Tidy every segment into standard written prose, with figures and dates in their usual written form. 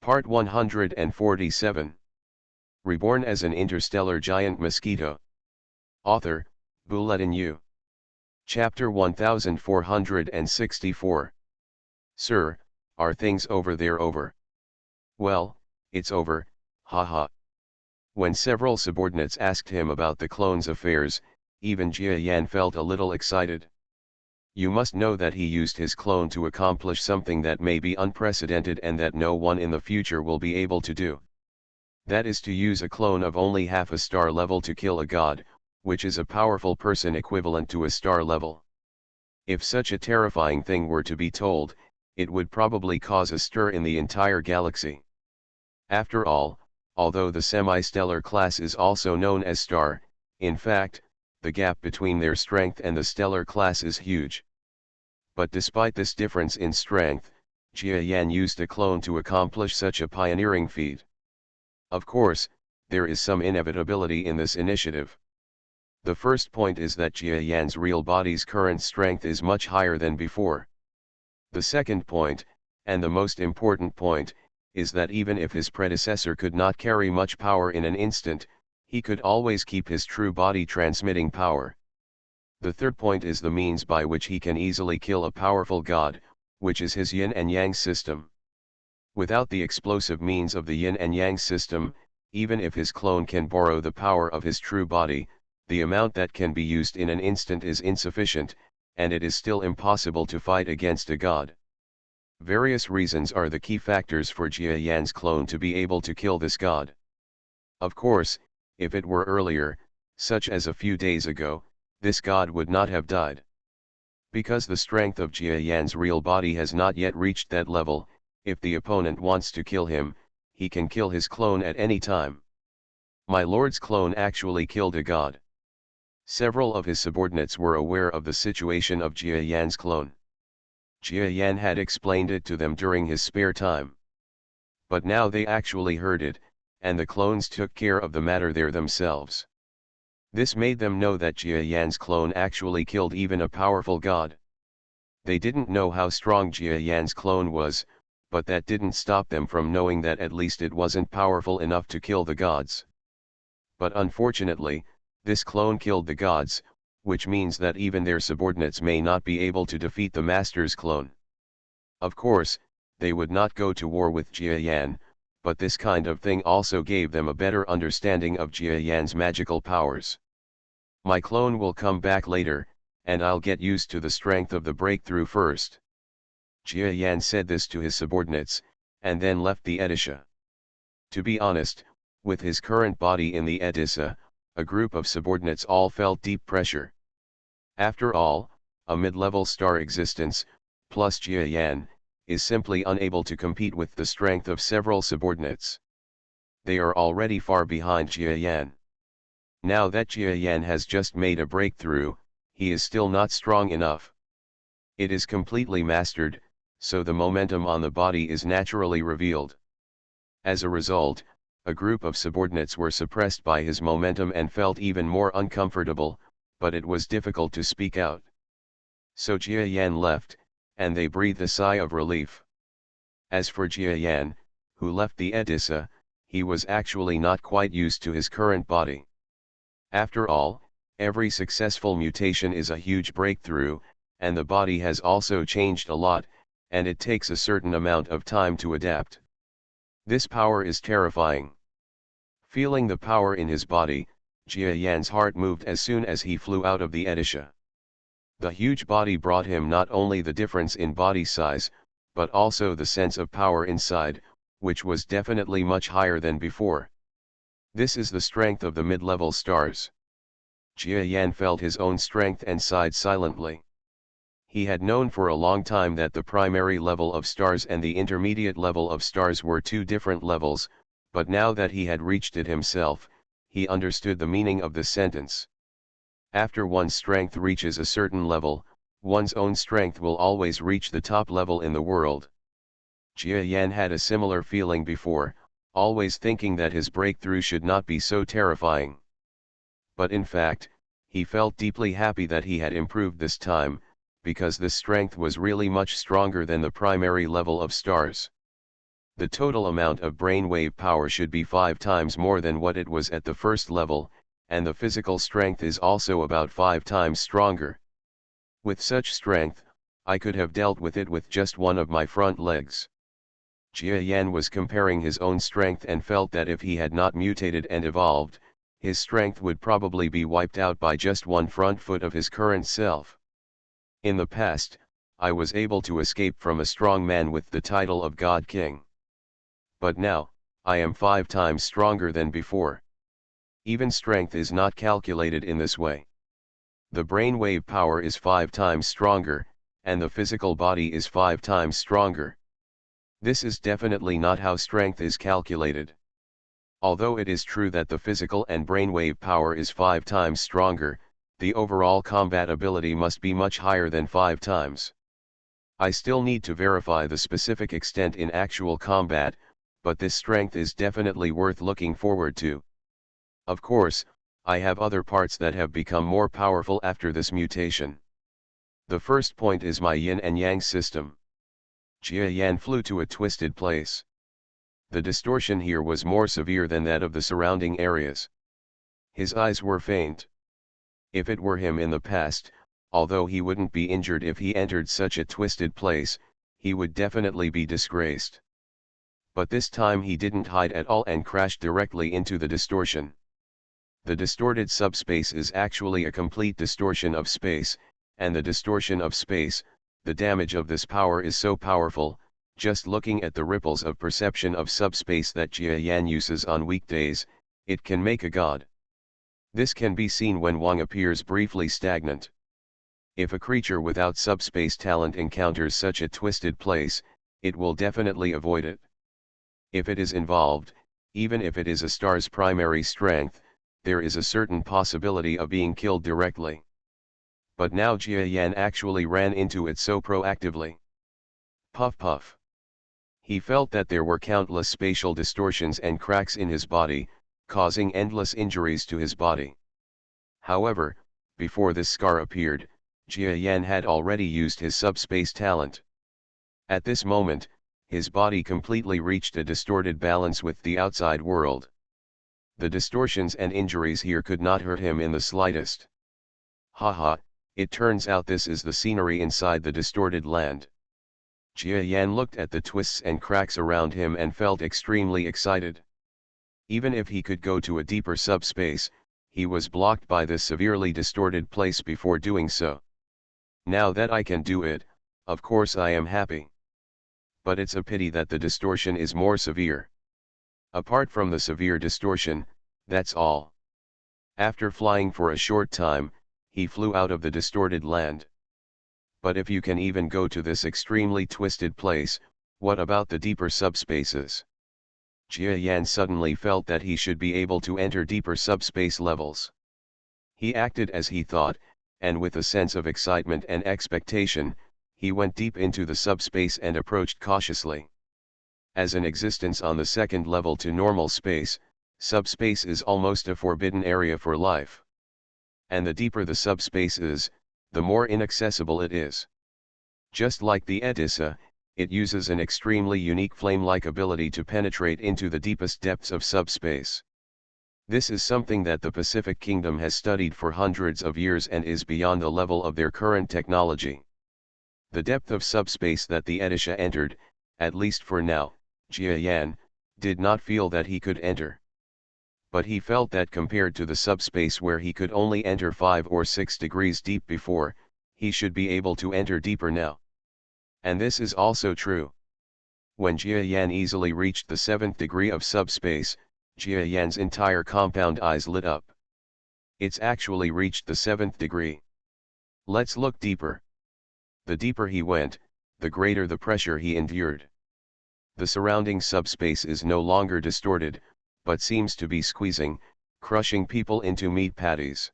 Part 147. Reborn as an interstellar giant mosquito. Author, Bulletin U. Chapter 1464. Sir, are things over there over? Well, it's over, haha. When several subordinates asked him about the clone's affairs, even Jia Yan felt a little excited. You must know that he used his clone to accomplish something that may be unprecedented and that no one in the future will be able to do. That is to use a clone of only half a star level to kill a god, which is a powerful person equivalent to a star level. If such a terrifying thing were to be told, it would probably cause a stir in the entire galaxy. After all, although the semi-stellar class is also known as star, in fact, the gap between their strength and the stellar class is huge. But despite this difference in strength, Jia Yan used a clone to accomplish such a pioneering feat. Of course, there is some inevitability in this initiative. The first point is that Jia Yan's real body's current strength is much higher than before. The second point, and the most important point, is that even if his predecessor could not carry much power in an instant, he could always keep his true body transmitting power. The third point is the means by which he can easily kill a powerful god, which is his yin and yang system. Without the explosive means of the yin and yang system, even if his clone can borrow the power of his true body, the amount that can be used in an instant is insufficient, and it is still impossible to fight against a god. Various reasons are the key factors for Jia Yan's clone to be able to kill this god. Of course, if it were earlier, such as a few days ago, this god would not have died. Because the strength of Jia Yan's real body has not yet reached that level, if the opponent wants to kill him, he can kill his clone at any time. My lord's clone actually killed a god. Several of his subordinates were aware of the situation of Jia Yan's clone. Jia Yan had explained it to them during his spare time. But now they actually heard it, and the clones took care of the matter there themselves. This made them know that Jia Yan's clone actually killed even a powerful god. They didn't know how strong Jia Yan's clone was, but that didn't stop them from knowing that at least it wasn't powerful enough to kill the gods. But unfortunately, this clone killed the gods, which means that even their subordinates may not be able to defeat the master's clone. Of course, they would not go to war with Jia Yan, but this kind of thing also gave them a better understanding of Jia Yan's magical powers. My clone will come back later, and I'll get used to the strength of the breakthrough first. Jia Yan said this to his subordinates, and then left the Edisha. To be honest, with his current body in the Edisha, a group of subordinates all felt deep pressure. After all, a mid-level star existence, plus Jia Yan, is simply unable to compete with the strength of several subordinates. They are already far behind Jia Yan. Now that Jia Yan has just made a breakthrough, he is still not strong enough. It is completely mastered, so the momentum on the body is naturally revealed. As a result, a group of subordinates were suppressed by his momentum and felt even more uncomfortable, but it was difficult to speak out. So Jia Yan left, and they breathed a sigh of relief. As for Jia Yan, who left the Edisha, he was actually not quite used to his current body. After all, every successful mutation is a huge breakthrough, and the body has also changed a lot, and it takes a certain amount of time to adapt. This power is terrifying. Feeling the power in his body, Jia Yan's heart moved as soon as he flew out of the Edisha. The huge body brought him not only the difference in body size, but also the sense of power inside, which was definitely much higher than before. This is the strength of the mid-level stars. Jia Yan felt his own strength and sighed silently. He had known for a long time that the primary level of stars and the intermediate level of stars were two different levels, but now that he had reached it himself, he understood the meaning of the sentence. After one's strength reaches a certain level, one's own strength will always reach the top level in the world. Jia Yan had a similar feeling before, always thinking that his breakthrough should not be so terrifying. But in fact, he felt deeply happy that he had improved this time, because this strength was really much stronger than the primary level of stars. the total amount of brainwave power should be 5 times more than what it was at the first level, and the physical strength is also about 5 times stronger. With such strength, I could have dealt with it with just one of my front legs. Jia Yan was comparing his own strength and felt that if he had not mutated and evolved, his strength would probably be wiped out by just one front foot of his current self. In the past, I was able to escape from a strong man with the title of God King. But now, I am 5 times stronger than before. Even strength is not calculated in this way. The brainwave power is 5 times stronger, and the physical body is 5 times stronger. This is definitely not how strength is calculated. Although it is true that the physical and brainwave power is 5 times stronger, the overall combat ability must be much higher than 5 times. I still need to verify the specific extent in actual combat, but this strength is definitely worth looking forward to. Of course, I have other parts that have become more powerful after this mutation. The first point is my yin and yang system. Jia Yan flew to a twisted place. The distortion here was more severe than that of the surrounding areas. His eyes were faint. If it were him in the past, although he wouldn't be injured if he entered such a twisted place, he would definitely be disgraced. But this time he didn't hide at all and crashed directly into the distortion. The distorted subspace is actually a complete distortion of space, and the distortion of space, the damage of this power is so powerful, just looking at the ripples of perception of subspace that Jia Yan uses on weekdays, it can make a god. This can be seen when Wang appears briefly stagnant. If a creature without subspace talent encounters such a twisted place, it will definitely avoid it. If it is involved, even if it is a star's primary strength, there is a certain possibility of being killed directly. But now Jia Yan actually ran into it so proactively. Puff puff. He felt that there were countless spatial distortions and cracks in his body, causing endless injuries to his body. However, before this scar appeared, Jia Yan had already used his subspace talent. At this moment, his body completely reached a distorted balance with the outside world. The distortions and injuries here could not hurt him in the slightest. Haha, it turns out this is the scenery inside the distorted land. Jia Yan looked at the twists and cracks around him and felt extremely excited. Even if he could go to a deeper subspace, he was blocked by this severely distorted place before doing so. Now that I can do it, of course I am happy. But it's a pity that the distortion is more severe. Apart from the severe distortion, that's all. After flying for a short time, he flew out of the distorted land. But if you can even go to this extremely twisted place, what about the deeper subspaces? Jia Yan suddenly felt that he should be able to enter deeper subspace levels. He acted as he thought, and with a sense of excitement and expectation, he went deep into the subspace and approached cautiously. As an existence on the second level to normal space, subspace is almost a forbidden area for life. And the deeper the subspace is, the more inaccessible it is. Just like the Etissa, it uses an extremely unique flame-like ability to penetrate into the deepest depths of subspace. This is something that the Pacific Kingdom has studied for hundreds of years and is beyond the level of their current technology. The depth of subspace that the Etissa entered, at least for now, Jia Yan did not feel that he could enter. But he felt that compared to the subspace where he could only enter 5 or 6 degrees deep before, he should be able to enter deeper now. And this is also true. When Jia Yan easily reached the 7th degree of subspace, Jia Yan's entire compound eyes lit up. It's actually reached the 7th degree. Let's look deeper. The deeper he went, the greater the pressure he endured. The surrounding subspace is no longer distorted, but seems to be squeezing, crushing people into meat patties.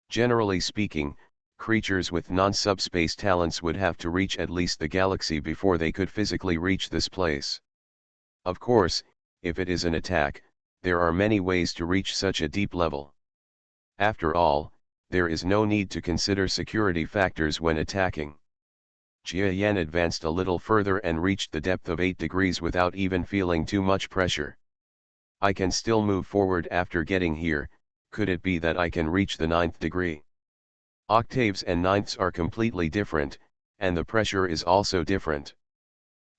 Generally speaking, creatures with non-subspace talents would have to reach at least the galaxy before they could physically reach this place. Of course, if it is an attack, there are many ways to reach such a deep level. After all, there is no need to consider security factors when attacking. Jia Yan advanced a little further and reached the depth of 8 degrees without even feeling too much pressure. I can still move forward after getting here. Could it be that I can reach the 9th degree? Octaves and ninths are completely different, and the pressure is also different.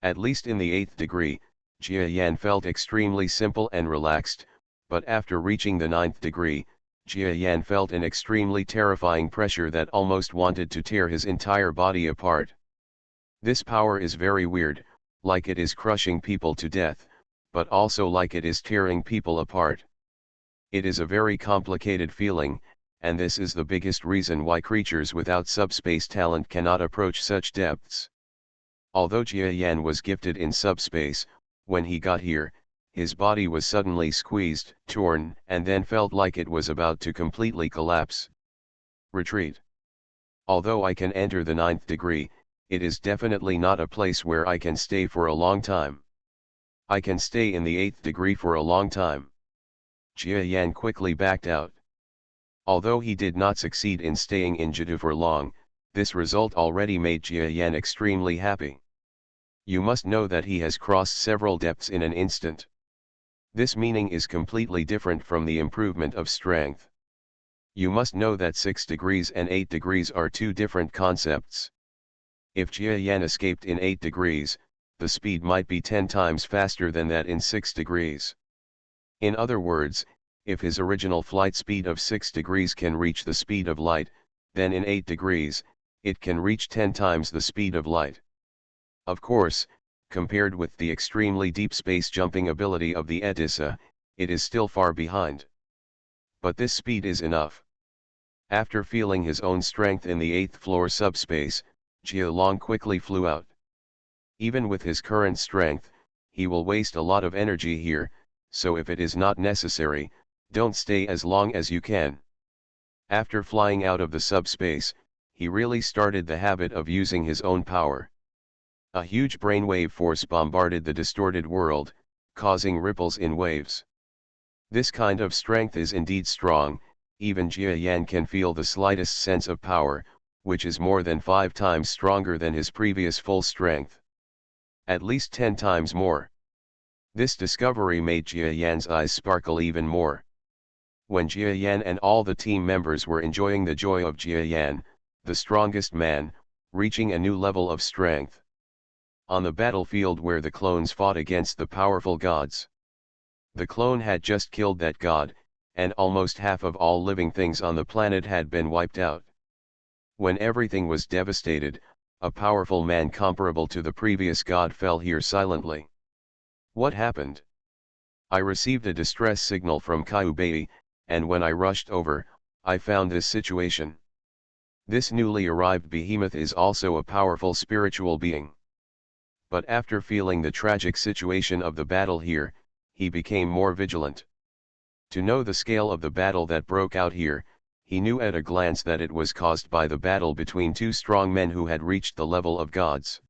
At least in the 8th degree, Jia Yan felt extremely simple and relaxed, but after reaching the 9th degree, Jia Yan felt an extremely terrifying pressure that almost wanted to tear his entire body apart. This power is very weird, like it is crushing people to death, but also like it is tearing people apart. It is a very complicated feeling, and this is the biggest reason why creatures without subspace talent cannot approach such depths. Although Jia Yan was gifted in subspace, when he got here, his body was suddenly squeezed, torn, and then felt like it was about to completely collapse. Retreat. Although I can enter the 9th degree, it is definitely not a place where I can stay for a long time. I can stay in the 8th degree for a long time. Jia Yan quickly backed out. Although he did not succeed in staying in Jidu for long, this result already made Jia Yan extremely happy. You must know that he has crossed several depths in an instant. This meaning is completely different from the improvement of strength. You must know that 6 degrees and 8 degrees are two different concepts. If Jia Yan escaped in 8 degrees, the speed might be 10 times faster than that in 6 degrees. In other words, if his original flight speed of 6 degrees can reach the speed of light, then in 8 degrees, it can reach 10 times the speed of light. Of course, compared with the extremely deep space jumping ability of the Etissa, it is still far behind. But this speed is enough. After feeling his own strength in the 8th floor subspace, Jia Long quickly flew out. Even with his current strength, he will waste a lot of energy here, so if it is not necessary, don't stay as long as you can. After flying out of the subspace, he really started the habit of using his own power. A huge brainwave force bombarded the distorted world, causing ripples in waves. This kind of strength is indeed strong. Even Jia Yan can feel the slightest sense of power, which is more than 5 times stronger than his previous full strength. At least 10 times more. This discovery made Jia Yan's eyes sparkle even more. When Jia Yan and all the team members were enjoying the joy of Jia Yan, the strongest man, reaching a new level of strength. On the battlefield where the clones fought against the powerful gods. The clone had just killed that god, and almost half of all living things on the planet had been wiped out. When everything was devastated, a powerful man comparable to the previous god fell here silently. What happened? I received a distress signal from Kyubei, and when I rushed over, I found this situation. This newly arrived behemoth is also a powerful spiritual being. But after feeling the tragic situation of the battle here, he became more vigilant. To know the scale of the battle that broke out here, he knew at a glance that it was caused by the battle between two strong men who had reached the level of gods.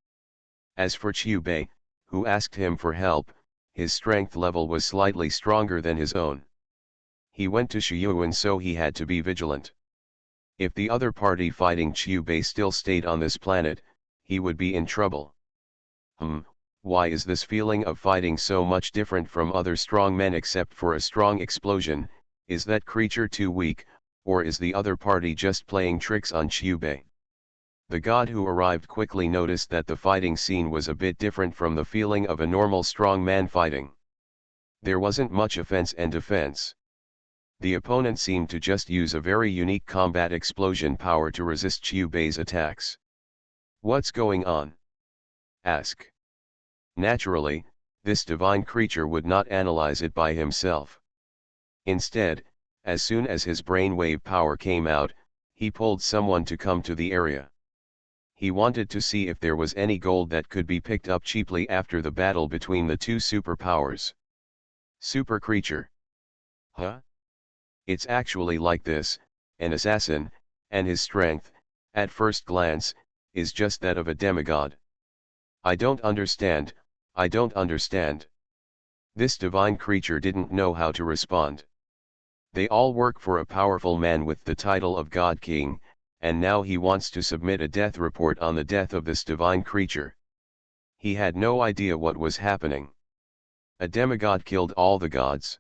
As for Kyubei, who asked him for help, his strength level was slightly stronger than his own. He went to Shiyuan, so he had to be vigilant. If the other party fighting Kyubei still stayed on this planet, he would be in trouble. Why is this feeling of fighting so much different from other strong men except for a strong explosion? Is that creature too weak, or is the other party just playing tricks on Kyubei? The god who arrived quickly noticed that the fighting scene was a bit different from the feeling of a normal strong man fighting. There wasn't much offense and defense. The opponent seemed to just use a very unique combat explosion power to resist Kyubei's attacks. What's going on? Ask. Naturally, this divine creature would not analyze it by himself. Instead, as soon as his brainwave power came out, he pulled someone to come to the area. He wanted to see if there was any gold that could be picked up cheaply after the battle between the two superpowers. Super creature. Huh? It's actually like this: an assassin, and his strength, at first glance, is just that of a demigod. I don't understand. This divine creature didn't know how to respond. They all work for a powerful man with the title of God King, and now he wants to submit a death report on the death of this divine creature. He had no idea what was happening. A demigod killed all the gods.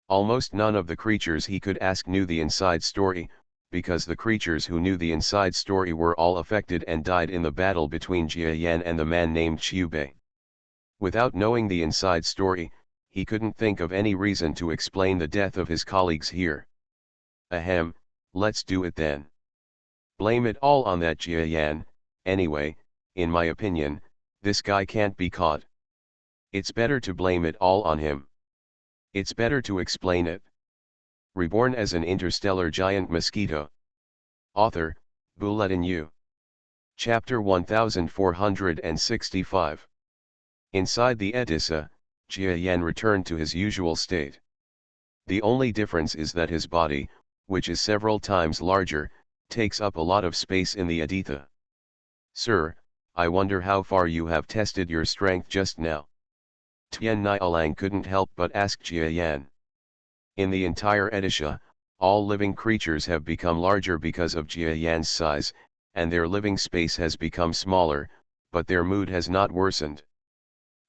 Almost none of the creatures he could ask knew the inside story, because the creatures who knew the inside story were all affected and died in the battle between Jia Yan and the man named Xiubei. Without knowing the inside story, he couldn't think of any reason to explain the death of his colleagues here. Ahem, let's do it then. Blame it all on that Jia Yan. Anyway, in my opinion, this guy can't be caught. It's better to blame it all on him. It's better to explain it. Reborn as an interstellar giant mosquito. Author, Bulletin U. Chapter 1465. Inside the Edessa, Jia Yan returned to his usual state. The only difference is that his body, which is several times larger, takes up a lot of space in the Editha. Sir, I wonder how far you have tested your strength just now. Tian Nialang couldn't help but ask Jia Yan. In the entire Edessa, all living creatures have become larger because of Jia Yan's size, and their living space has become smaller, but their mood has not worsened.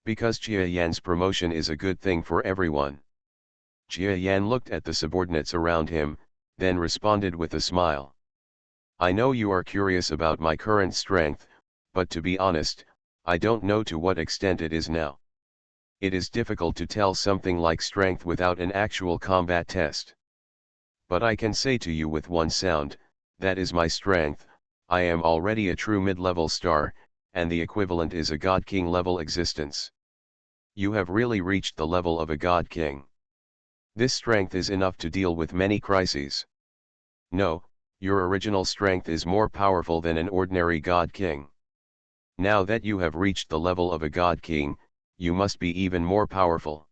Because Jia Yan's promotion is a good thing for everyone. Jia Yan looked at the subordinates around him, then responded with a smile. I know you are curious about my current strength, but to be honest, I don't know to what extent it is now. It is difficult to tell something like strength without an actual combat test. But I can say to you with one sound, that is my strength. I am already a true mid-level star, and the equivalent is a God King level existence. You have really reached the level of a God King. This strength is enough to deal with many crises. No, your original strength is more powerful than an ordinary God King. Now that you have reached the level of a God King, you must be even more powerful.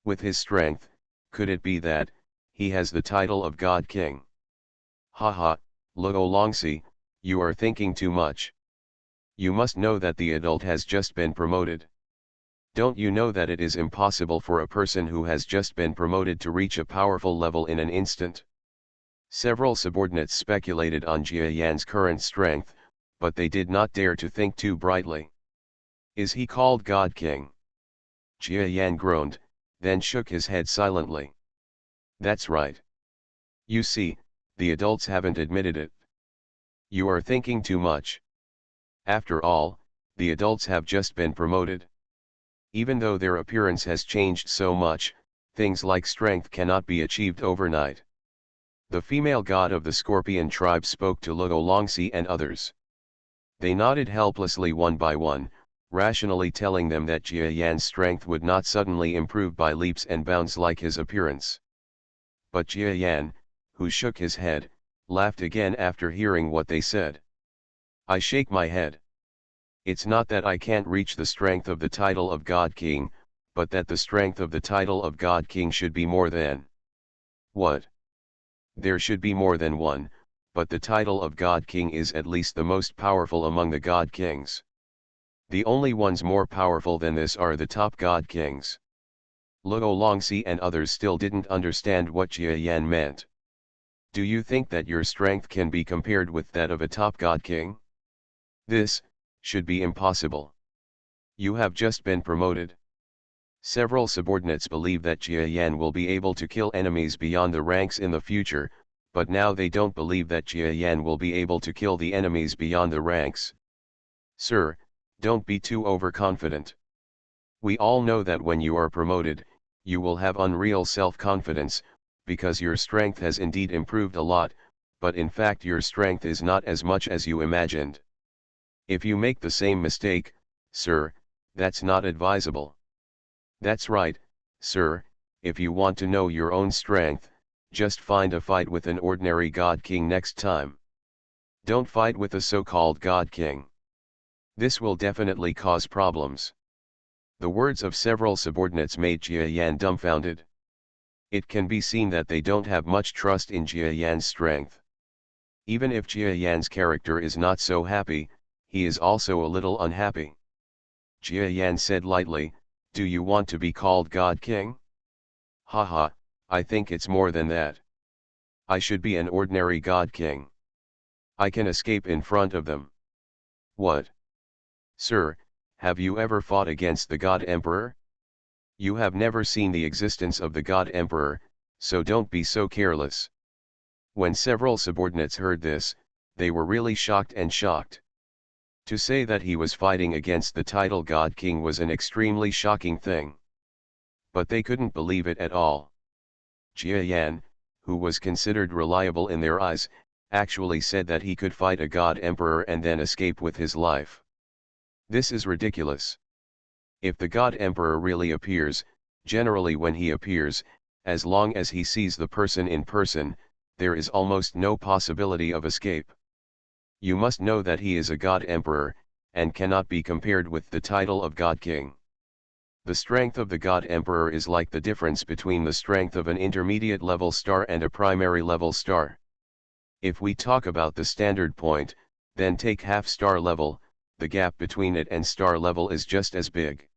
With his strength, could it be that he has the title of God King? Haha, Luo Longxi, you are thinking too much. You must know that the adult has just been promoted. Don't you know that it is impossible for a person who has just been promoted to reach a powerful level in an instant? Several subordinates speculated on Jia Yan's current strength, but they did not dare to think too brightly. Is he called God King? Jia Yan groaned, then shook his head silently. That's right. You see, the adults haven't admitted it. You are thinking too much. After all, the adults have just been promoted. Even though their appearance has changed so much, things like strength cannot be achieved overnight. The female god of the Scorpion tribe spoke to Luo Longxi and others. They nodded helplessly one by one, rationally telling them that Jia Yan's strength would not suddenly improve by leaps and bounds like his appearance. But Jia Yan, who shook his head, laughed again after hearing what they said. I shake my head. It's not that I can't reach the strength of the title of God King, but that the strength of the title of God King should be more than. What? There should be more than one, but the title of God King is at least the most powerful among the God Kings. The only ones more powerful than this are the top God Kings. Luo Longxi and others still didn't understand what Jia Yan meant. Do you think that your strength can be compared with that of a top God King? This should be impossible. You have just been promoted. Several subordinates believe that Jia Yan will be able to kill enemies beyond the ranks in the future, but now they don't believe that Jia Yan will be able to kill the enemies beyond the ranks. Sir, don't be too overconfident. We all know that when you are promoted, you will have unreal self-confidence, because your strength has indeed improved a lot, but in fact your strength is not as much as you imagined. If you make the same mistake, sir, that's not advisable. That's right, sir, if you want to know your own strength, just find a fight with an ordinary God King next time. Don't fight with a so-called God King. This will definitely cause problems. The words of several subordinates made Jia Yan dumbfounded. It can be seen that they don't have much trust in Jia Yan's strength. Even if Jia Yan's character is not so happy, he is also a little unhappy. Jia Yan said lightly, do you want to be called God King? Haha, I think it's more than that. I should be an ordinary God King. I can escape in front of them. What? Sir, have you ever fought against the God Emperor? You have never seen the existence of the God Emperor, so don't be so careless. When several subordinates heard this, they were really shocked and shocked. To say that he was fighting against the title God King was an extremely shocking thing. But they couldn't believe it at all. Jia Yan, who was considered reliable in their eyes, actually said that he could fight a God Emperor and then escape with his life. This is ridiculous. If the God Emperor really appears, generally when he appears, as long as he sees the person in person, there is almost no possibility of escape. You must know that he is a God Emperor, and cannot be compared with the title of God King. The strength of the God Emperor is like the difference between the strength of an intermediate level star and a primary level star. If we talk about the standard point, then take half star level, the gap between it and star level is just as big.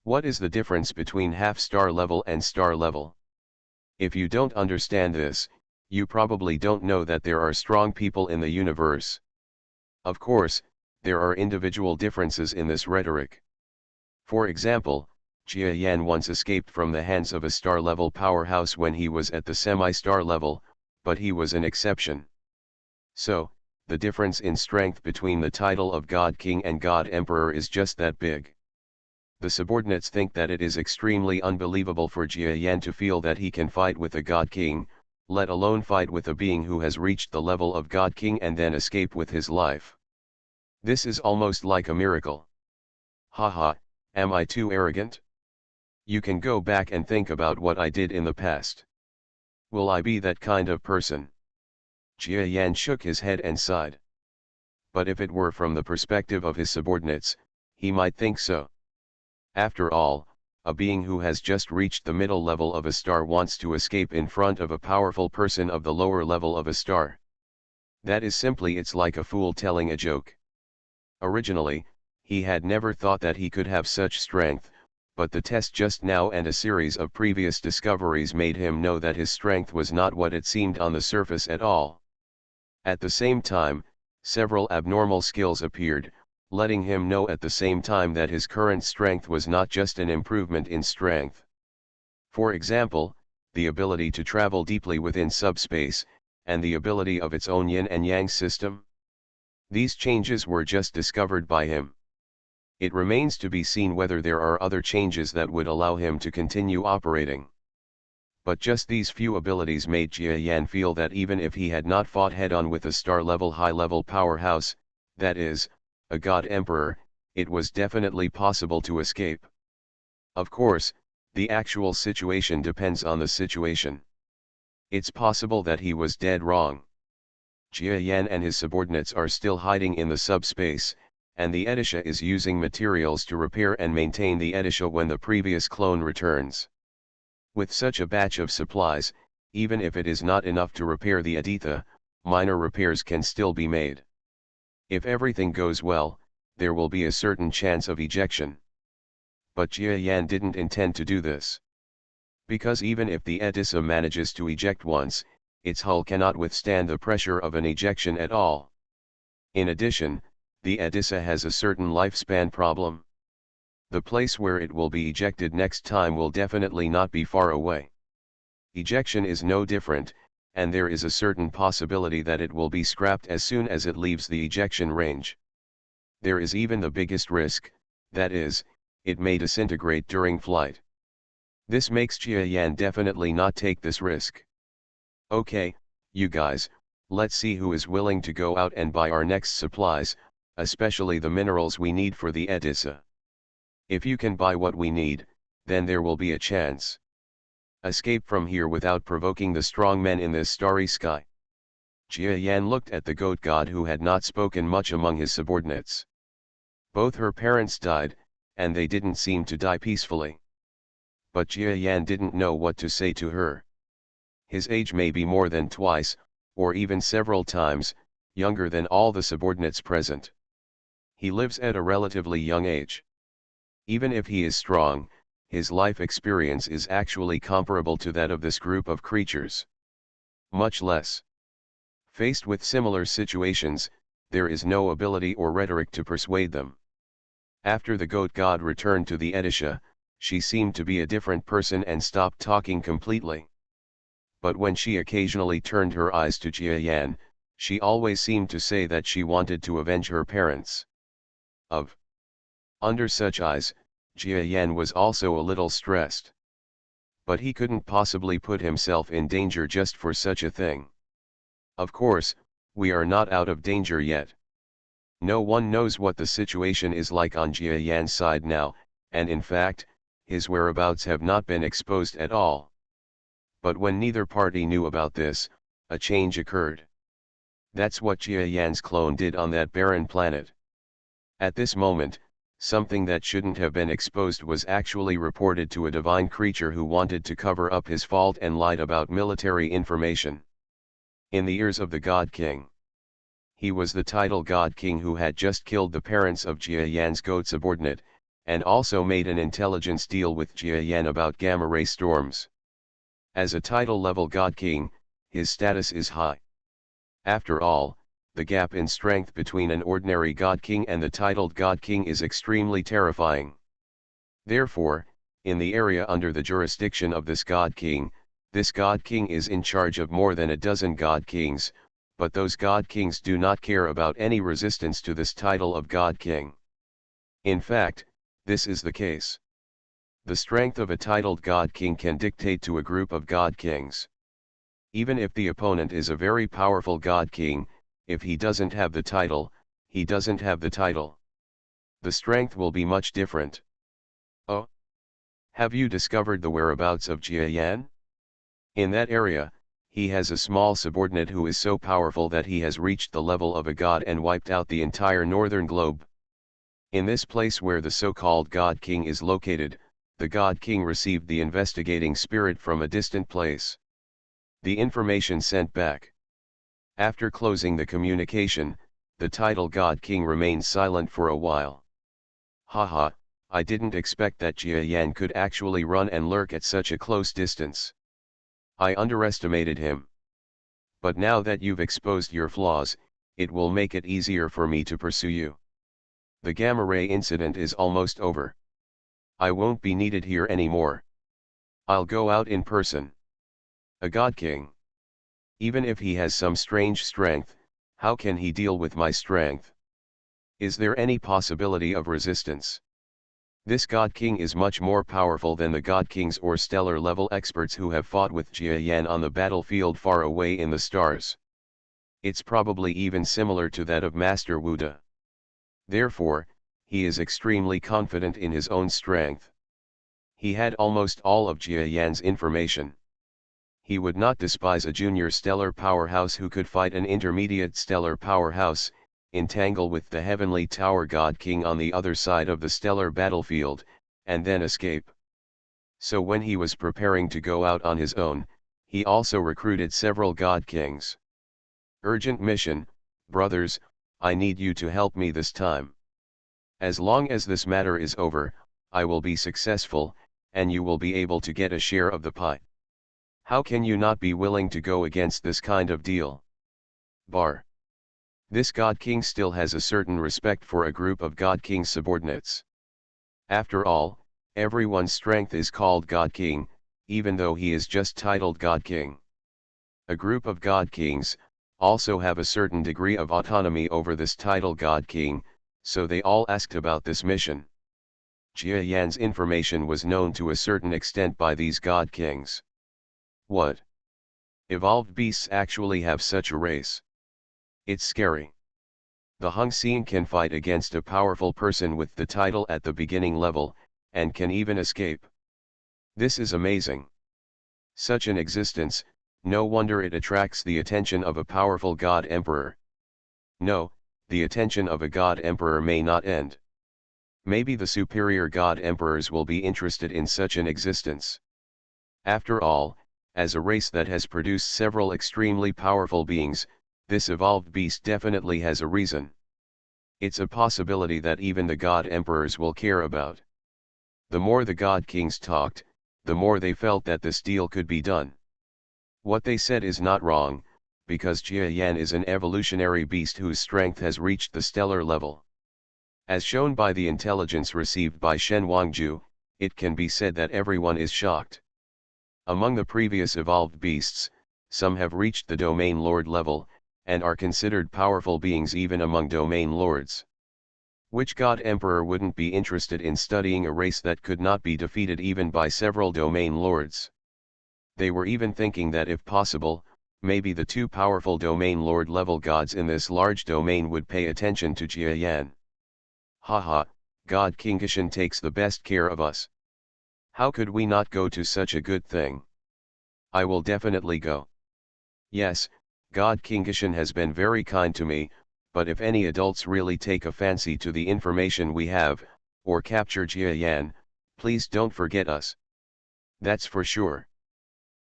What is the difference between half star level and star level? If you don't understand this, you probably don't know that there are strong people in the universe. Of course, there are individual differences in this rhetoric. For example, Jia Yan once escaped from the hands of a star-level powerhouse when he was at the semi-star level, but he was an exception. So, the difference in strength between the title of God King and God Emperor is just that big. The subordinates think that it is extremely unbelievable for Jia Yan to feel that he can fight with a God King, let alone fight with a being who has reached the level of God King and then escape with his life. This is almost like a miracle. Haha, am I too arrogant? You can go back and think about what I did in the past. Will I be that kind of person? Jia Yan shook his head and sighed. But if it were from the perspective of his subordinates, he might think so. After all, a being who has just reached the middle level of a star wants to escape in front of a powerful person of the lower level of a star. That is simply it's like a fool telling a joke. Originally, he had never thought that he could have such strength, but the test just now and a series of previous discoveries made him know that his strength was not what it seemed on the surface at all. At the same time, several abnormal skills appeared, letting him know at the same time that his current strength was not just an improvement in strength. For example, the ability to travel deeply within subspace, and the ability of its own yin and yang system. These changes were just discovered by him. It remains to be seen whether there are other changes that would allow him to continue operating. But just these few abilities made Jia Yan feel that even if he had not fought head-on with a star-level high-level powerhouse, that is, a God Emperor, it was definitely possible to escape. Of course, the actual situation depends on the situation. It's possible that he was dead wrong. Jia Yan and his subordinates are still hiding in the subspace, and the Edisha is using materials to repair and maintain the Edisha when the previous clone returns. With such a batch of supplies, even if it is not enough to repair the Aditha, minor repairs can still be made. If everything goes well, there will be a certain chance of ejection. But Jia Yan didn't intend to do this. Because even if the Edissa manages to eject once, its hull cannot withstand the pressure of an ejection at all. In addition, the Edissa has a certain lifespan problem. The place where it will be ejected next time will definitely not be far away. Ejection is no different, and there is a certain possibility that it will be scrapped as soon as it leaves the ejection range. There is even the biggest risk, that is, it may disintegrate during flight. This makes Jia Yan definitely not take this risk. Okay, you guys, let's see who is willing to go out and buy our next supplies, especially the minerals we need for the Edissa. If you can buy what we need, then there will be a chance. Escape from here without provoking the strong men in this starry sky. Jia Yan looked at the goat god who had not spoken much among his subordinates. Both her parents died, and they didn't seem to die peacefully. But Jia Yan didn't know what to say to her. His age may be more than twice, or even several times, younger than all the subordinates present. He lives at a relatively young age. Even if he is strong, his life experience is actually comparable to that of this group of creatures. Much less. Faced with similar situations, there is no ability or rhetoric to persuade them. After the goat god returned to the Edisha, she seemed to be a different person and stopped talking completely. But when she occasionally turned her eyes to Jiayan, she always seemed to say that she wanted to avenge her parents. Under such eyes, Jiayan was also a little stressed. But he couldn't possibly put himself in danger just for such a thing. Of course, we are not out of danger yet. No one knows what the situation is like on Jiayan's side now, and in fact, his whereabouts have not been exposed at all. But when neither party knew about this, a change occurred. That's what Jiayan's clone did on that barren planet. At this moment, something that shouldn't have been exposed was actually reported to a divine creature who wanted to cover up his fault and lied about military information. In the ears of the God King. He was the title God King who had just killed the parents of Jiayan's goat subordinate, and also made an intelligence deal with Jiayan about gamma-ray storms. As a title-level God King, his status is high. After all, the gap in strength between an ordinary God King and the titled God King is extremely terrifying. Therefore, in the area under the jurisdiction of this God King is in charge of more than a dozen God Kings, but those God Kings do not care about any resistance to this title of God King. In fact, this is the case. The strength of a titled God King can dictate to a group of God Kings. Even if the opponent is a very powerful God King, if he doesn't have the title, he doesn't have the title. The strength will be much different. Oh? Have you discovered the whereabouts of Jiayan? In that area, he has a small subordinate who is so powerful that he has reached the level of a god and wiped out the entire northern globe. In this place where the so-called God King is located, the God King received the investigating spirit from a distant place. The information sent back. After closing the communication, the title God King remained silent for a while. Haha, I didn't expect that Jiayan could actually run and lurk at such a close distance. I underestimated him. But now that you've exposed your flaws, it will make it easier for me to pursue you. The gamma ray incident is almost over. I won't be needed here anymore. I'll go out in person. A God King. Even if he has some strange strength, how can he deal with my strength? Is there any possibility of resistance? This God King is much more powerful than the God Kings or stellar level experts who have fought with Jiayan on the battlefield far away in the stars. It's probably even similar to that of Master Wuda. Therefore, he is extremely confident in his own strength. He had almost all of Jiayan's information. He would not despise a junior stellar powerhouse who could fight an intermediate stellar powerhouse, entangle with the heavenly tower God King on the other side of the stellar battlefield, and then escape. So when he was preparing to go out on his own, he also recruited several God Kings. Urgent mission, brothers, I need you to help me this time. As long as this matter is over, I will be successful, and you will be able to get a share of the pie. How can you not be willing to go against this kind of deal? Bar. This God King still has a certain respect for a group of God King subordinates. After all, everyone's strength is called God King, even though he is just titled God King. A group of God Kings also have a certain degree of autonomy over this title God King, so they all asked about this mission. Jiayan's information was known to a certain extent by these God Kings. What? Evolved beasts actually have such a race? It's scary. The Hung Seeing can fight against a powerful person with the title at the beginning level, and can even escape. This is amazing. Such an existence, no wonder it attracts the attention of a powerful God Emperor. No, the attention of a God Emperor may not end. Maybe the superior God Emperors will be interested in such an existence. After all, as a race that has produced several extremely powerful beings, this evolved beast definitely has a reason. It's a possibility that even the God Emperors will care about. The more the God Kings talked, the more they felt that this deal could be done. What they said is not wrong, because Jia Yan is an evolutionary beast whose strength has reached the stellar level. As shown by the intelligence received by Shen Wangju, it can be said that everyone is shocked. Among the previous evolved beasts, some have reached the Domain Lord level, and are considered powerful beings even among Domain Lords. Which God Emperor wouldn't be interested in studying a race that could not be defeated even by several Domain Lords? They were even thinking that if possible, maybe the two powerful Domain Lord level gods in this large domain would pay attention to Jia Yan. Haha, God King Kishan takes the best care of us. How could we not go to such a good thing? I will definitely go. Yes, God King Kishan has been very kind to me, but if any adults really take a fancy to the information we have, or capture Jia Yan, please don't forget us. That's for sure.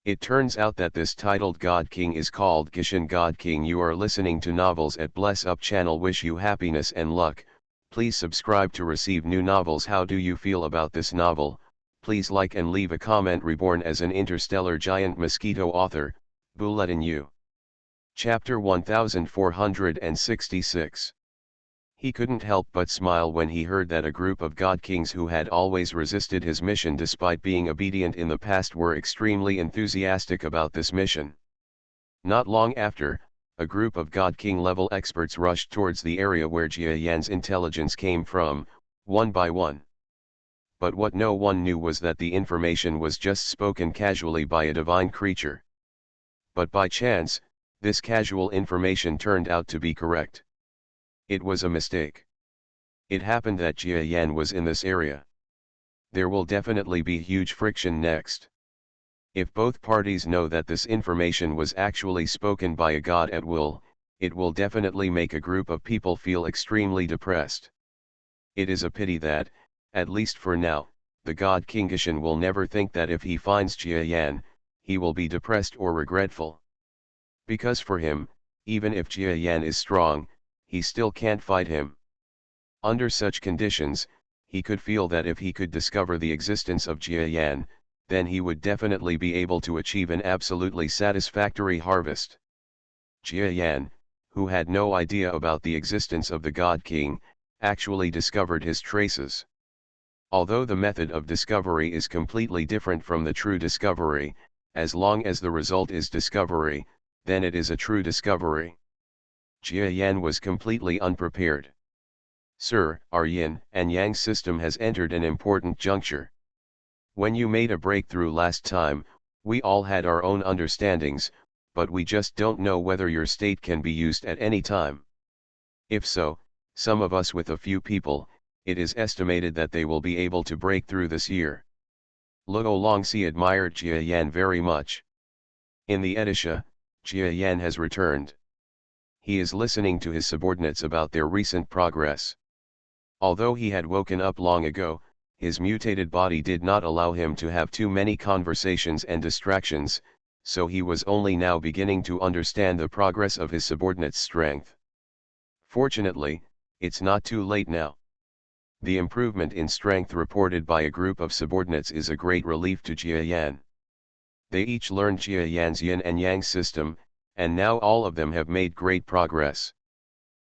It turns out that this titled God King is called Kishan God King. You are listening to Novels at Bless Up channel. Wish you happiness and luck. Please subscribe to receive new novels. How do you feel about this novel? Please like and leave a comment. Reborn as an interstellar giant mosquito. Author, Bulletin U. Chapter 1466. He couldn't help but smile when he heard that a group of God Kings who had always resisted his mission despite being obedient in the past were extremely enthusiastic about this mission. Not long after, a group of God King level experts rushed towards the area where Jia Yan's intelligence came from, one by one. But what no one knew was that the information was just spoken casually by a divine creature. But by chance, this casual information turned out to be correct. It was a mistake. It happened that Jia Yan was in this area. There will definitely be huge friction next. If both parties know that this information was actually spoken by a god at will, it will definitely make a group of people feel extremely depressed. It is a pity that, at least for now, the god King Kishan will never think that if he finds Jia Yan, he will be depressed or regretful. Because for him, even if Jia Yan is strong, he still can't fight him. Under such conditions, he could feel that if he could discover the existence of Jia Yan, then he would definitely be able to achieve an absolutely satisfactory harvest. Jia Yan, who had no idea about the existence of the God King, actually discovered his traces. Although the method of discovery is completely different from the true discovery, as long as the result is discovery, then it is a true discovery. Jia Yan was completely unprepared. Sir, our yin and yang system has entered an important juncture. When you made a breakthrough last time, we all had our own understandings, but we just don't know whether your state can be used at any time. If so, some of us with a few people, it is estimated that they will be able to break through this year. Luo Longxi admired Jia Yan very much. In the Edisha, Jia Yan has returned. He is listening to his subordinates about their recent progress. Although he had woken up long ago, his mutated body did not allow him to have too many conversations and distractions, so he was only now beginning to understand the progress of his subordinates' strength. Fortunately, it's not too late now. The improvement in strength reported by a group of subordinates is a great relief to Jia Yan. They each learned Jia Yan's yin and yang system, and now all of them have made great progress.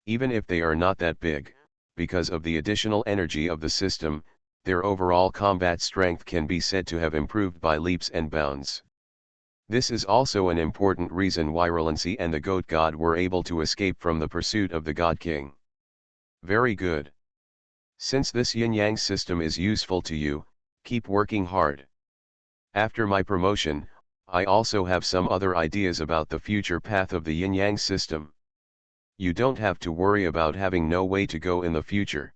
Even if they are not that big, because of the additional energy of the system, their overall combat strength can be said to have improved by leaps and bounds. This is also an important reason why Relancy and the Goat God were able to escape from the pursuit of the God King. Very good. Since this yin-yang system is useful to you, keep working hard. After my promotion, I also have some other ideas about the future path of the yin-yang system. You don't have to worry about having no way to go in the future.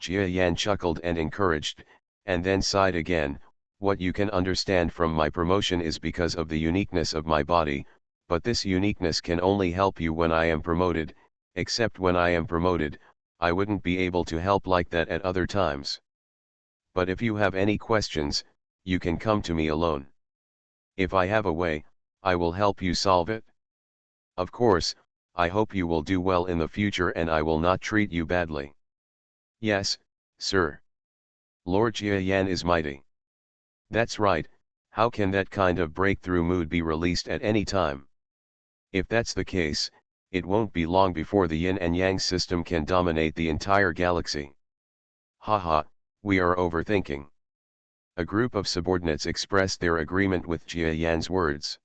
Jia Yan chuckled and encouraged, and then sighed again. What you can understand from my promotion is because of the uniqueness of my body, but this uniqueness can only help you when I am promoted, except when I am promoted, I wouldn't be able to help like that at other times. But if you have any questions, you can come to me alone. If I have a way, I will help you solve it. Of course, I hope you will do well in the future and I will not treat you badly. Yes, sir. Lord Jia Yan is mighty. That's right, how can that kind of breakthrough mood be released at any time? If that's the case, it won't be long before the yin and yang system can dominate the entire galaxy. Haha, we are overthinking. A group of subordinates expressed their agreement with Jia Yan's words.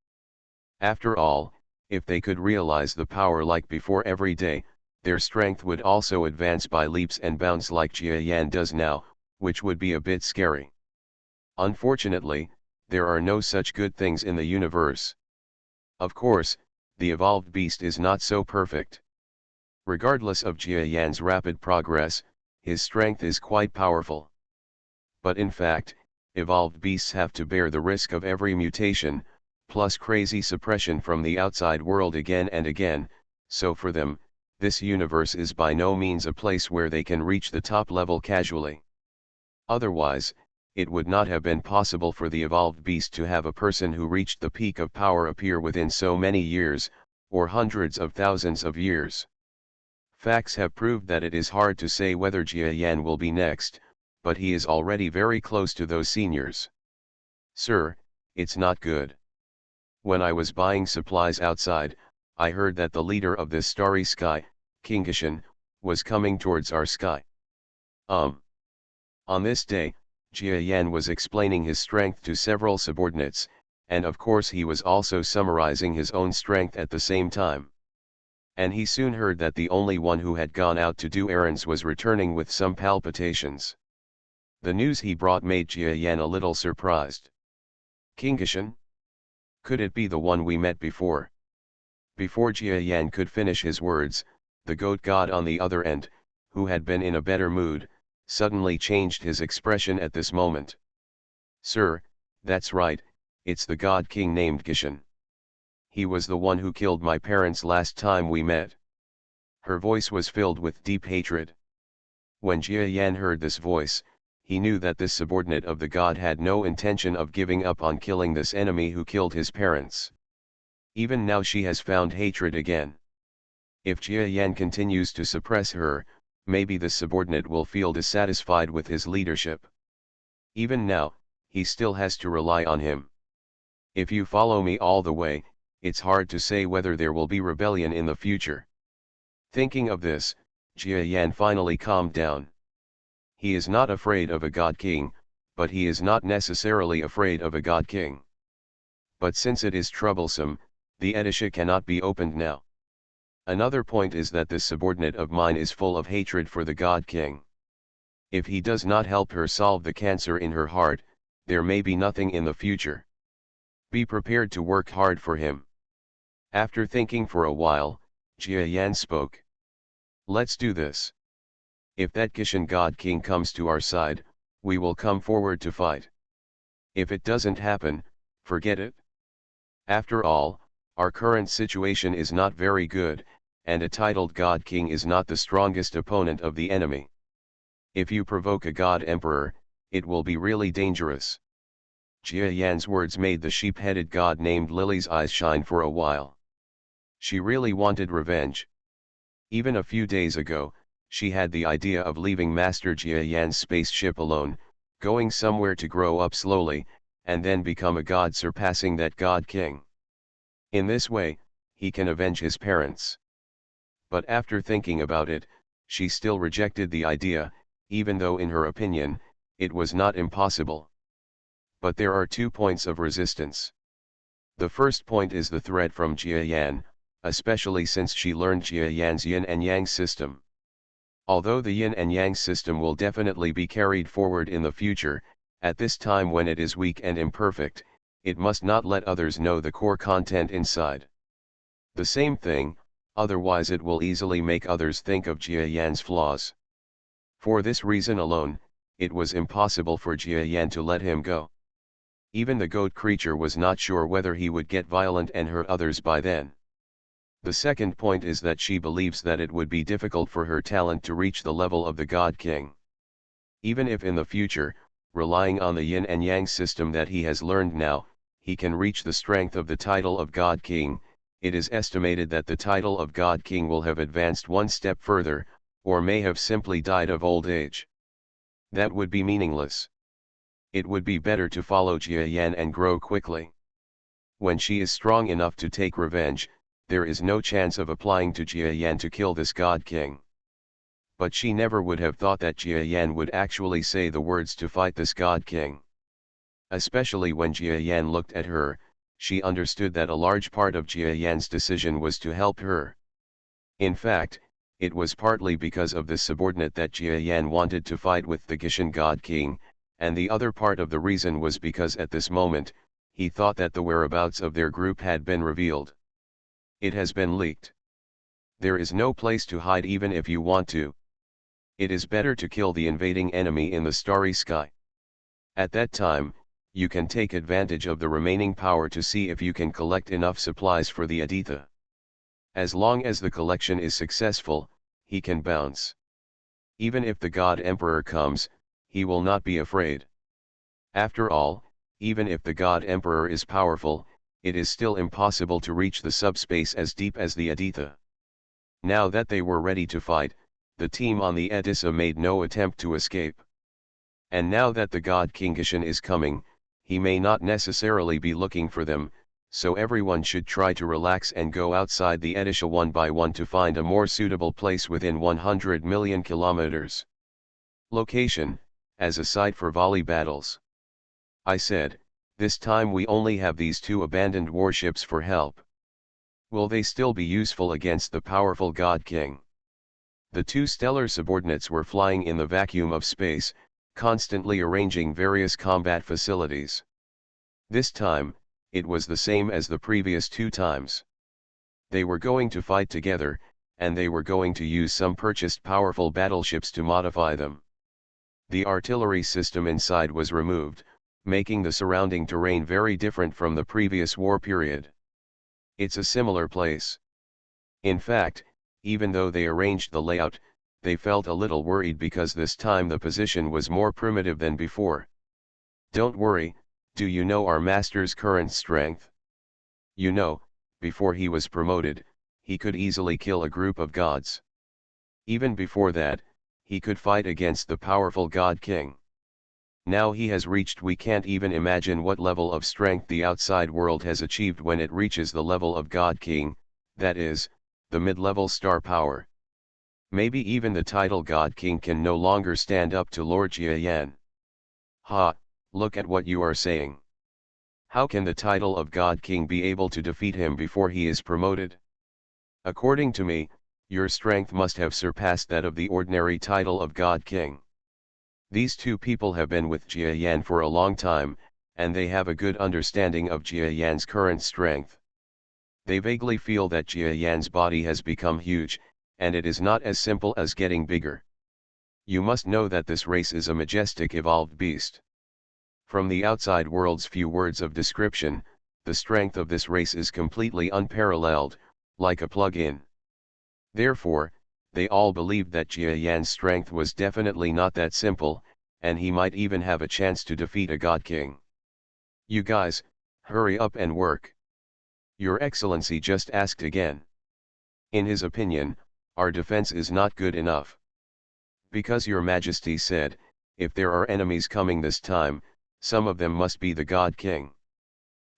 After all, if they could realize the power like before every day, their strength would also advance by leaps and bounds like Jia Yan does now, which would be a bit scary. Unfortunately, there are no such good things in the universe. Of course, the evolved beast is not so perfect. Regardless of Jia Yan's rapid progress, his strength is quite powerful. But in fact, evolved beasts have to bear the risk of every mutation, plus crazy suppression from the outside world again and again, so for them, this universe is by no means a place where they can reach the top level casually. Otherwise, it would not have been possible for the evolved beast to have a person who reached the peak of power appear within so many years, or hundreds of thousands of years. Facts have proved that it is hard to say whether Jia Yan will be next, but he is already very close to those seniors. Sir, it's not good. When I was buying supplies outside, I heard that the leader of this starry sky, King Gishan, was coming towards our sky. On this day, Jia Yan was explaining his strength to several subordinates, and of course he was also summarizing his own strength at the same time. And he soon heard that the only one who had gone out to do errands was returning with some palpitations. The news he brought made Jia Yan a little surprised. King Gishan? Could it be the one we met before? Before Jia Yan could finish his words, the goat god on the other end, who had been in a better mood, suddenly changed his expression at this moment. Sir, that's right, it's the god king named Gishan. He was the one who killed my parents last time we met. Her voice was filled with deep hatred. When Jia Yan heard this voice, he knew that this subordinate of the god had no intention of giving up on killing this enemy who killed his parents. Even now she has found hatred again. If Jia Yan continues to suppress her, maybe the subordinate will feel dissatisfied with his leadership. Even now, he still has to rely on him. If you follow me all the way, it's hard to say whether there will be rebellion in the future. Thinking of this, Jia Yan finally calmed down. He is not afraid of a god king, but he is not necessarily afraid of a god king. But since it is troublesome, the Edisha cannot be opened now. Another point is that this subordinate of mine is full of hatred for the God King. If he does not help her solve the cancer in her heart, there may be nothing in the future. Be prepared to work hard for him. After thinking for a while, Jia Yan spoke. Let's do this. If that Gishan God King comes to our side, we will come forward to fight. If it doesn't happen, forget it. After all, our current situation is not very good, and a titled God King is not the strongest opponent of the enemy. If you provoke a God Emperor, it will be really dangerous. Jia Yan's words made the sheep-headed god named Lily's eyes shine for a while. She really wanted revenge. Even a few days ago, she had the idea of leaving Master Jia Yan's spaceship alone, going somewhere to grow up slowly, and then become a god surpassing that God King. In this way, he can avenge his parents. But after thinking about it, she still rejected the idea, even though in her opinion, it was not impossible. But there are 2 points of resistance. The first point is the threat from Jia Yan, especially since she learned Jia Yan's yin and yang system. Although the yin and yang system will definitely be carried forward in the future, at this time when it is weak and imperfect, it must not let others know the core content inside. The same thing, otherwise it will easily make others think of Jia Yan's flaws. For this reason alone, it was impossible for Jia Yan to let him go. Even the goat creature was not sure whether he would get violent and hurt others by then. The second point is that she believes that it would be difficult for her talent to reach the level of the God King. Even if in the future, relying on the yin and yang system that he has learned now, he can reach the strength of the title of God King, it is estimated that the title of God King will have advanced one step further, or may have simply died of old age. That would be meaningless. It would be better to follow Jia Yan and grow quickly. When she is strong enough to take revenge, there is no chance of applying to Jia Yan to kill this God King. But she never would have thought that Jia Yan would actually say the words to fight this God King. Especially when Jia Yan looked at her, she understood that a large part of Jia Yan's decision was to help her. In fact, it was partly because of this subordinate that Jia Yan wanted to fight with the Gishan God King, and the other part of the reason was because at this moment, he thought that the whereabouts of their group had been revealed. It has been leaked. There is no place to hide even if you want to. It is better to kill the invading enemy in the starry sky. At that time, you can take advantage of the remaining power to see if you can collect enough supplies for the Aditya. As long as the collection is successful, he can bounce. Even if the God Emperor comes, he will not be afraid. After all, even if the God Emperor is powerful, it is still impossible to reach the subspace as deep as the Aditya. Now that they were ready to fight, the team on the Aditya made no attempt to escape. And now that the God King Gishan is coming, he may not necessarily be looking for them, so everyone should try to relax and go outside the Aditya one by one to find a more suitable place within 100 million kilometers. Location, as a site for volley battles. I said, this time we only have these two abandoned warships for help. Will they still be useful against the powerful God King? The two stellar subordinates were flying in the vacuum of space, constantly arranging various combat facilities. This time, it was the same as the previous two times. They were going to fight together, and they were going to use some purchased powerful battleships to modify them. The artillery system inside was removed, making the surrounding terrain very different from the previous war period. It's a similar place. In fact, even though they arranged the layout, they felt a little worried because this time the position was more primitive than before. Don't worry, do you know our master's current strength? You know, before he was promoted, he could easily kill a group of gods. Even before that, he could fight against the powerful God King. Now he has reached, we can't even imagine what level of strength the outside world has achieved when it reaches the level of God King, that is, the mid-level star power. Maybe even the title God King can no longer stand up to Lord Jia Yan. Ha, look at what you are saying. How can the title of God King be able to defeat him before he is promoted? According to me, your strength must have surpassed that of the ordinary title of God King. These two people have been with Jia Yan for a long time, and they have a good understanding of Jia Yan's current strength. They vaguely feel that Jia Yan's body has become huge, and it is not as simple as getting bigger. You must know that this race is a majestic evolved beast. From the outside world's few words of description, the strength of this race is completely unparalleled, like a plug-in. Therefore, they all believed that Jia Yan's strength was definitely not that simple, and he might even have a chance to defeat a God King. You guys, hurry up and work. Your Excellency just asked again. In his opinion, our defense is not good enough. Because Your Majesty said, if there are enemies coming this time, some of them must be the God King.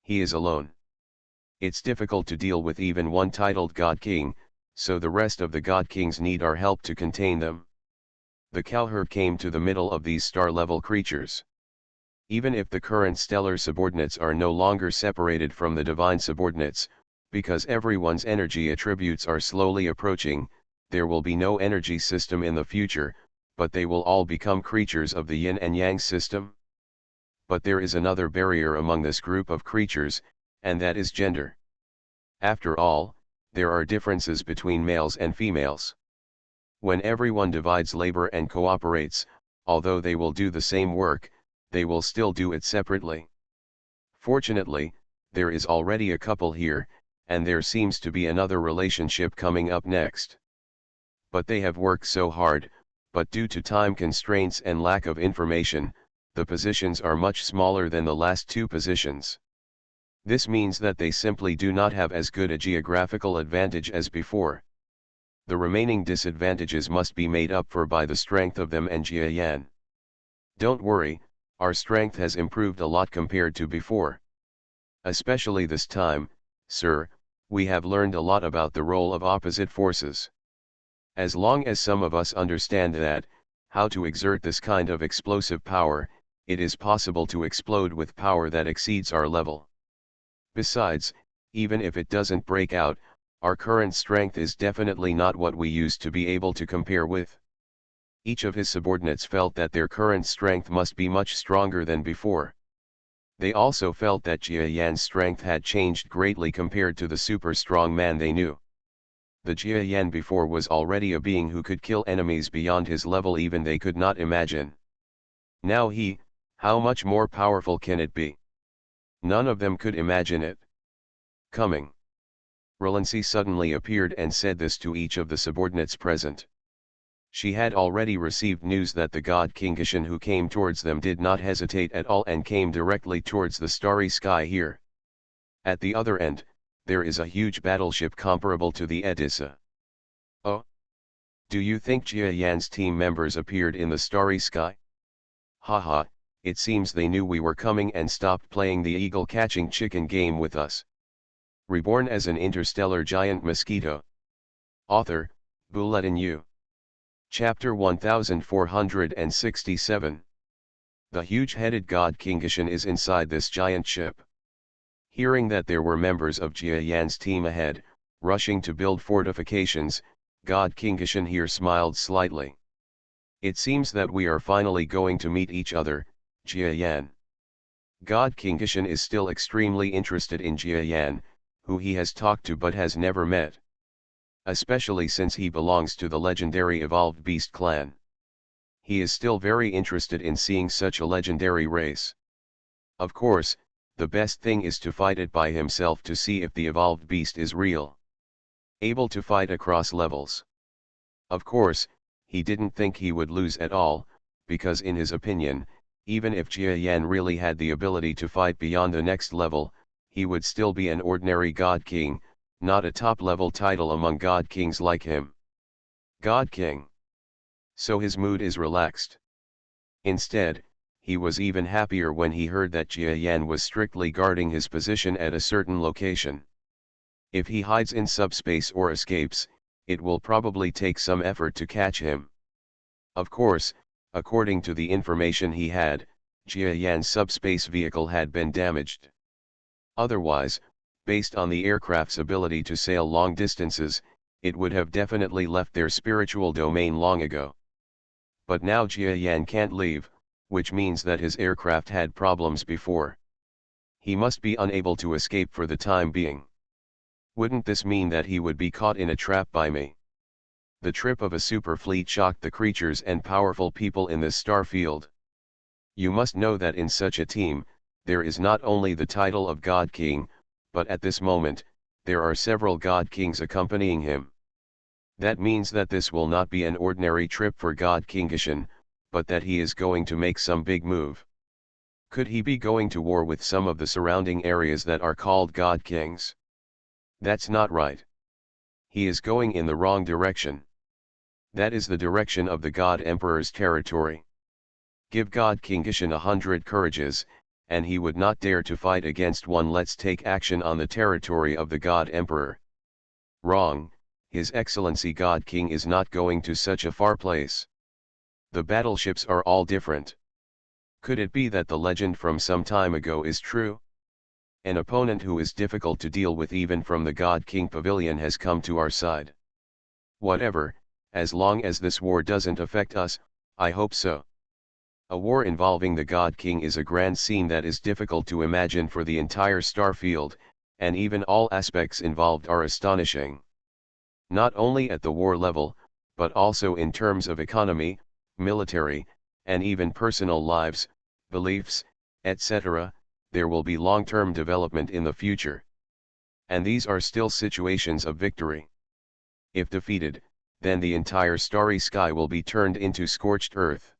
He is alone. It's difficult to deal with even one titled God King, so the rest of the God Kings need our help to contain them. The cowherd came to the middle of these star-level creatures. Even if the current stellar subordinates are no longer separated from the divine subordinates, because everyone's energy attributes are slowly approaching, there will be no energy system in the future, but they will all become creatures of the yin and yang system. But there is another barrier among this group of creatures, and that is gender. After all, there are differences between males and females. When everyone divides labor and cooperates, although they will do the same work, they will still do it separately. Fortunately, there is already a couple here, and there seems to be another relationship coming up next. But they have worked so hard, but due to time constraints and lack of information, the positions are much smaller than the last two positions. This means that they simply do not have as good a geographical advantage as before. The remaining disadvantages must be made up for by the strength of them and Jia Yan. Don't worry, our strength has improved a lot compared to before. Especially this time, sir, we have learned a lot about the role of opposite forces. As long as some of us understand that, how to exert this kind of explosive power, it is possible to explode with power that exceeds our level. Besides, even if it doesn't break out, our current strength is definitely not what we used to be able to compare with. Each of his subordinates felt that their current strength must be much stronger than before. They also felt that Jia Yan's strength had changed greatly compared to the super strong man they knew. The Jia Yan before was already a being who could kill enemies beyond his level even they could not imagine. Now how much more powerful can it be? None of them could imagine it. Coming. Relancy suddenly appeared and said this to each of the subordinates present. She had already received news that the god King Gishan who came towards them did not hesitate at all and came directly towards the starry sky here. At the other end, there is a huge battleship comparable to the Edessa. Oh? Do you think Jia Yan's team members appeared in the starry sky? Haha, it seems they knew we were coming and stopped playing the eagle-catching chicken game with us. Reborn as an interstellar giant mosquito. Author, Bulletin U. Chapter 1467. The huge-headed god King Gishan is inside this giant ship. Hearing that there were members of Jia Yan's team ahead, rushing to build fortifications, god King Gishan here smiled slightly. It seems that we are finally going to meet each other, Jia Yan. God King Gishan is still extremely interested in Jia Yan, who he has talked to but has never met. Especially since he belongs to the legendary evolved beast clan. He is still very interested in seeing such a legendary race. Of course, the best thing is to fight it by himself to see if the evolved beast is real. Able to fight across levels. Of course, he didn't think he would lose at all, because in his opinion, even if Jia Yan really had the ability to fight beyond the next level, he would still be an ordinary god king, not a top-level title among god kings like him. God King. So his mood is relaxed. Instead, he was even happier when he heard that Jia Yan was strictly guarding his position at a certain location. If he hides in subspace or escapes, it will probably take some effort to catch him. Of course, according to the information he had, Jia Yan's subspace vehicle had been damaged. Otherwise, based on the aircraft's ability to sail long distances, it would have definitely left their spiritual domain long ago. But now Jia Yan can't leave, which means that his aircraft had problems before. He must be unable to escape for the time being. Wouldn't this mean that he would be caught in a trap by me? The trip of a super fleet shocked the creatures and powerful people in this star field. You must know that in such a team, there is not only the title of God King, but at this moment, there are several God Kings accompanying him. That means that this will not be an ordinary trip for God King Gishan, but that he is going to make some big move. Could he be going to war with some of the surrounding areas that are called God Kings? That's not right. He is going in the wrong direction. That is the direction of the God Emperor's territory. Give God King Gishan 100 courages, and he would not dare to fight against one. Let's take action on the territory of the God Emperor. Wrong, His Excellency God King is not going to such a far place. The battleships are all different. Could it be that the legend from some time ago is true? An opponent who is difficult to deal with even from the God King Pavilion has come to our side. Whatever, as long as this war doesn't affect us, I hope so. A war involving the God King is a grand scene that is difficult to imagine for the entire star field, and even all aspects involved are astonishing. Not only at the war level, but also in terms of economy, military, and even personal lives, beliefs, etc., there will be long-term development in the future. And these are still situations of victory. If defeated, then the entire starry sky will be turned into scorched earth.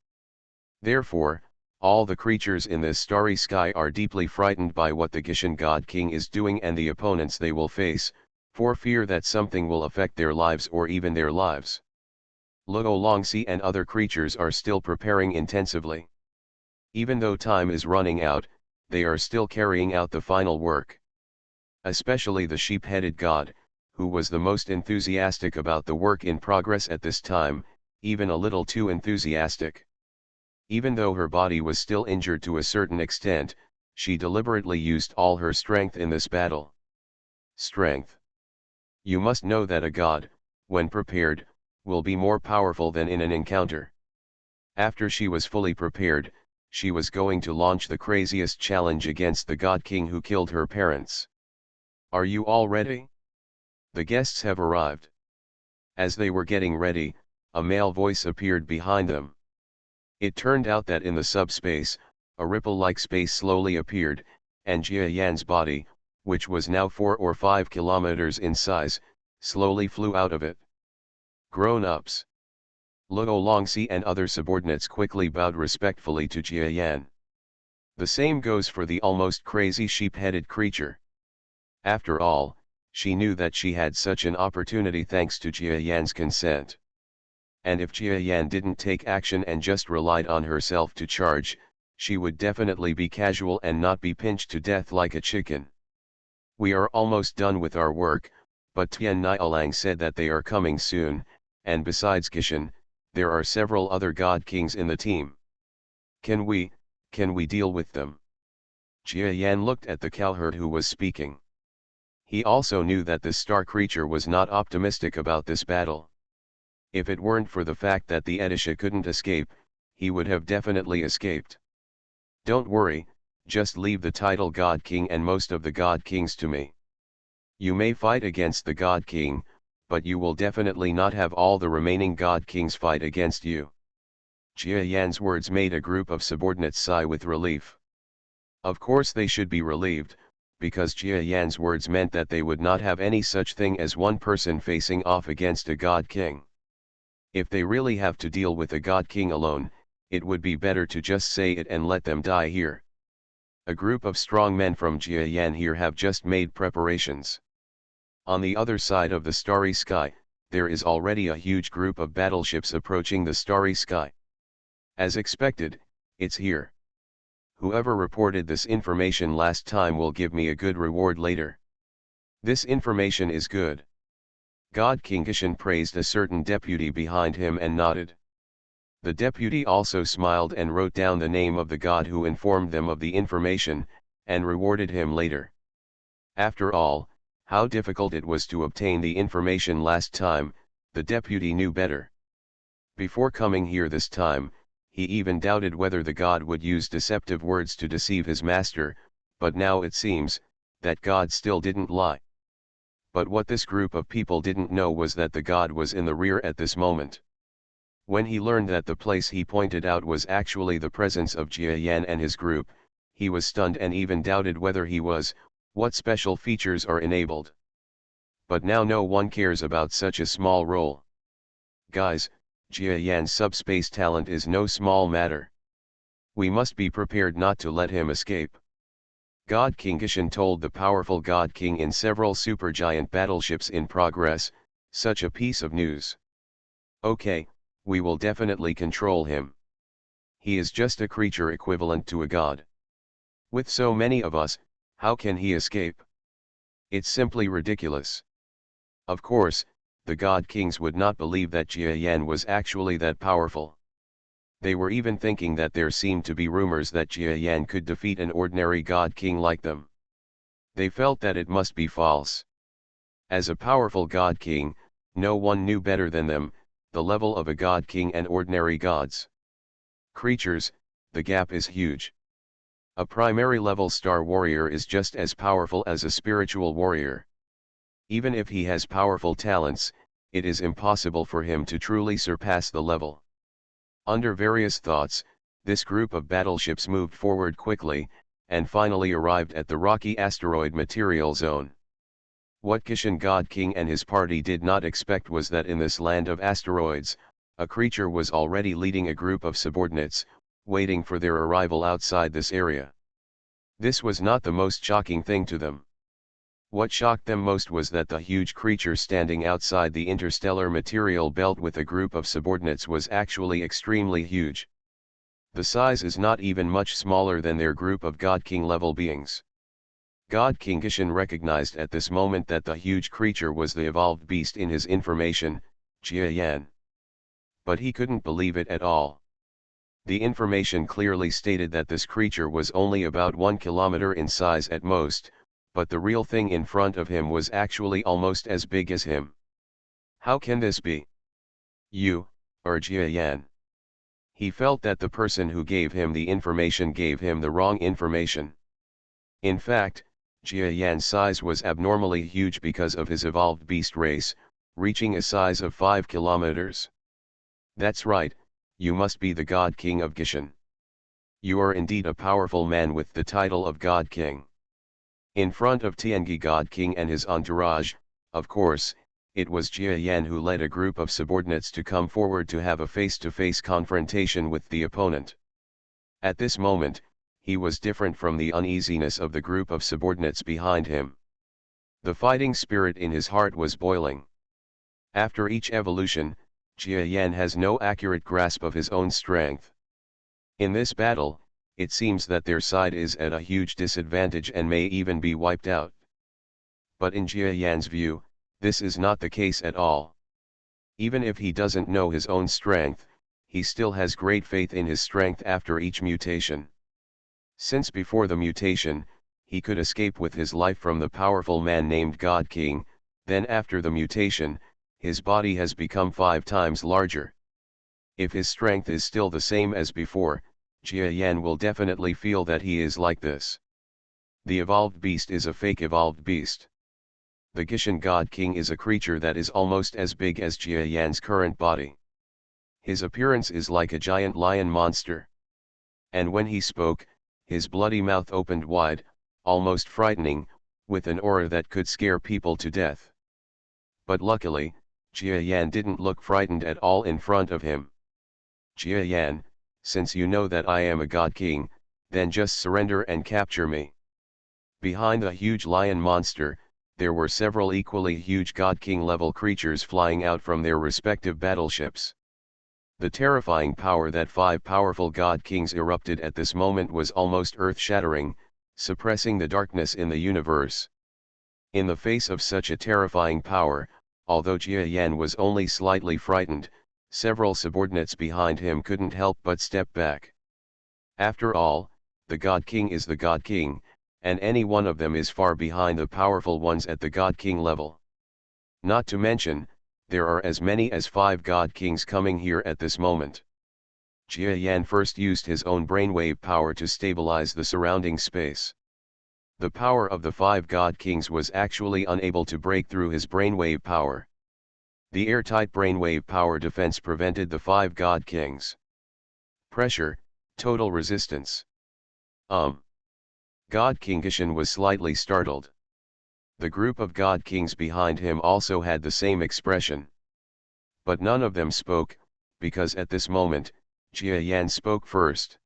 Therefore, all the creatures in this starry sky are deeply frightened by what the Gishan God King is doing and the opponents they will face, for fear that something will affect their lives or even their lives. Luo Longxi and other creatures are still preparing intensively. Even though time is running out, they are still carrying out the final work. especially the sheep-headed god, who was the most enthusiastic about the work in progress at this time, even a little too enthusiastic. Even though her body was still injured to a certain extent, she deliberately used all her strength in this battle. Strength. You must know that a god, when prepared, will be more powerful than in an encounter. After she was fully prepared, she was going to launch the craziest challenge against the god king who killed her parents. Are you all ready? The guests have arrived. As they were getting ready, a male voice appeared behind them. It turned out that in the subspace, a ripple-like space slowly appeared, and Jia Yan's body, which was now 4 or 5 kilometers in size, slowly flew out of it. Grown-ups. Luo Longxi and other subordinates quickly bowed respectfully to Jia Yan. The same goes for the almost crazy sheep-headed creature. After all, she knew that she had such an opportunity thanks to Jia Yan's consent. And if Jia Yan didn't take action and just relied on herself to charge, she would definitely be casual and not be pinched to death like a chicken. We are almost done with our work, but Tian Nialang said that they are coming soon, and besides Kishan, there are several other god kings in the team. Can we deal with them? Jia Yan looked at the cowherd who was speaking. He also knew that this star creature was not optimistic about this battle. If it weren't for the fact that the Edisha couldn't escape, he would have definitely escaped. Don't worry, just leave the title God King and most of the God Kings to me. You may fight against the God King, but you will definitely not have all the remaining God Kings fight against you. Jia Yan's words made a group of subordinates sigh with relief. Of course they should be relieved, because Jia Yan's words meant that they would not have any such thing as one person facing off against a God King. If they really have to deal with a God King alone, it would be better to just say it and let them die here. A group of strong men from Jia Yan here have just made preparations. On the other side of the starry sky, there is already a huge group of battleships approaching the starry sky. As expected, it's here. Whoever reported this information last time will give me a good reward later. This information is good. God King Kishan praised a certain deputy behind him and nodded. The deputy also smiled and wrote down the name of the god who informed them of the information, and rewarded him later. After all, how difficult it was to obtain the information last time, the deputy knew better. Before coming here this time, he even doubted whether the god would use deceptive words to deceive his master, but now it seems that God still didn't lie. But what this group of people didn't know was that the god was in the rear at this moment. When he learned that the place he pointed out was actually the presence of Jia Yan and his group, he was stunned and even doubted whether what special features are enabled. But now no one cares about such a small role. Guys, Jia Yan's subspace talent is no small matter. We must be prepared not to let him escape. God King Kishan told the powerful God King in several supergiant battleships in progress, such a piece of news. Okay, we will definitely control him. He is just a creature equivalent to a god. With so many of us, how can he escape? It's simply ridiculous. Of course, the God Kings would not believe that Jia Yan was actually that powerful. They were even thinking that there seemed to be rumors that Jia Yan could defeat an ordinary God King like them. They felt that it must be false. As a powerful God King, no one knew better than them, the level of a God King and ordinary gods. Creatures, the gap is huge. A primary level star warrior is just as powerful as a spiritual warrior. Even if he has powerful talents, it is impossible for him to truly surpass the level. Under various thoughts, this group of battleships moved forward quickly, and finally arrived at the rocky asteroid material zone. What Kishan God King and his party did not expect was that in this land of asteroids, a creature was already leading a group of subordinates, waiting for their arrival outside this area. This was not the most shocking thing to them. What shocked them most was that the huge creature standing outside the interstellar material belt with a group of subordinates was actually extremely huge. The size is not even much smaller than their group of God King level beings. God King Gishin recognized at this moment that the huge creature was the evolved beast in his information, Jia Yan. But he couldn't believe it at all. The information clearly stated that this creature was only about 1 kilometer in size at most, but the real thing in front of him was actually almost as big as him. How can this be? You, or Jia Yan? He felt that the person who gave him the information gave him the wrong information. In fact, Jia Yan's size was abnormally huge because of his evolved beast race, reaching a size of 5 kilometers. That's right, you must be the God King of Gishin. You are indeed a powerful man with the title of God King. In front of Tiangi God King and his entourage, of course, it was Jia Yan who led a group of subordinates to come forward to have a face-to-face confrontation with the opponent. At this moment, he was different from the uneasiness of the group of subordinates behind him. The fighting spirit in his heart was boiling. After each evolution, Jia Yan has no accurate grasp of his own strength. In this battle, it seems that their side is at a huge disadvantage and may even be wiped out. But in Jia Yan's view, this is not the case at all. Even if he doesn't know his own strength, he still has great faith in his strength after each mutation. Since before the mutation, he could escape with his life from the powerful man named God King, then after the mutation, his body has become 5 times larger. If his strength is still the same as before, Jia Yan will definitely feel that he is like this. The evolved beast is a fake evolved beast. The Gishin God King is a creature that is almost as big as Jia Yan's current body. His appearance is like a giant lion monster. And when he spoke, his bloody mouth opened wide, almost frightening, with an aura that could scare people to death. But luckily, Jia Yan didn't look frightened at all in front of him. Jia Yan, since you know that I am a God King, then just surrender and capture me. Behind the huge lion monster, there were several equally huge God King level creatures flying out from their respective battleships. The terrifying power that 5 powerful God Kings erupted at this moment was almost earth-shattering, suppressing the darkness in the universe. In the face of such a terrifying power, although Jia Yan was only slightly frightened, several subordinates behind him couldn't help but step back. After all, the God King is the God King, and any one of them is far behind the powerful ones at the God King level. Not to mention, there are as many as 5 God Kings coming here at this moment. Jia Yan first used his own brainwave power to stabilize the surrounding space. The power of the 5 God Kings was actually unable to break through his brainwave power. The airtight brainwave power defense prevented the 5 God Kings. Pressure, total resistance. God King Gishin was slightly startled. The group of God Kings behind him also had the same expression. But none of them spoke, because at this moment, Jia Yan spoke first.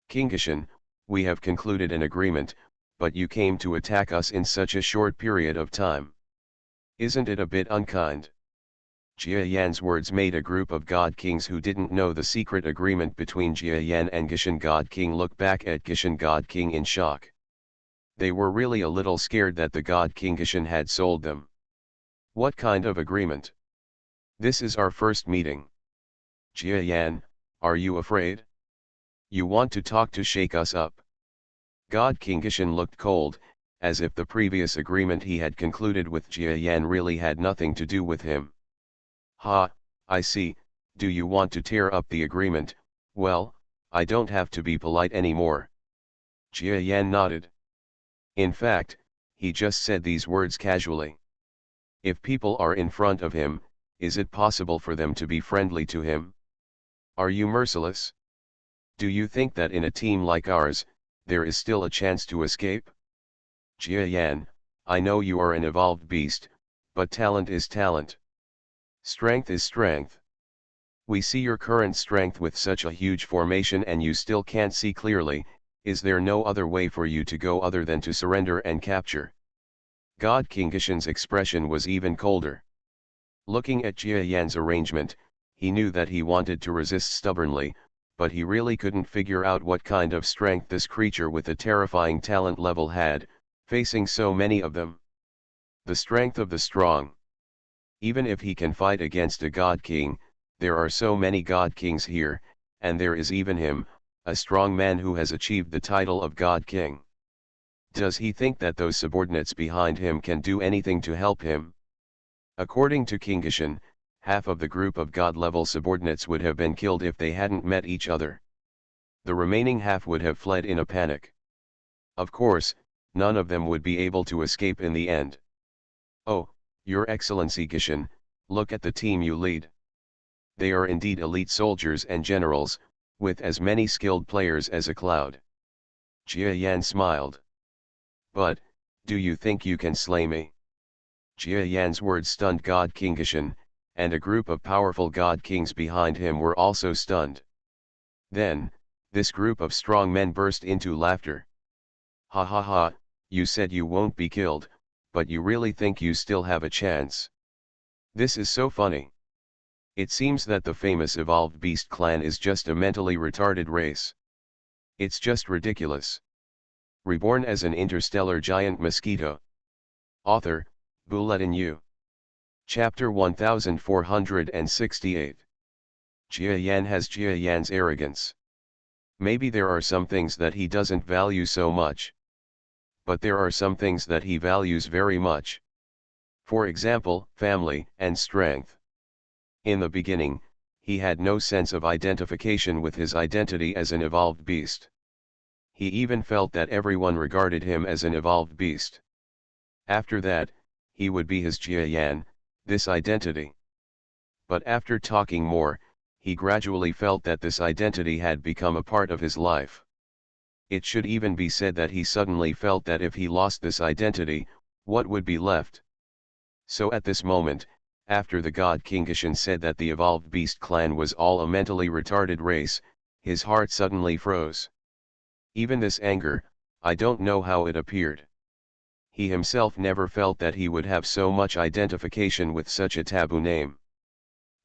King Gishin, we have concluded an agreement, but you came to attack us in such a short period of time. Isn't it a bit unkind? Jia Yan's words made a group of God Kings who didn't know the secret agreement between Jia Yan and Gishin God King look back at Gishin God King in shock. They were really a little scared that the God King Gishin had sold them. What kind of agreement? This is our first meeting. Jia Yan, are you afraid? You want to talk to shake us up? God King Gishin looked cold, as if the previous agreement he had concluded with Jia Yan really had nothing to do with him. Ha, I see, do you want to tear up the agreement? Well, I don't have to be polite anymore. Jia Yan nodded. In fact, he just said these words casually. If people are in front of him, is it possible for them to be friendly to him? Are you merciless? Do you think that in a team like ours, there is still a chance to escape? Jia Yan, I know you are an evolved beast, but talent is talent. Strength is strength. We see your current strength with such a huge formation and you still can't see clearly. Is there no other way for you to go other than to surrender and capture? God King Gishin's expression was even colder. Looking at Jia Yan's arrangement, he knew that he wanted to resist stubbornly, but he really couldn't figure out what kind of strength this creature with a terrifying talent level had. facing so many of them. The strength of the strong. Even if he can fight against a god king, there are so many god kings here, and there is even him, a strong man who has achieved the title of god king. Does he think that those subordinates behind him can do anything to help him? According to King Gishin, half of the group of god-level subordinates would have been killed if they hadn't met each other. The remaining half would have fled in a panic. Of course, none of them would be able to escape in the end. Oh, Your Excellency Gishin, look at the team you lead. They are indeed elite soldiers and generals, with as many skilled players as a cloud. Jia Yan smiled. But, do you think you can slay me? Jia Yan's words stunned God King Gishin, and a group of powerful god kings behind him were also stunned. Then, this group of strong men burst into laughter. Ha ha ha, you said you won't be killed, but you really think you still have a chance. This is so funny. It seems that the famous evolved beast clan is just a mentally retarded race. It's just ridiculous. Reborn as an interstellar giant mosquito. Author, Bulletin U. Chapter 1468. Jia Yan has Jia Yan's arrogance. Maybe there are some things that he doesn't value so much. But there are some things that he values very much. For example, family and strength. In the beginning, he had no sense of identification with his identity as an evolved beast. He even felt that everyone regarded him as an evolved beast. After that, he would be his Jia Yan, this identity. But after talking more, he gradually felt that this identity had become a part of his life. It should even be said that he suddenly felt that if he lost this identity, what would be left? So at this moment, after the god King Gishin said that the evolved beast clan was all a mentally retarded race, his heart suddenly froze. Even this anger, I don't know how it appeared. He himself never felt that he would have so much identification with such a taboo name.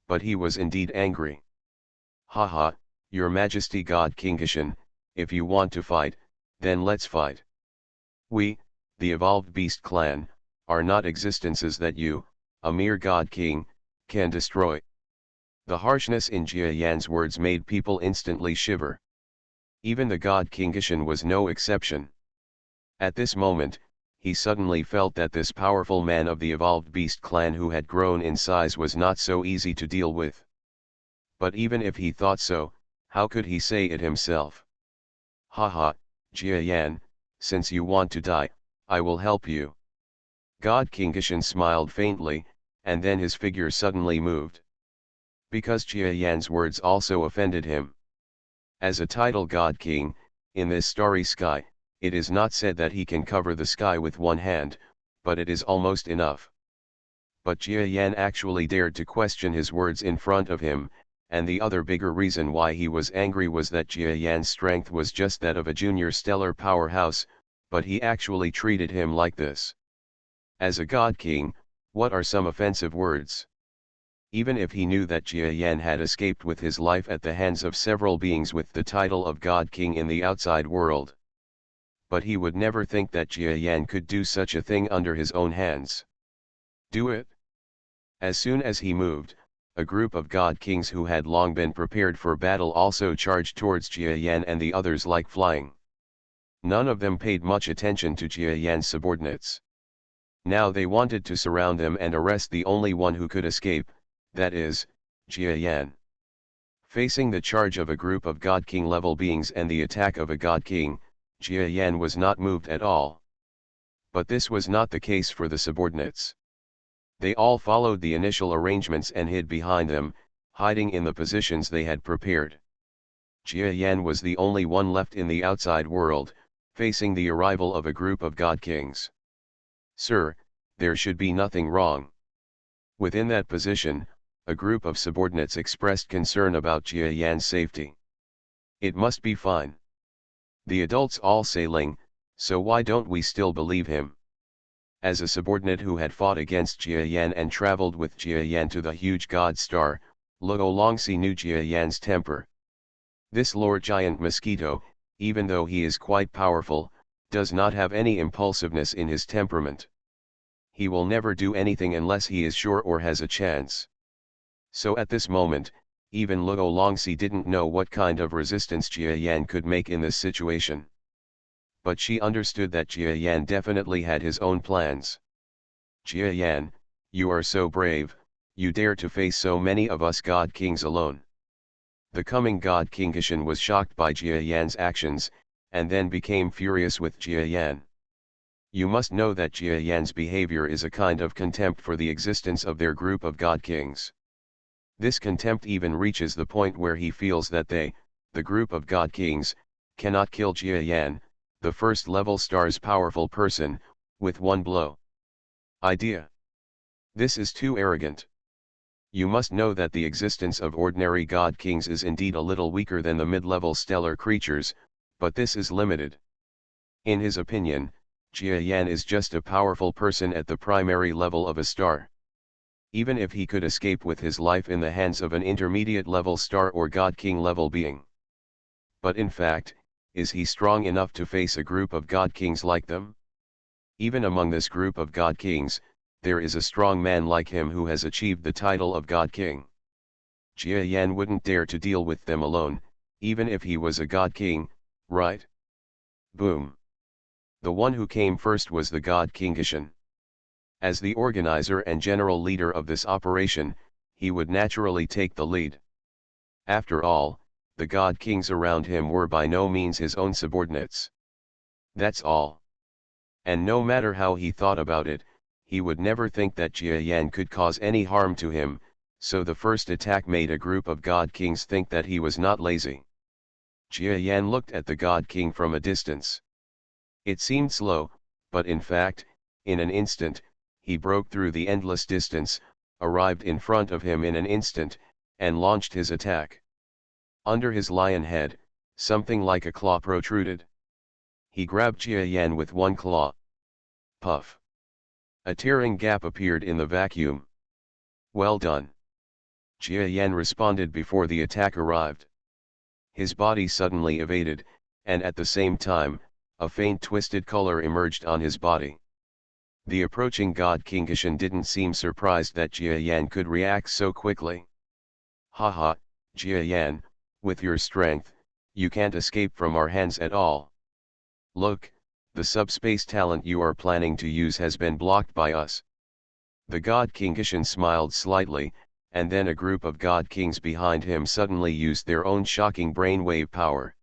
But he was indeed angry. Haha, Your Majesty God King Gishin, if you want to fight, then let's fight. We, the evolved beast clan, are not existences that you, a mere god king, can destroy. The harshness in Jia Yan's words made people instantly shiver. Even the god King Gishin was no exception. At this moment, he suddenly felt that this powerful man of the evolved beast clan who had grown in size was not so easy to deal with. But even if he thought so, how could he say it himself? Haha, Jia Yan, since you want to die, I will help you. God King Gishin smiled faintly, and then his figure suddenly moved. Because Jia Yan's words also offended him. As a title god king, in this starry sky, it is not said that he can cover the sky with one hand, but it is almost enough. But Jia Yan actually dared to question his words in front of him, and the other bigger reason why he was angry was that Jia Yan's strength was just that of a junior stellar powerhouse, but he actually treated him like this. As a god king, what are some offensive words? Even if he knew that Jia Yan had escaped with his life at the hands of several beings with the title of god king in the outside world. But he would never think that Jia Yan could do such a thing under his own hands. Do it? As soon as he moved, a group of god kings who had long been prepared for battle also charged towards Jia Yan and the others like flying. None of them paid much attention to Jia Yan's subordinates. Now they wanted to surround them and arrest the only one who could escape, that is, Jia Yan. Facing the charge of a group of god king level beings and the attack of a god king, Jia Yan was not moved at all. But this was not the case for the subordinates. They all followed the initial arrangements and hid behind them, hiding in the positions they had prepared. Jia Yan was the only one left in the outside world, facing the arrival of a group of god kings. Sir, there should be nothing wrong. Within that position, a group of subordinates expressed concern about Jia Yan's safety. It must be fine. The adults all say Ling, so why don't we still believe him? As a subordinate who had fought against Jia Yan and traveled with Jia Yan to the huge god star, Luo Longxi knew Jia Yan's temper. This Lord Giant Mosquito, even though he is quite powerful, does not have any impulsiveness in his temperament. He will never do anything unless he is sure or has a chance. So at this moment, even Luo Longxi didn't know what kind of resistance Jia Yan could make in this situation. But she understood that Jia Yan definitely had his own plans. Jia Yan, you are so brave, you dare to face so many of us God Kings alone. The coming God King Kishan was shocked by Jia Yan's actions, and then became furious with Jia Yan. You must know that Jia Yan's behavior is a kind of contempt for the existence of their group of God Kings. This contempt even reaches the point where he feels that they, the group of God Kings, cannot kill Jia Yan, the first level star's powerful person, with one blow. Idea. This is too arrogant. You must know that the existence of ordinary God Kings is indeed a little weaker than the mid-level stellar creatures, but this is limited. In his opinion, Jia Yan is just a powerful person at the primary level of a star. Even if he could escape with his life in the hands of an intermediate level star or God King level being. But in fact, is he strong enough to face a group of God Kings like them? Even among this group of God Kings, there is a strong man like him who has achieved the title of God King. Jia Yan wouldn't dare to deal with them alone, even if he was a God King, right? Boom. The one who came first was the God King Kishan. As the organizer and general leader of this operation, he would naturally take the lead. After all, the God Kings around him were by no means his own subordinates. That's all. And no matter how he thought about it, he would never think that Jia Yan could cause any harm to him, so the first attack made a group of God Kings think that he was not lazy. Jia Yan looked at the God King from a distance. It seemed slow, but in fact, in an instant, he broke through the endless distance, arrived in front of him in an instant, and launched his attack. Under his lion head, something like a claw protruded. He grabbed Jia Yan with one claw. Puff. A tearing gap appeared in the vacuum. Well done. Jia Yan responded before the attack arrived. His body suddenly evaded, and at the same time, a faint twisted color emerged on his body. The approaching God King Kishan didn't seem surprised that Jia Yan could react so quickly. Haha, Jia Yan, with your strength, you can't escape from our hands at all. Look, the subspace talent you are planning to use has been blocked by us. The God King Kishan smiled slightly, and then a group of God Kings behind him suddenly used their own shocking brainwave power.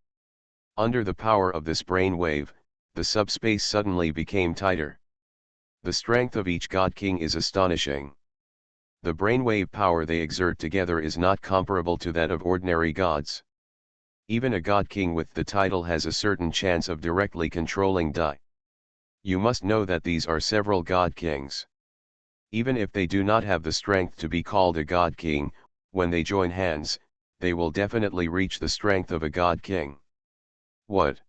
Under the power of this brainwave, the subspace suddenly became tighter. The strength of each God King is astonishing. The brainwave power they exert together is not comparable to that of ordinary gods. Even a God King with the title has a certain chance of directly controlling Dai. You must know that these are several God Kings. Even if they do not have the strength to be called a God King, when they join hands, they will definitely reach the strength of a God King. What?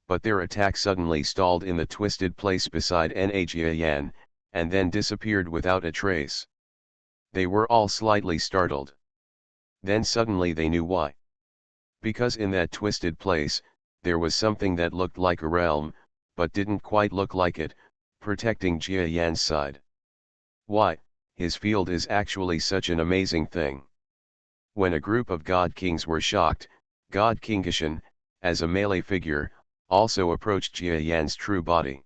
But their attack suddenly stalled in the twisted place beside Jia Yan, and then disappeared without a trace. They were all slightly startled. Then suddenly they knew why. Because in that twisted place, there was something that looked like a realm, but didn't quite look like it, protecting Jia Yan's side. Why, his field is actually such an amazing thing. When a group of God Kings were shocked, God King Kishan, as a melee figure, also approached Jia Yan's true body.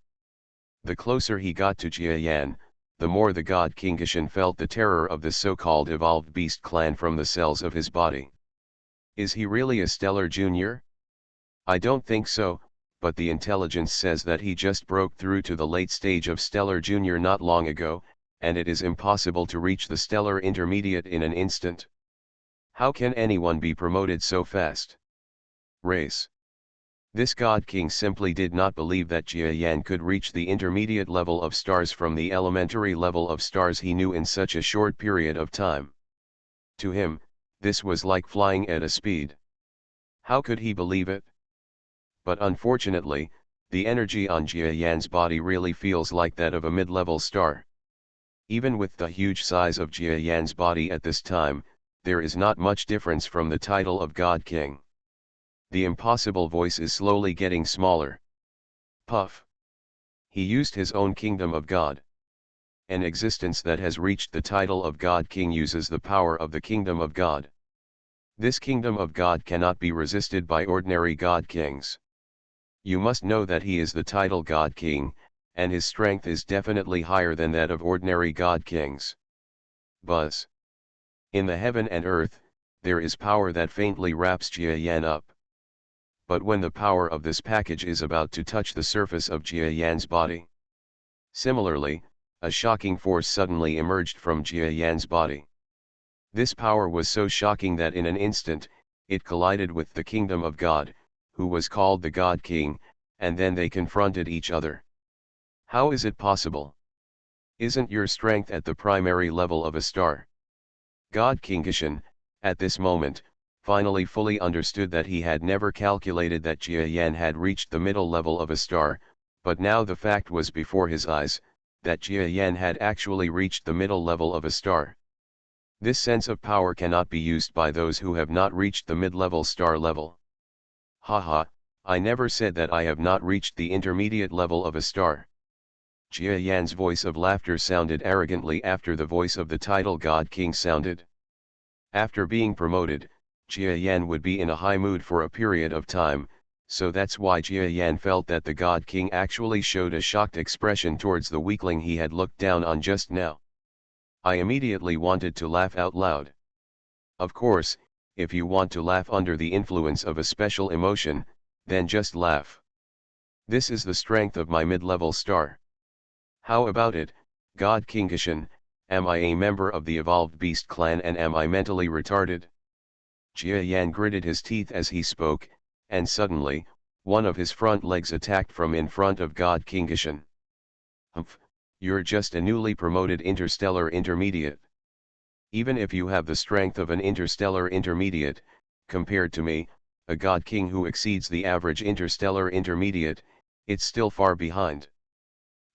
The closer he got to Jia Yan, the more the God King Kishan felt the terror of the so-called evolved beast clan from the cells of his body. Is he really a Stellar Junior? I don't think so, but the intelligence says that he just broke through to the late stage of Stellar Junior not long ago, and it is impossible to reach the Stellar Intermediate in an instant. How can anyone be promoted so fast? Race. This God King simply did not believe that Jia Yan could reach the intermediate level of stars from the elementary level of stars he knew in such a short period of time. To him, this was like flying at a speed. How could he believe it? But unfortunately, the energy on Jia Yan's body really feels like that of a mid-level star. Even with the huge size of Jia Yan's body at this time, there is not much difference from the title of God King. The impossible voice is slowly getting smaller. Puff. He used his own kingdom of God. An existence that has reached the title of God King uses the power of the kingdom of God. This kingdom of God cannot be resisted by ordinary God Kings. You must know that he is the title God King, and his strength is definitely higher than that of ordinary God Kings. Buzz. In the heaven and earth, there is power that faintly wraps Jia Yan up. But when the power of this package is about to touch the surface of Jia Yan's body. Similarly, a shocking force suddenly emerged from Jia Yan's body. This power was so shocking that in an instant, it collided with the kingdom of God, who was called the God King, and then they confronted each other. How is it possible? Isn't your strength at the primary level of a star? God King Gishan, at this moment, finally fully understood that he had never calculated that Jia Yan had reached the middle level of a star, but now the fact was before his eyes, that Jia Yan had actually reached the middle level of a star. This sense of power cannot be used by those who have not reached the mid-level star level. Haha, I never said that I have not reached the intermediate level of a star. Jia Yan's voice of laughter sounded arrogantly after the voice of the title God King sounded. After being promoted, Jia Yan would be in a high mood for a period of time, so that's why Jia Yan felt that the God King actually showed a shocked expression towards the weakling he had looked down on just now. I immediately wanted to laugh out loud. Of course, if you want to laugh under the influence of a special emotion, then just laugh. This is the strength of my mid-level star. How about it, God King Gishan, am I a member of the evolved beast clan and am I mentally retarded? Jia Yan gritted his teeth as he spoke, and suddenly, one of his front legs attacked from in front of God King Gishan. Humph, you're just a newly promoted Interstellar Intermediate. Even if you have the strength of an Interstellar Intermediate, compared to me, a God King who exceeds the average Interstellar Intermediate, it's still far behind.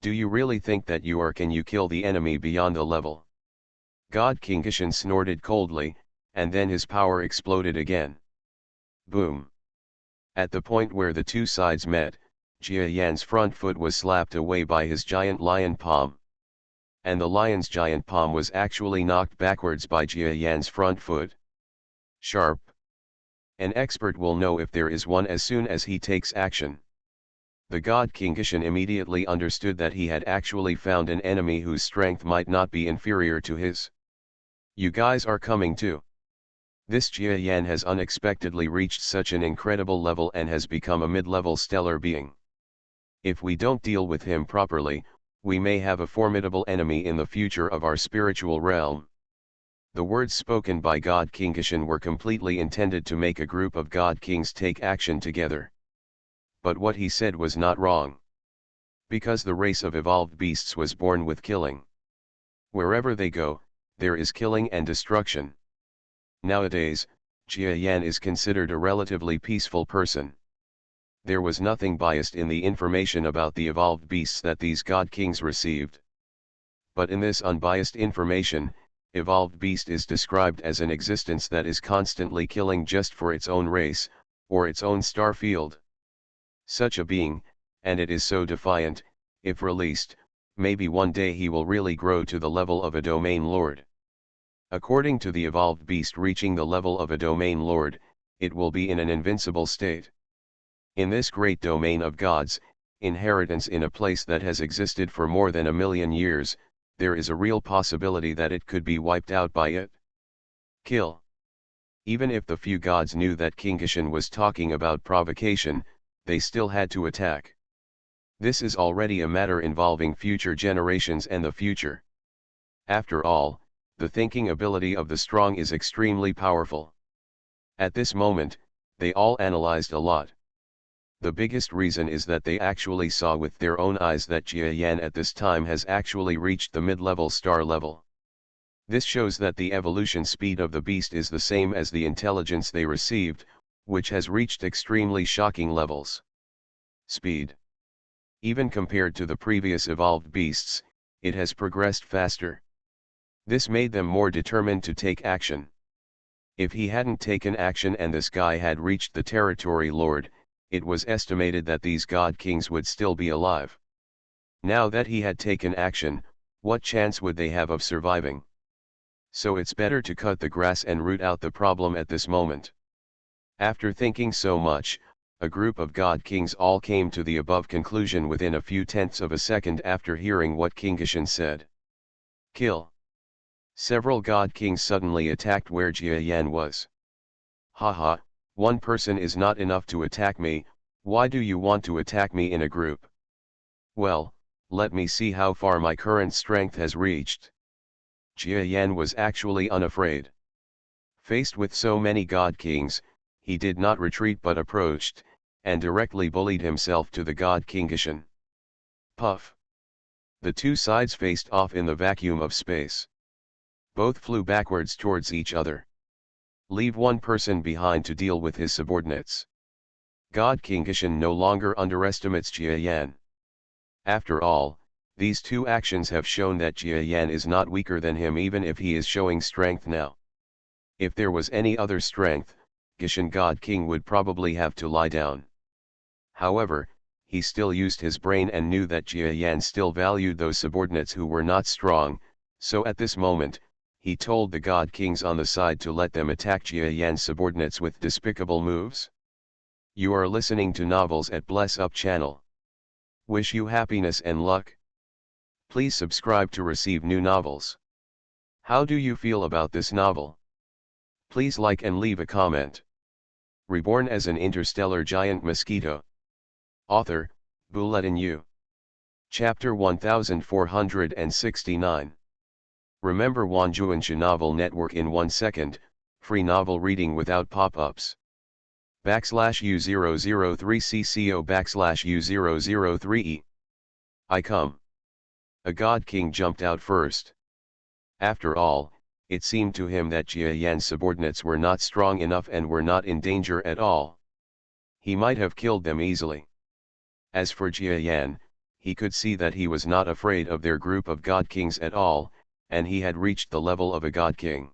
Do you really think that can you kill the enemy beyond the level? God King Gishan snorted coldly, and then his power exploded again. Boom. At the point where the two sides met, Jia Yan's front foot was slapped away by his giant lion palm. And the lion's giant palm was actually knocked backwards by Jia Yan's front foot. Sharp. An expert will know if there is one as soon as he takes action. The God King Gishan immediately understood that he had actually found an enemy whose strength might not be inferior to his. You guys are coming too. This Jia Yan has unexpectedly reached such an incredible level and has become a mid-level stellar being. If we don't deal with him properly, we may have a formidable enemy in the future of our spiritual realm. The words spoken by God King Gishan were completely intended to make a group of God Kings take action together. But what he said was not wrong. Because the race of evolved beasts was born with killing. Wherever they go, there is killing and destruction. Nowadays, Jia Yan is considered a relatively peaceful person. There was nothing biased in the information about the evolved beasts that these God Kings received. But in this unbiased information, evolved beast is described as an existence that is constantly killing just for its own race, or its own star field. Such a being, and it is so defiant, if released, maybe one day he will really grow to the level of a domain lord. According to the evolved beast reaching the level of a domain lord, it will be in an invincible state. In this great domain of God's inheritance in a place that has existed for more than 1,000,000 years, there is a real possibility that it could be wiped out by it. Kill. Even if the few gods knew that King Gishan was talking about provocation, they still had to attack. This is already a matter involving future generations and the future. After all, the thinking ability of the strong is extremely powerful. At this moment, they all analyzed a lot. The biggest reason is that they actually saw with their own eyes that Jia Yan at this time has actually reached the mid-level star level. This shows that the evolution speed of the beast is the same as the intelligence they received, which has reached extremely shocking levels. Speed. Even compared to the previous evolved beasts, it has progressed faster. This made them more determined to take action. If he hadn't taken action and this guy had reached the territory lord, it was estimated that these god kings would still be alive. Now that he had taken action, what chance would they have of surviving? So it's better to cut the grass and root out the problem at this moment. After thinking so much, a group of god kings all came to the above conclusion within a few tenths of a second after hearing what King Gishan said. Kill. Several god kings suddenly attacked where Jia Yan was. Haha, one person is not enough to attack me, why do you want to attack me in a group? Well, let me see how far my current strength has reached. Jia Yan was actually unafraid. Faced with so many god kings, he did not retreat but approached, and directly bullied himself to the god King Gishan. Puff. The two sides faced off in the vacuum of space. Both flew backwards towards each other. Leave one person behind to deal with his subordinates. God King Gishan no longer underestimates Jia Yan. After all, these two actions have shown that Jia Yan is not weaker than him even if he is showing strength now. If there was any other strength, Gishan God King would probably have to lie down. However, he still used his brain and knew that Jia Yan still valued those subordinates who were not strong, so at this moment, he told the god kings on the side to let them attack Jia Yan's subordinates with despicable moves. You are listening to Novels at Bless Up channel. Wish you happiness and luck. Please subscribe to receive new novels. How do you feel about this novel? Please like and leave a comment. Reborn as an interstellar giant mosquito. Author, Bulletin U. Chapter 1469. Remember Wanjuansha Novel Network in 1 second, free novel reading without pop-ups. /U003CCO/U003E. I come. A god king jumped out first. After all, it seemed to him that Jia Yan's subordinates were not strong enough and were not in danger at all. He might have killed them easily. As for Jia Yan, he could see that he was not afraid of their group of god kings at all, and he had reached the level of a god king.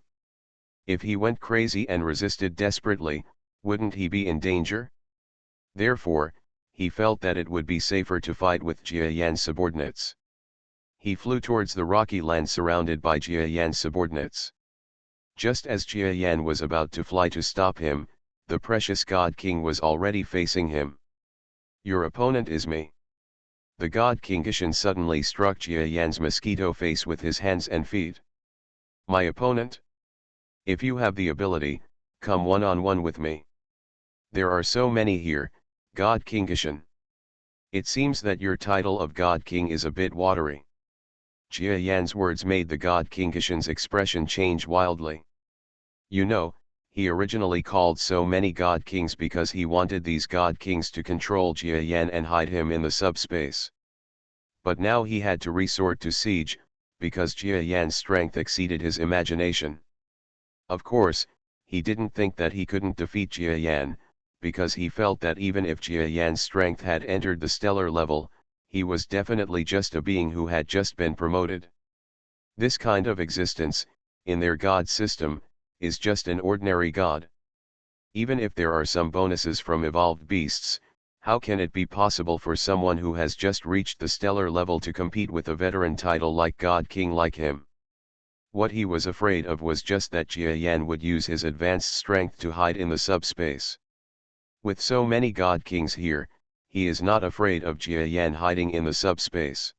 If he went crazy and resisted desperately, wouldn't he be in danger? Therefore, he felt that it would be safer to fight with Jia Yan's subordinates. He flew towards the rocky land surrounded by Jia Yan's subordinates. Just as Jia Yan was about to fly to stop him, the precious god king was already facing him. Your opponent is me. The god King Gishan suddenly struck Jia Yan's mosquito face with his hands and feet. My opponent? If you have the ability, come one-on-one with me. There are so many here, God King Gishan. It seems that your title of God King is a bit watery. Jia Yan's words made the god King Gishan's expression change wildly. You know, he originally called so many god kings because he wanted these god kings to control Jia Yan and hide him in the subspace. But now he had to resort to siege, because Jia Yan's strength exceeded his imagination. Of course, he didn't think that he couldn't defeat Jia Yan, because he felt that even if Jia Yan's strength had entered the stellar level, he was definitely just a being who had just been promoted. This kind of existence, in their god system, is just an ordinary god. Even if there are some bonuses from evolved beasts, how can it be possible for someone who has just reached the stellar level to compete with a veteran title like God King like him? What he was afraid of was just that Jia Yan would use his advanced strength to hide in the subspace. With so many god kings here, he is not afraid of Jia Yan hiding in the subspace.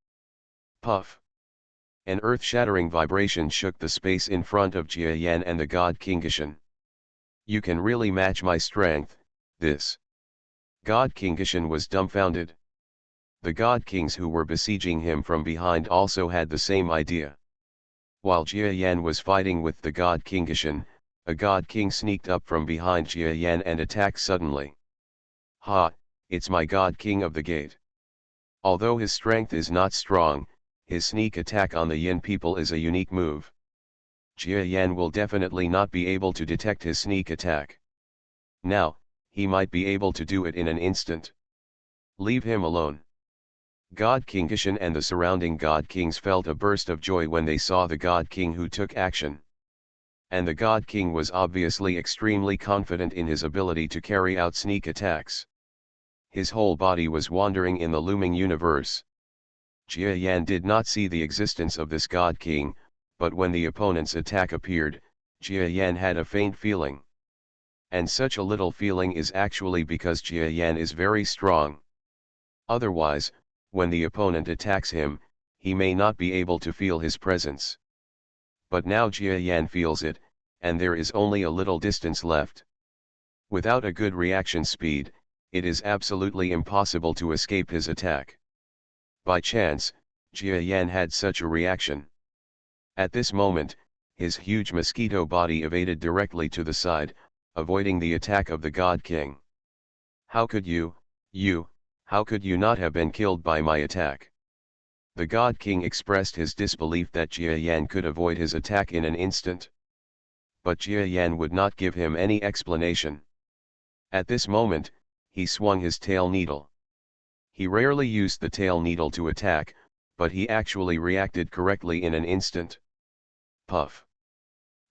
Puff. An earth-shattering vibration shook the space in front of Jia Yan and the god King Gishan. You can really match my strength, this. God King Gishan was dumbfounded. The god kings who were besieging him from behind also had the same idea. While Jia Yan was fighting with the god King Gishan, a god king sneaked up from behind Jia Yan and attacked suddenly. Ha, it's my god king of the gate. Although his strength is not strong, his sneak attack on the Yin people is a unique move. Jia Yan will definitely not be able to detect his sneak attack. Now, he might be able to do it in an instant. Leave him alone. God King Gishan and the surrounding god kings felt a burst of joy when they saw the god king who took action. And the god king was obviously extremely confident in his ability to carry out sneak attacks. His whole body was wandering in the looming universe. Jia Yan did not see the existence of this God King, but when the opponent's attack appeared, Jia Yan had a faint feeling. And such a little feeling is actually because Jia Yan is very strong. Otherwise, when the opponent attacks him, he may not be able to feel his presence. But now Jia Yan feels it, and there is only a little distance left. Without a good reaction speed, it is absolutely impossible to escape his attack. By chance, Jia Yan had such a reaction. At this moment, his huge mosquito body evaded directly to the side, avoiding the attack of the God King. How could how could you not have been killed by my attack? The God King expressed his disbelief that Jia Yan could avoid his attack in an instant. But Jia Yan would not give him any explanation. At this moment, he swung his tail needle. He rarely used the tail needle to attack, but he actually reacted correctly in an instant. Puff!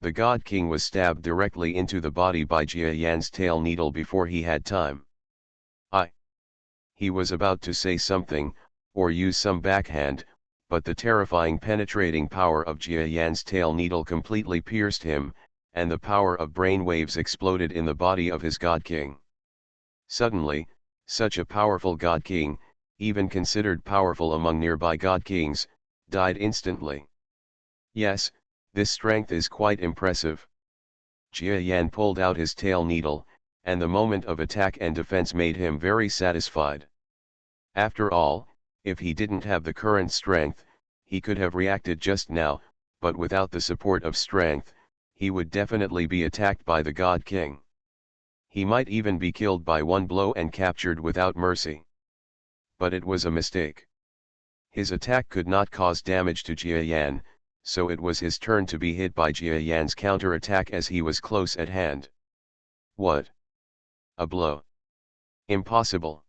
The God King was stabbed directly into the body by Jia Yan's tail needle before he had time. He was about to say something, or use some backhand, but the terrifying penetrating power of Jia Yan's tail needle completely pierced him, and the power of brain waves exploded in the body of his God King. Suddenly, such a powerful God King, even considered powerful among nearby God Kings, died instantly. Yes, this strength is quite impressive. Jia Yan pulled out his tail needle, and the moment of attack and defense made him very satisfied. After all, if he didn't have the current strength, he could have reacted just now, but without the support of strength, he would definitely be attacked by the God King. He might even be killed by one blow and captured without mercy. But it was a mistake. His attack could not cause damage to Jia Yan, so it was his turn to be hit by Jia Yan's counter-attack as he was close at hand. What? A blow? Impossible.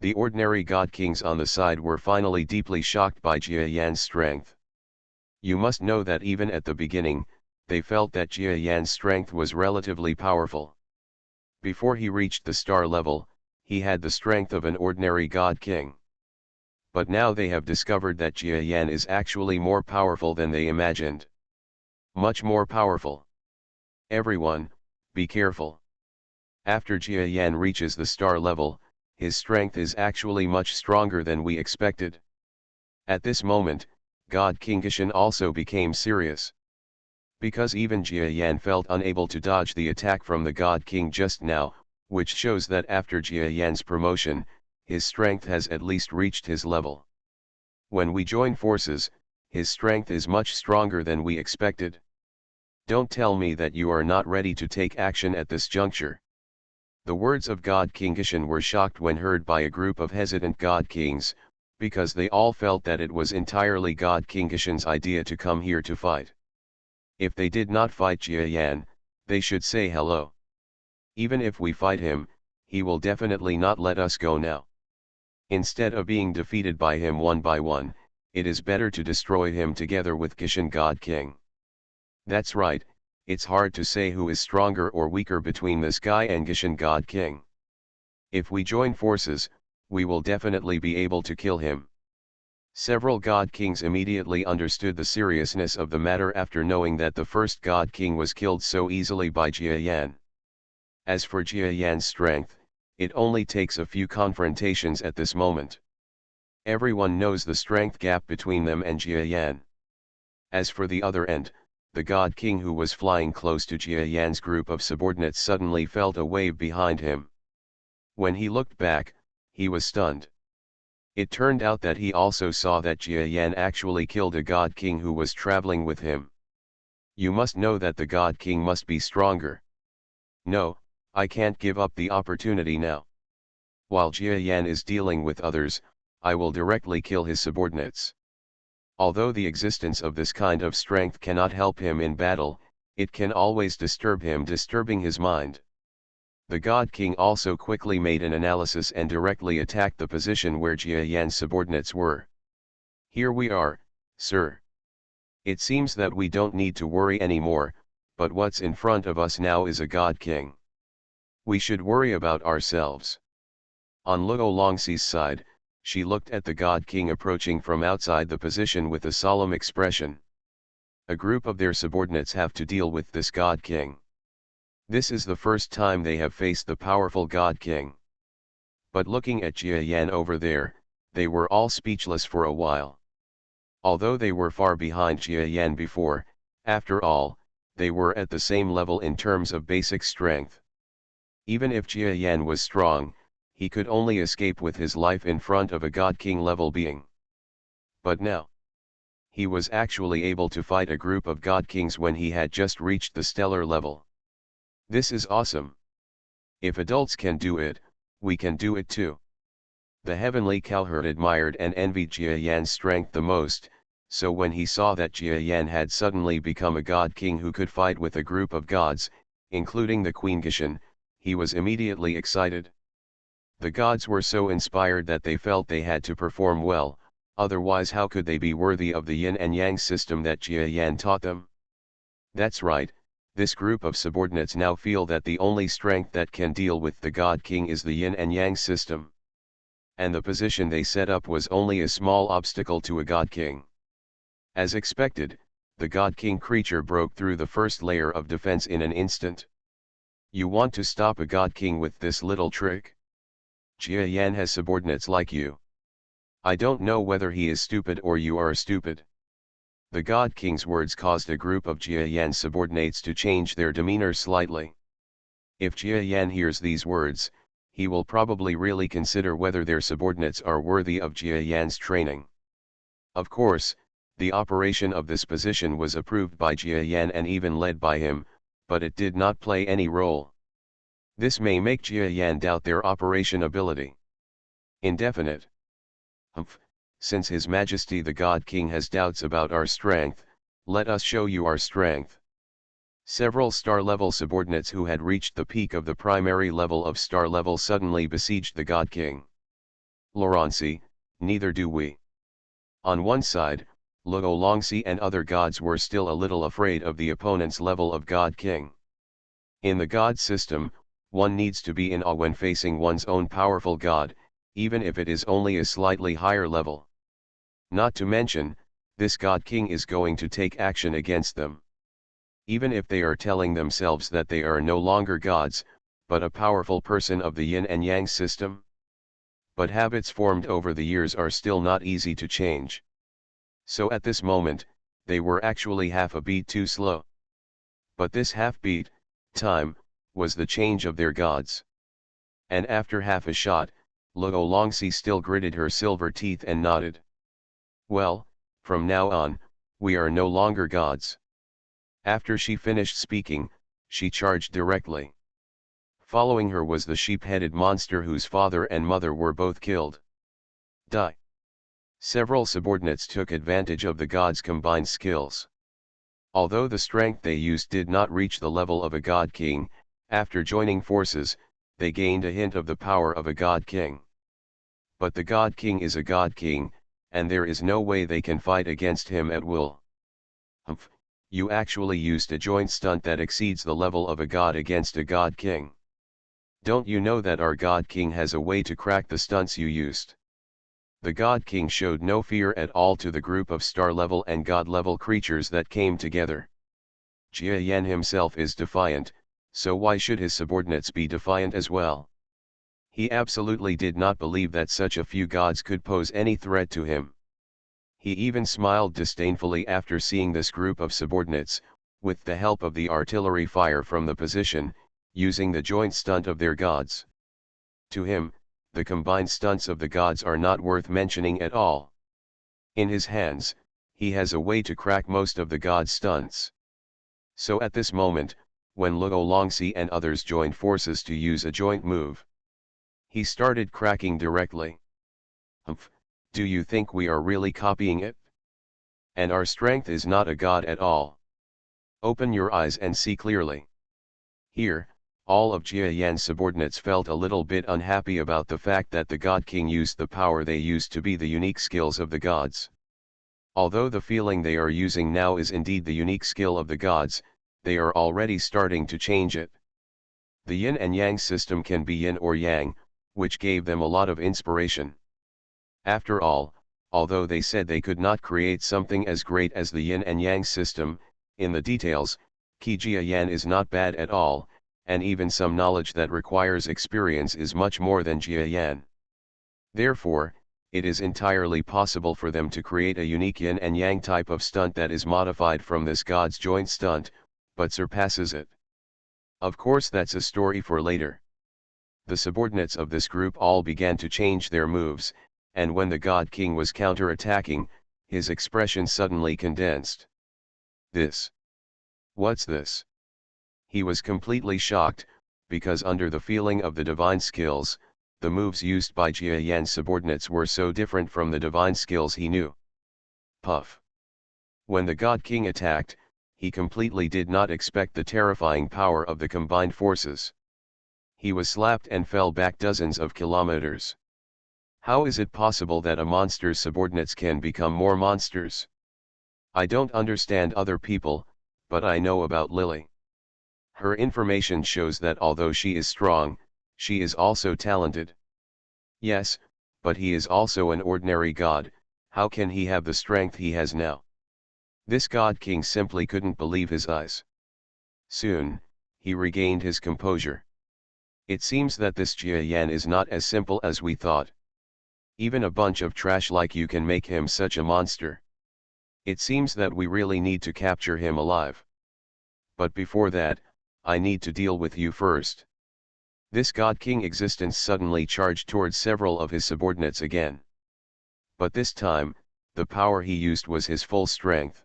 The ordinary God Kings on the side were finally deeply shocked by Jia Yan's strength. You must know that even at the beginning, they felt that Jia Yan's strength was relatively powerful. Before he reached the star level, he had the strength of an ordinary God King. But now they have discovered that Jia Yan is actually more powerful than they imagined. Much more powerful. Everyone, be careful. After Jia Yan reaches the star level, his strength is actually much stronger than we expected. At this moment, God King Gishan also became serious. Because even Jia Yan felt unable to dodge the attack from the God King just now, which shows that after Jia Yan's promotion, his strength has at least reached his level. When we join forces, his strength is much stronger than we expected. Don't tell me that you are not ready to take action at this juncture. The words of God King Gishan were shocked when heard by a group of hesitant God Kings, because they all felt that it was entirely God King Gishan's idea to come here to fight. If they did not fight Jia Yan, they should say hello. Even if we fight him, he will definitely not let us go now. Instead of being defeated by him one by one, it is better to destroy him together with Gishan God King. That's right, it's hard to say who is stronger or weaker between this guy and Gishan God King. If we join forces, we will definitely be able to kill him. Several God Kings immediately understood the seriousness of the matter after knowing that the first God King was killed so easily by Jia Yan. As for Jia Yan's strength, it only takes a few confrontations at this moment. Everyone knows the strength gap between them and Jia Yan. As for the other end, the God King who was flying close to Jia Yan's group of subordinates suddenly felt a wave behind him. When he looked back, he was stunned. It turned out that he also saw that Jia Yan actually killed a God King who was traveling with him. You must know that the God King must be stronger. No, I can't give up the opportunity now. While Jia Yan is dealing with others, I will directly kill his subordinates. Although the existence of this kind of strength cannot help him in battle, it can always disturb him, disturbing his mind. The God King also quickly made an analysis and directly attacked the position where Jia Yan's subordinates were. Here we are, sir. It seems that we don't need to worry anymore, but what's in front of us now is a God King. We should worry about ourselves. On Luo Longxi's side, she looked at the God King approaching from outside the position with a solemn expression. A group of their subordinates have to deal with this God King. This is the first time they have faced the powerful God King. But looking at Jia Yan over there, they were all speechless for a while. Although they were far behind Jia Yan before, after all, they were at the same level in terms of basic strength. Even if Jia Yan was strong, he could only escape with his life in front of a God King level being. But now, he was actually able to fight a group of God Kings when he had just reached the stellar level. This is awesome. If adults can do it, we can do it too. The heavenly cowherd admired and envied Jia Yan's strength the most, so when he saw that Jia Yan had suddenly become a God King who could fight with a group of gods, including the Queen Gishan, he was immediately excited. The gods were so inspired that they felt they had to perform well, otherwise how could they be worthy of the yin and yang system that Jia Yan taught them? That's right, this group of subordinates now feel that the only strength that can deal with the God King is the yin and yang system. And the position they set up was only a small obstacle to a God King. As expected, the God King creature broke through the first layer of defense in an instant. You want to stop a God King with this little trick? Jia Yan has subordinates like you. I don't know whether he is stupid or you are stupid. The God King's words caused a group of Jia Yan's subordinates to change their demeanor slightly. If Jia Yan hears these words, he will probably really consider whether their subordinates are worthy of Jia Yan's training. Of course, the operation of this position was approved by Jia Yan and even led by him, but it did not play any role. This may make Jia Yan doubt their operation ability. Indefinite. Since His Majesty the God King has doubts about our strength, let us show you our strength. Several star-level subordinates who had reached the peak of the primary level of star level suddenly besieged the God King. Longxi, neither do we. On one side, Luo Longxi and other gods were still a little afraid of the opponent's level of God King. In the God system, one needs to be in awe when facing one's own powerful god, even if it is only a slightly higher level. Not to mention, this God King is going to take action against them. Even if they are telling themselves that they are no longer gods, but a powerful person of the yin and yang system. But habits formed over the years are still not easy to change. So at this moment, they were actually half a beat too slow. But this half-beat, time, was the change of their gods. And after half a shot, Luo Longxi still gritted her silver teeth and nodded. Well, from now on, we are no longer gods. After she finished speaking, she charged directly. Following her was the sheep-headed monster whose father and mother were both killed. Die. Several subordinates took advantage of the gods' combined skills. Although the strength they used did not reach the level of a God King, after joining forces, they gained a hint of the power of a God King. But the God King is a God King, and there is no way they can fight against him at will. You actually used a joint stunt that exceeds the level of a god against a God King. Don't you know that our God King has a way to crack the stunts you used? The God King showed no fear at all to the group of star-level and god-level creatures that came together. Jia Yan himself is defiant, so why should his subordinates be defiant as well? He absolutely did not believe that such a few gods could pose any threat to him. He even smiled disdainfully after seeing this group of subordinates, with the help of the artillery fire from the position, using the joint stunt of their gods. To him, the combined stunts of the gods are not worth mentioning at all. In his hands, he has a way to crack most of the gods' stunts. So at this moment, when Luo Longxi and others joined forces to use a joint move, he started cracking directly. Do you think we are really copying it? And our strength is not a god at all. Open your eyes and see clearly. Here, all of Jia Yan's subordinates felt a little bit unhappy about the fact that the God King used the power they used to be the unique skills of the gods. Although the feeling they are using now is indeed the unique skill of the gods, they are already starting to change it. The yin and yang system can be yin or yang, which gave them a lot of inspiration. After all, although they said they could not create something as great as the yin and yang system, in the details, Qijia Yan is not bad at all, and even some knowledge that requires experience is much more than Jia Yan. Therefore, it is entirely possible for them to create a unique yin and yang type of stunt that is modified from this God's joint stunt, but surpasses it. Of course, that's a story for later. The subordinates of this group all began to change their moves, and when the God King was counter-attacking, his expression suddenly condensed. This? What's this? He was completely shocked, because under the feeling of the divine skills, the moves used by Jia Yan's subordinates were so different from the divine skills he knew. Puff. When the God King attacked, he completely did not expect the terrifying power of the combined forces. He was slapped and fell back dozens of kilometers. How is it possible that a monster's subordinates can become more monsters? I don't understand other people, but I know about Lily. Her information shows that although she is strong, she is also talented. Yes, but he is also an ordinary god. How can he have the strength he has now? This God King simply couldn't believe his eyes. Soon, he regained his composure. It seems that this Jia Yan is not as simple as we thought. Even a bunch of trash like you can make him such a monster. It seems that we really need to capture him alive. But before that, I need to deal with you first. This God King existence suddenly charged towards several of his subordinates again. But this time, the power he used was his full strength.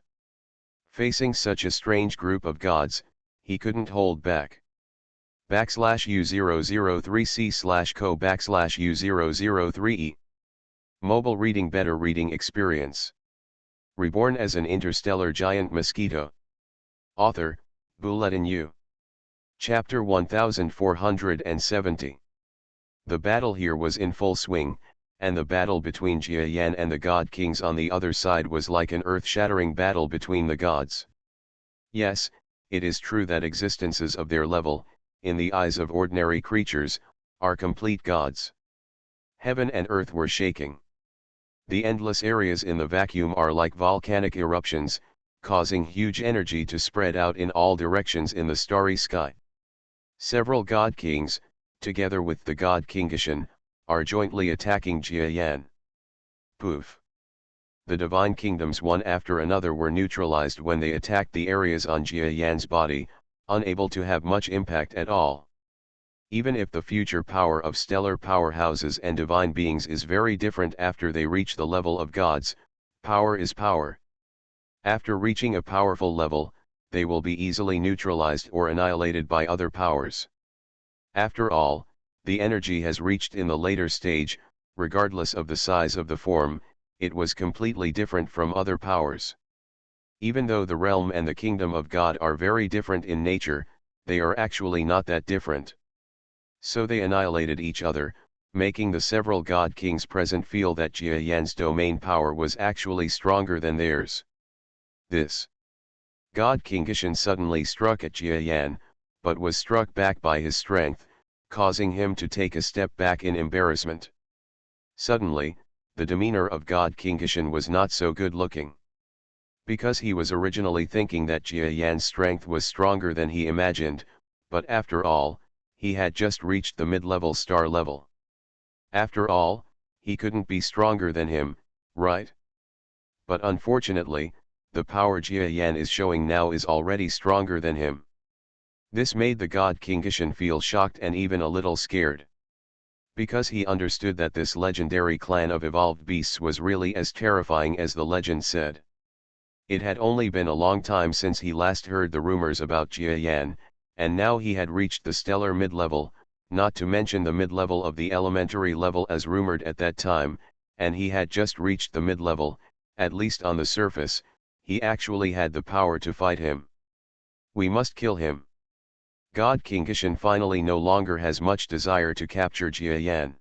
Facing such a strange group of gods, he couldn't hold back. /U003C/co/U003E. Mobile reading, better reading experience. Reborn as an interstellar giant mosquito. Author, Bulletin U. Chapter 1470. The battle here was in full swing, and the battle between Jia Yan and the God Kings on the other side was like an earth-shattering battle between the gods. Yes, it is true that existences of their level, in the eyes of ordinary creatures, are complete gods. Heaven and earth were shaking. The endless areas in the vacuum are like volcanic eruptions, causing huge energy to spread out in all directions in the starry sky. Several God Kings, together with the God Kingishan, are jointly attacking Jia Yan. Poof! The divine kingdoms one after another were neutralized when they attacked the areas on Jia Yan's body, unable to have much impact at all. Even if the future power of stellar powerhouses and divine beings is very different after they reach the level of gods, power is power. After reaching a powerful level, they will be easily neutralized or annihilated by other powers. After all, the energy has reached in the later stage, regardless of the size of the form, it was completely different from other powers. Even though the realm and the kingdom of God are very different in nature, they are actually not that different. So they annihilated each other, making the several God Kings present feel that Jia Yan's domain power was actually stronger than theirs. This God Kingishan suddenly struck at Jia Yan, but was struck back by his strength, causing him to take a step back in embarrassment. Suddenly, the demeanor of God Kingishan was not so good looking. Because he was originally thinking that Jia Yan's strength was stronger than he imagined, but after all, he had just reached the mid-level star level. After all, he couldn't be stronger than him, right? But unfortunately, the power Jia Yan is showing now is already stronger than him. This made the God Kingishan feel shocked and even a little scared. Because he understood that this legendary clan of evolved beasts was really as terrifying as the legend said. It had only been a long time since he last heard the rumors about Jia Yan, and now he had reached the stellar mid-level, not to mention the mid-level of the elementary level as rumored at that time, and he had just reached the mid-level, at least on the surface, he actually had the power to fight him. We must kill him. God Kingishan finally no longer has much desire to capture Jia Yan.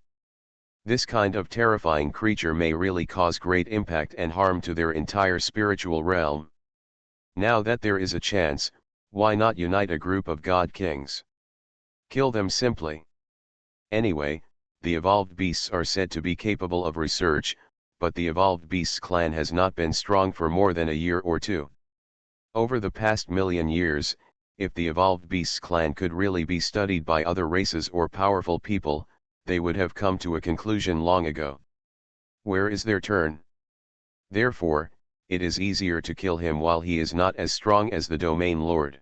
This kind of terrifying creature may really cause great impact and harm to their entire spiritual realm. Now that there is a chance, why not unite a group of God Kings? Kill them simply. Anyway, the evolved beasts are said to be capable of research, but the evolved beasts clan has not been strong for more than a year or two. Over the past million years, if the evolved beasts clan could really be studied by other races or powerful people, they would have come to a conclusion long ago. Where is their turn? Therefore, it is easier to kill him while he is not as strong as the domain lord.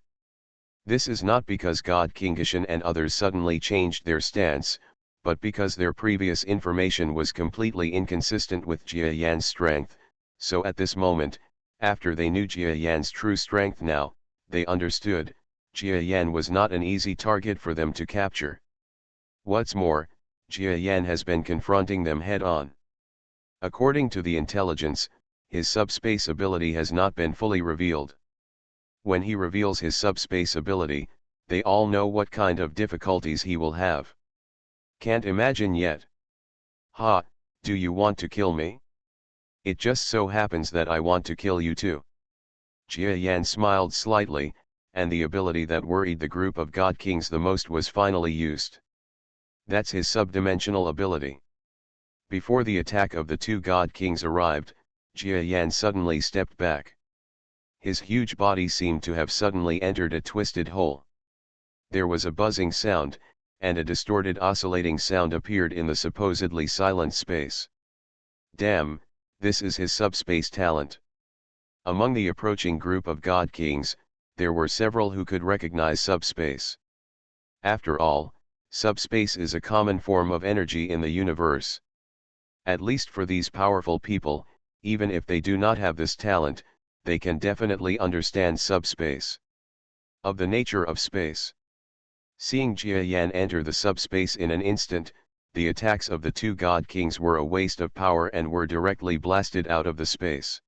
This is not because God King Gishan and others suddenly changed their stance, but because their previous information was completely inconsistent with Jia Yan's strength, so at this moment, after they knew Jia Yan's true strength now, they understood, Jia Yan was not an easy target for them to capture. What's more, Jia Yan has been confronting them head-on. According to the intelligence, his subspace ability has not been fully revealed. When he reveals his subspace ability, they all know what kind of difficulties he will have. Can't imagine yet. Ha, do you want to kill me? It just so happens that I want to kill you too. Jia Yan smiled slightly, and the ability that worried the group of God Kings the most was finally used. That's his subdimensional ability. Before the attack of the two God Kings arrived, Jia Yan suddenly stepped back. His huge body seemed to have suddenly entered a twisted hole. There was a buzzing sound, and a distorted oscillating sound appeared in the supposedly silent space. Damn, this is his subspace talent. Among the approaching group of God Kings, there were several who could recognize subspace. After all, subspace is a common form of energy in the universe. At least for these powerful people, even if they do not have this talent, they can definitely understand subspace. Of the nature of space. Seeing Jia Yan enter the subspace in an instant, the attacks of the two God Kings were a waste of power and were directly blasted out of the space.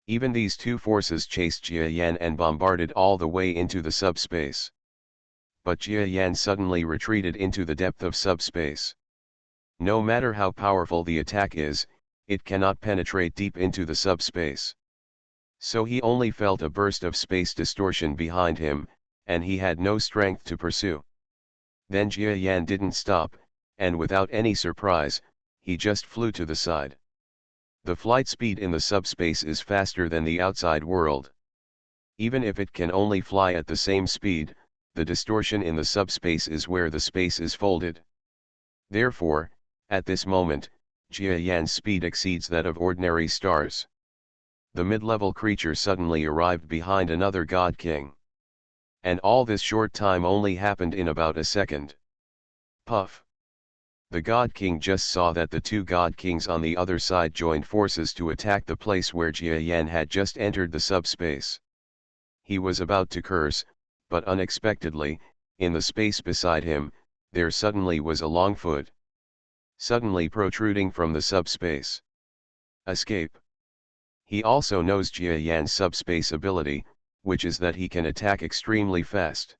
Even these two forces chased Jia Yan and bombarded all the way into the subspace. But Jia Yan suddenly retreated into the depth of subspace. No matter how powerful the attack is, it cannot penetrate deep into the subspace. So he only felt a burst of space distortion behind him, and he had no strength to pursue. Then Jia Yan didn't stop, and without any surprise, he just flew to the side. The flight speed in the subspace is faster than the outside world. Even if it can only fly at the same speed, the distortion in the subspace is where the space is folded. Therefore, at this moment, Jia Yan's speed exceeds that of ordinary stars. The mid-level creature suddenly arrived behind another God King. And all this short time only happened in about a second. Puff. The God King just saw that the two God Kings on the other side joined forces to attack the place where Jia Yan had just entered the subspace. He was about to curse, but unexpectedly, in the space beside him, there suddenly was a long foot. Suddenly protruding from the subspace. Escape. He also knows Jia Yan's subspace ability, which is that he can attack extremely fast.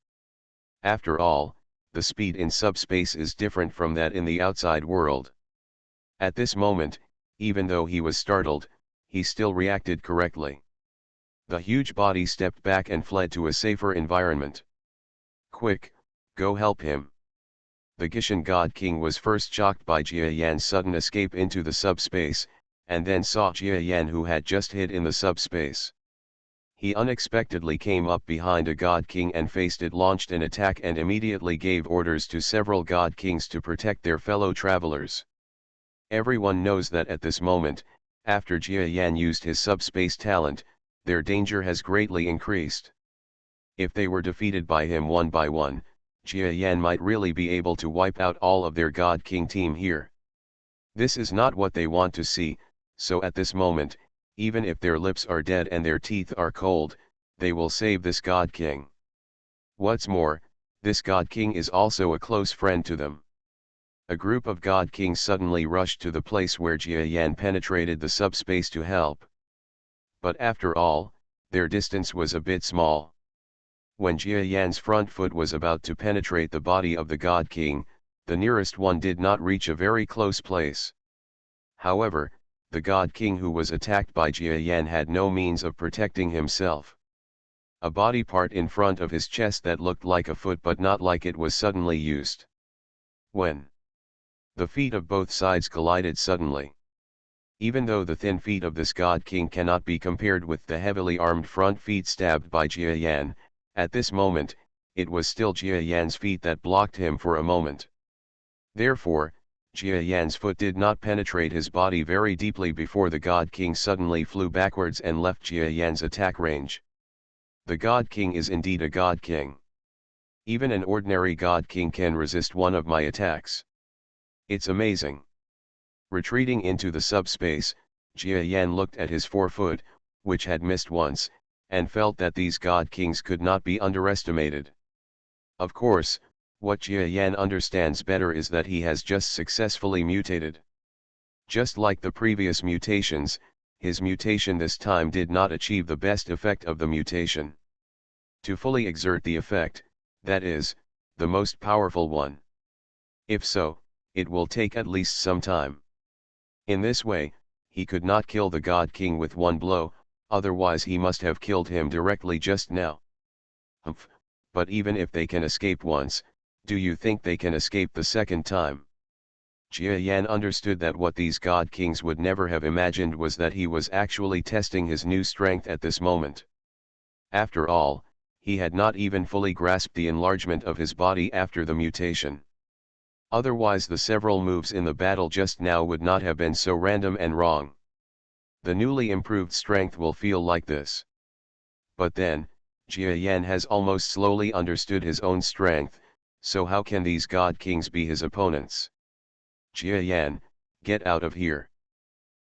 After all, the speed in subspace is different from that in the outside world. At this moment, even though he was startled, he still reacted correctly. The huge body stepped back and fled to a safer environment. Quick, go help him. The Gishan God King was first shocked by Jia Yan's sudden escape into the subspace, and then saw Jia Yan who had just hid in the subspace. He unexpectedly came up behind a God King and faced it, launched an attack and immediately gave orders to several God Kings to protect their fellow travelers. Everyone knows that at this moment, after Jia Yan used his subspace talent, their danger has greatly increased. If they were defeated by him one by one, Jia Yan might really be able to wipe out all of their God King team here. This is not what they want to see, so at this moment, even if their lips are dead and their teeth are cold, they will save this God King. What's more, this God King is also a close friend to them. A group of God Kings suddenly rushed to the place where Jia Yan penetrated the subspace to help. But after all, their distance was a bit small. When Jia Yan's front foot was about to penetrate the body of the God King, the nearest one did not reach a very close place. However, the God King who was attacked by Jia Yan had no means of protecting himself. A body part in front of his chest that looked like a foot but not like it was suddenly used. When The feet of both sides collided suddenly. Even though the thin feet of this God King cannot be compared with the heavily armed front feet stabbed by Jia Yan, at this moment, it was still Jia Yan's feet that blocked him for a moment. Therefore, Jia Yan's foot did not penetrate his body very deeply before the God King suddenly flew backwards and left Jia Yan's attack range. The God King is indeed a God King. Even an ordinary God King can resist one of my attacks. It's amazing. Retreating into the subspace, Jia Yan looked at his forefoot, which had missed once, and felt that these God Kings could not be underestimated. Of course, what Jia Yan understands better is that he has just successfully mutated. Just like the previous mutations, his mutation this time did not achieve the best effect of the mutation. To fully exert the effect, that is, the most powerful one. If so, it will take at least some time. In this way, he could not kill the God King with one blow, otherwise he must have killed him directly just now. Humph, but even if they can escape once, do you think they can escape the second time? Jia Yan understood that what these God Kings would never have imagined was that he was actually testing his new strength at this moment. After all, he had not even fully grasped the enlargement of his body after the mutation. Otherwise the several moves in the battle just now would not have been so random and wrong. The newly improved strength will feel like this. But then, Jia Yan has almost slowly understood his own strength, so how can these God Kings be his opponents? Jia Yan, get out of here.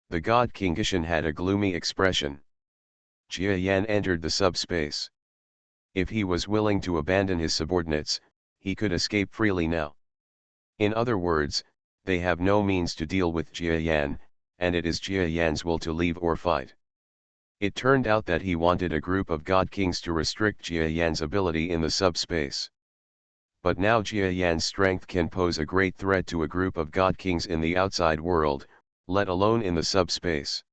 The God King Gishan had a gloomy expression. Jia Yan entered the subspace. If he was willing to abandon his subordinates, he could escape freely now. In other words, they have no means to deal with Jia Yan, and it is Jia Yan's will to leave or fight. It turned out that he wanted a group of God Kings to restrict Jia Yan's ability in the subspace. But now Jia Yan's strength can pose a great threat to a group of God Kings in the outside world, let alone in the subspace.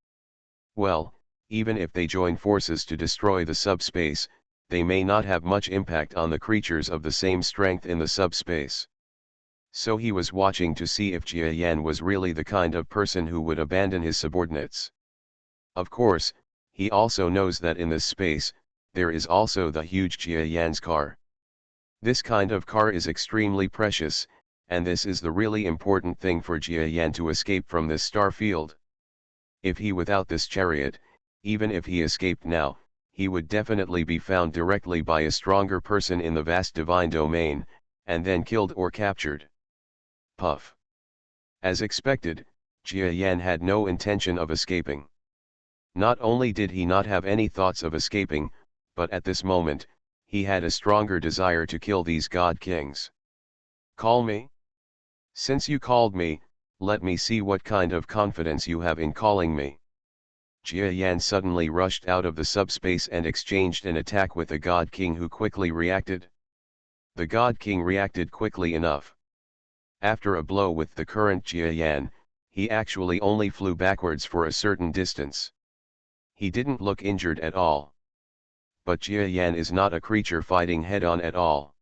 Well, even if they join forces to destroy the subspace, they may not have much impact on the creatures of the same strength in the subspace. So he was watching to see if Jia Yan was really the kind of person who would abandon his subordinates. Of course, he also knows that in this space, there is also the huge Jia Yan's car. This kind of car is extremely precious, and this is the really important thing for Jia Yan to escape from this star field. If he without this chariot, even if he escaped now, he would definitely be found directly by a stronger person in the vast divine domain, and then killed or captured. Puff. As expected, Jia Yan had no intention of escaping. Not only did he not have any thoughts of escaping, but at this moment, he had a stronger desire to kill these God Kings. Call me? Since you called me, let me see what kind of confidence you have in calling me. Jia Yan suddenly rushed out of the subspace and exchanged an attack with the God King, who quickly reacted. The God King reacted quickly enough. After a blow with the current Jia Yan, he actually only flew backwards for a certain distance. He didn't look injured at all. But Jia Yan is not a creature fighting head-on at all.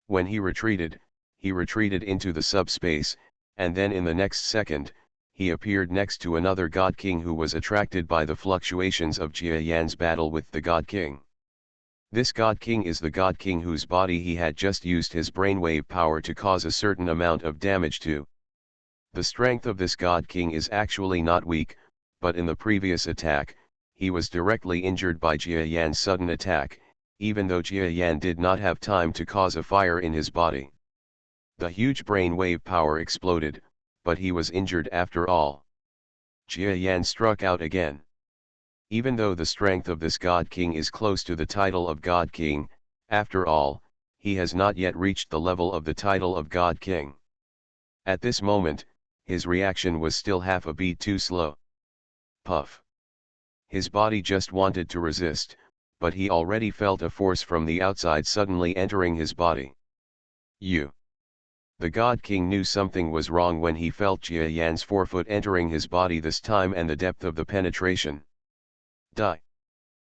When he retreated into the subspace, and then in the next second, he appeared next to another God King who was attracted by the fluctuations of Jia Yan's battle with the God King. This God King is the God King whose body he had just used his brainwave power to cause a certain amount of damage to. The strength of this God King is actually not weak, but in the previous attack, he was directly injured by Jia Yan's sudden attack, even though Jia Yan did not have time to cause a fire in his body. The huge brainwave power exploded, but he was injured after all. Jia Yan struck out again. Even though the strength of this God King is close to the title of God King, after all, he has not yet reached the level of the title of God King. At this moment, his reaction was still half a beat too slow. Puff. His body just wanted to resist, but he already felt a force from the outside suddenly entering his body. The God King knew something was wrong when he felt Jia Yan's forefoot entering his body this time and the depth of the penetration. Die.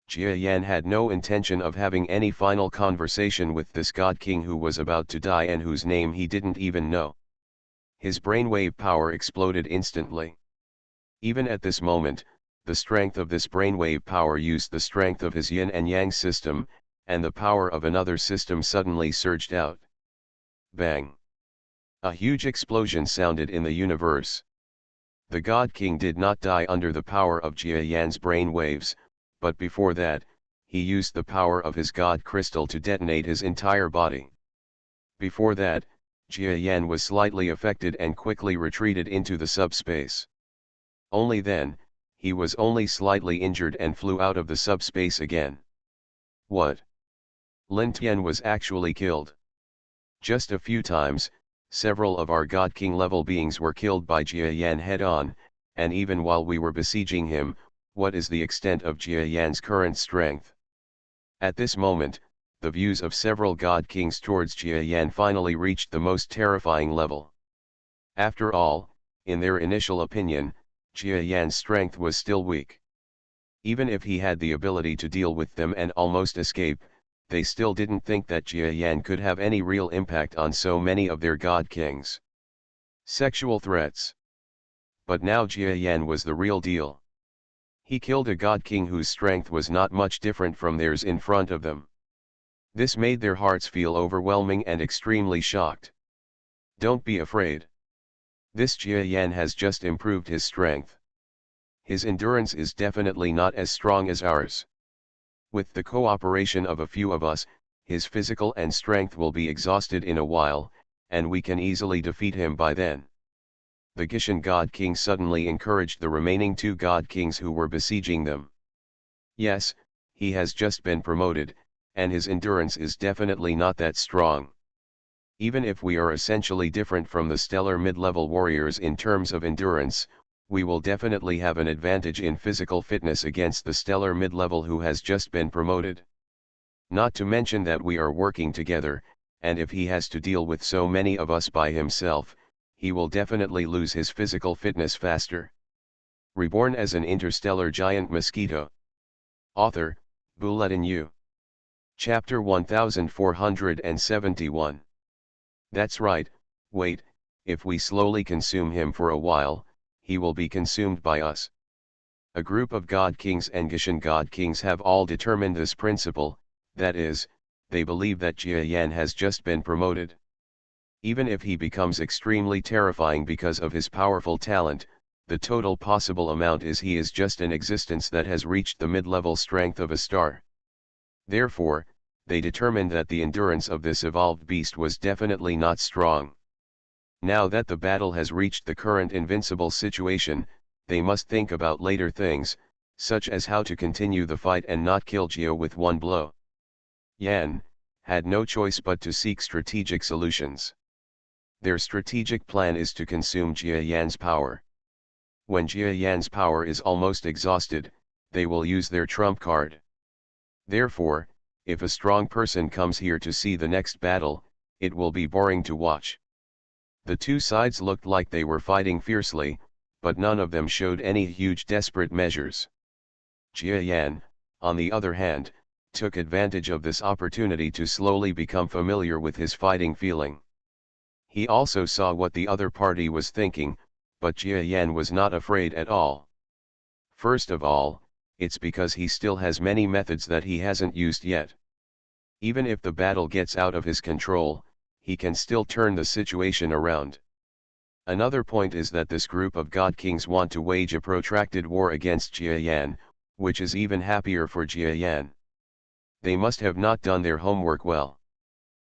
Jia Yan had no intention of having any final conversation with this God King who was about to die and whose name he didn't even know. His brainwave power exploded instantly. Even at this moment, the strength of this brainwave power used the strength of his yin and yang system, and the power of another system suddenly surged out. Bang! A huge explosion sounded in the universe. The God King did not die under the power of Jia Yan's brain waves, but before that, he used the power of his God crystal to detonate his entire body. Before that, Jia Yan was slightly affected and quickly retreated into the subspace. Only then, he was only slightly injured and flew out of the subspace again. What? Lin Tian was actually killed. Just a few times, several of our God King level beings were killed by Jia Yan head on, and even while we were besieging him, what is the extent of Jia Yan's current strength? At this moment, the views of several God Kings towards Jia Yan finally reached the most terrifying level. After all, in their initial opinion, Jia Yan's strength was still weak. Even if he had the ability to deal with them and almost escape, they still didn't think that Jia Yan could have any real impact on so many of their God Kings. Sexual threats. But now Jia Yan was the real deal. He killed a God King whose strength was not much different from theirs in front of them. This made their hearts feel overwhelming and extremely shocked. Don't be afraid. This Jia Yan has just improved his strength. His endurance is definitely not as strong as ours. With the cooperation of a few of us, his physical and strength will be exhausted in a while, and we can easily defeat him by then. The Gishan God King suddenly encouraged the remaining two God Kings who were besieging them. Yes, he has just been promoted, and his endurance is definitely not that strong. Even if we are essentially different from the stellar mid-level warriors in terms of endurance, we will definitely have an advantage in physical fitness against the stellar mid-level who has just been promoted. Not to mention that we are working together, and if he has to deal with so many of us by himself, he will definitely lose his physical fitness faster. Reborn as an interstellar giant mosquito. Author, Buletin Yu. Chapter 1471. That's right, wait, if we slowly consume him for a while, he will be consumed by us. A group of God Kings and Gishan God Kings have all determined this principle, that is, they believe that Jia Yan has just been promoted. Even if he becomes extremely terrifying because of his powerful talent, the total possible amount is he is just an existence that has reached the mid-level strength of a star. Therefore, they determined that the endurance of this evolved beast was definitely not strong. Now that the battle has reached the current invincible situation, they must think about later things, such as how to continue the fight and not kill Jia with one blow. Yan had no choice but to seek strategic solutions. Their strategic plan is to consume Jia Yan's power. When Jia Yan's power is almost exhausted, they will use their trump card. Therefore, if a strong person comes here to see the next battle, it will be boring to watch. The two sides looked like they were fighting fiercely, but none of them showed any huge desperate measures. Jia Yan, on the other hand, took advantage of this opportunity to slowly become familiar with his fighting feeling. He also saw what the other party was thinking, but Jia Yan was not afraid at all. First of all, it's because he still has many methods that he hasn't used yet. Even if the battle gets out of his control, he can still turn the situation around. Another point is that this group of God Kings want to wage a protracted war against Jia Yan, which is even happier for Jia Yan. They must have not done their homework well.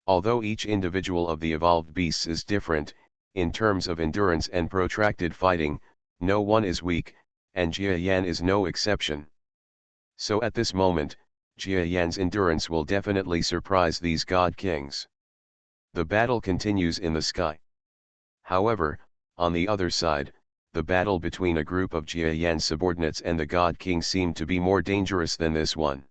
Although each individual of the evolved beasts is different, in terms of endurance and protracted fighting, no one is weak, and Jia Yan is no exception. So at this moment, Jia Yan's endurance will definitely surprise these God Kings. The battle continues in the sky. However, on the other side, the battle between a group of Jia Yan's subordinates and the God King seemed to be more dangerous than this one.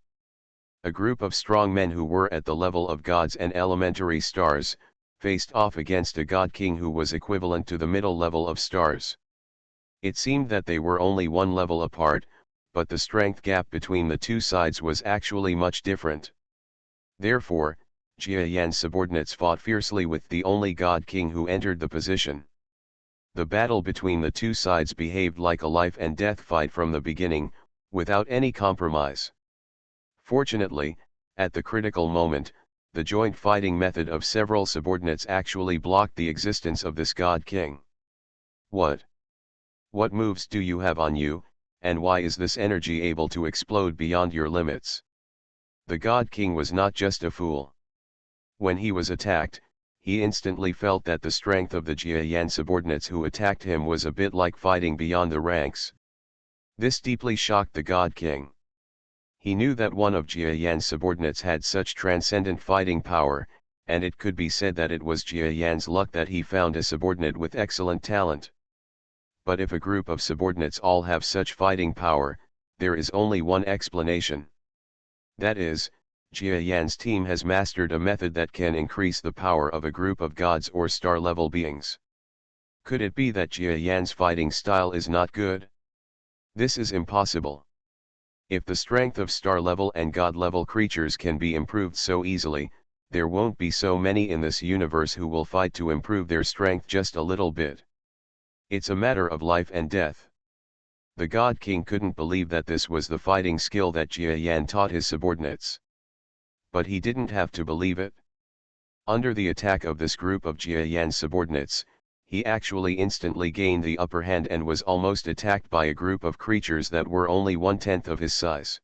A group of strong men who were at the level of gods and elementary stars, faced off against a God King who was equivalent to the middle level of stars. It seemed that they were only one level apart, but the strength gap between the two sides was actually much different. Therefore, Jia Yan's subordinates fought fiercely with the only God King who entered the position. The battle between the two sides behaved like a life and death fight from the beginning, without any compromise. Fortunately, at the critical moment, the joint fighting method of several subordinates actually blocked the existence of this God King. What moves do you have on you, and why is this energy able to explode beyond your limits? The God King was not just a fool. When he was attacked, he instantly felt that the strength of the Jiayan subordinates who attacked him was a bit like fighting beyond the ranks. This deeply shocked the God King. He knew that one of Jiayan's subordinates had such transcendent fighting power, and it could be said that it was Jiayan's luck that he found a subordinate with excellent talent. But if a group of subordinates all have such fighting power, there is only one explanation. That is, Jiayan's team has mastered a method that can increase the power of a group of gods or star-level beings. Could it be that Jiayan's fighting style is not good? This is impossible. If the strength of star-level and god-level creatures can be improved so easily, there won't be so many in this universe who will fight to improve their strength just a little bit. It's a matter of life and death. The God King couldn't believe that this was the fighting skill that Jiayan taught his subordinates. But he didn't have to believe it. Under the attack of this group of Jiayan's subordinates, he actually instantly gained the upper hand and was almost attacked by a group of creatures that were only 1/10 of his size.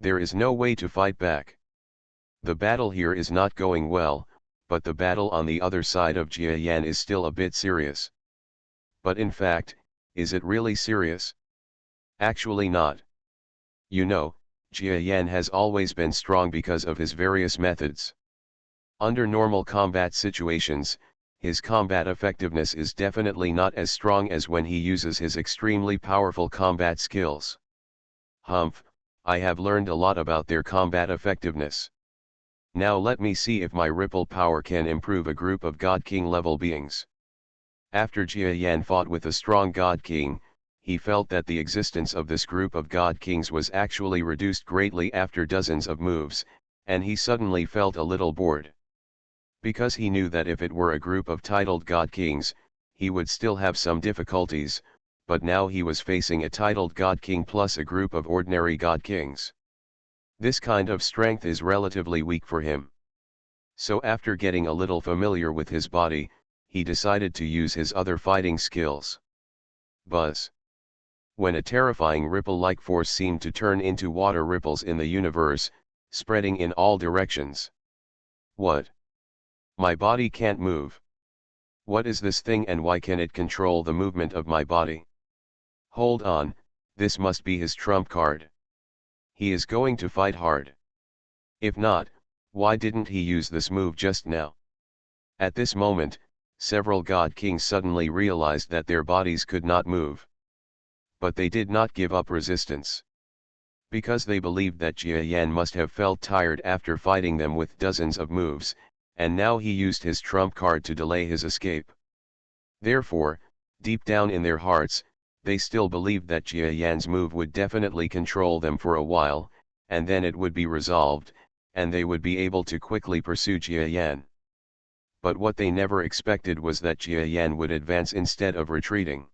There is no way to fight back. The battle here is not going well, but the battle on the other side of Jiayan is still a bit serious. But in fact, is it really serious? Actually not. You know, Jiayan has always been strong because of his various methods. Under normal combat situations, his combat effectiveness is definitely not as strong as when he uses his extremely powerful combat skills. Humph, I have learned a lot about their combat effectiveness. Now let me see if my ripple power can improve a group of God King level beings. After Jiayan fought with a strong God King, he felt that the existence of this group of God Kings was actually reduced greatly after dozens of moves, and he suddenly felt a little bored. Because he knew that if it were a group of titled God Kings, he would still have some difficulties, but now he was facing a titled God King plus a group of ordinary God Kings. This kind of strength is relatively weak for him. So after getting a little familiar with his body, he decided to use his other fighting skills. Buzz. When a terrifying ripple-like force seemed to turn into water ripples in the universe, spreading in all directions. What? My body can't move. What is this thing and why can it control the movement of my body? Hold on, this must be his trump card. He is going to fight hard. If not, why didn't he use this move just now? At this moment, several God Kings suddenly realized that their bodies could not move. But they did not give up resistance. Because they believed that Jiayan must have felt tired after fighting them with dozens of moves, and now he used his trump card to delay his escape. Therefore, deep down in their hearts, they still believed that Jiayan's move would definitely control them for a while, and then it would be resolved, and they would be able to quickly pursue Jiayan. But what they never expected was that Jiayan would advance instead of retreating.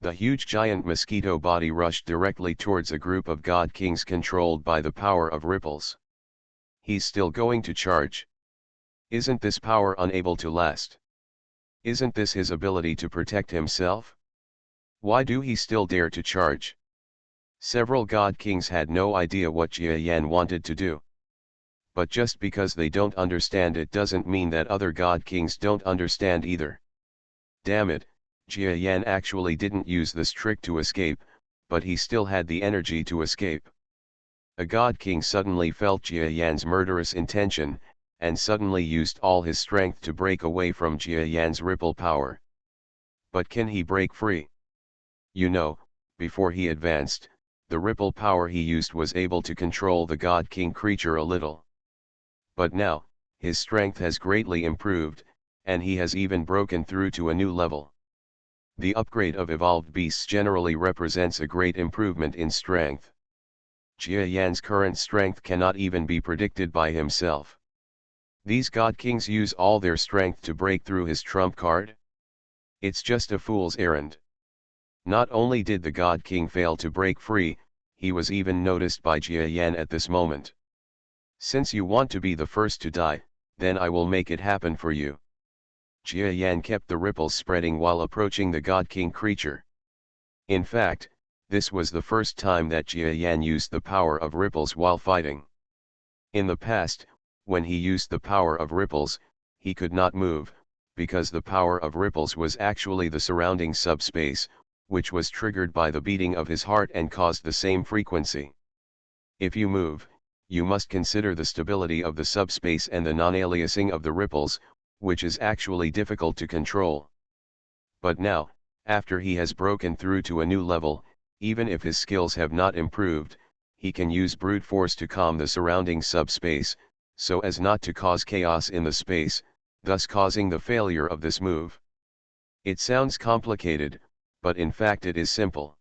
The huge giant mosquito body rushed directly towards a group of God Kings controlled by the power of ripples. He's still going to charge. Isn't this power unable to last? Isn't this his ability to protect himself? Why do he still dare to charge? Several God Kings had no idea what Jiayan wanted to do. But just because they don't understand it doesn't mean that other God Kings don't understand either. Damn it, Jiayan actually didn't use this trick to escape, but he still had the energy to escape. A God King suddenly felt Jiayan's murderous intention, and suddenly used all his strength to break away from Jiayan's ripple power. But can he break free? You know, before he advanced, the ripple power he used was able to control the God King creature a little. But now, his strength has greatly improved, and he has even broken through to a new level. The upgrade of evolved beasts generally represents a great improvement in strength. Jiayan's current strength cannot even be predicted by himself. These God Kings use all their strength to break through his trump card? It's just a fool's errand. Not only did the God King fail to break free, he was even noticed by Jia Yan at this moment. Since you want to be the first to die, then I will make it happen for you. Jia Yan kept the ripples spreading while approaching the God King creature. In fact, this was the first time that Jia Yan used the power of ripples while fighting. In the past, when he used the power of ripples, he could not move, because the power of ripples was actually the surrounding subspace, which was triggered by the beating of his heart and caused the same frequency. If you move, you must consider the stability of the subspace and the non-aliasing of the ripples, which is actually difficult to control. But now, after he has broken through to a new level, even if his skills have not improved, he can use brute force to calm the surrounding subspace, so as not to cause chaos in the space, thus causing the failure of this move. It sounds complicated, but in fact it is simple.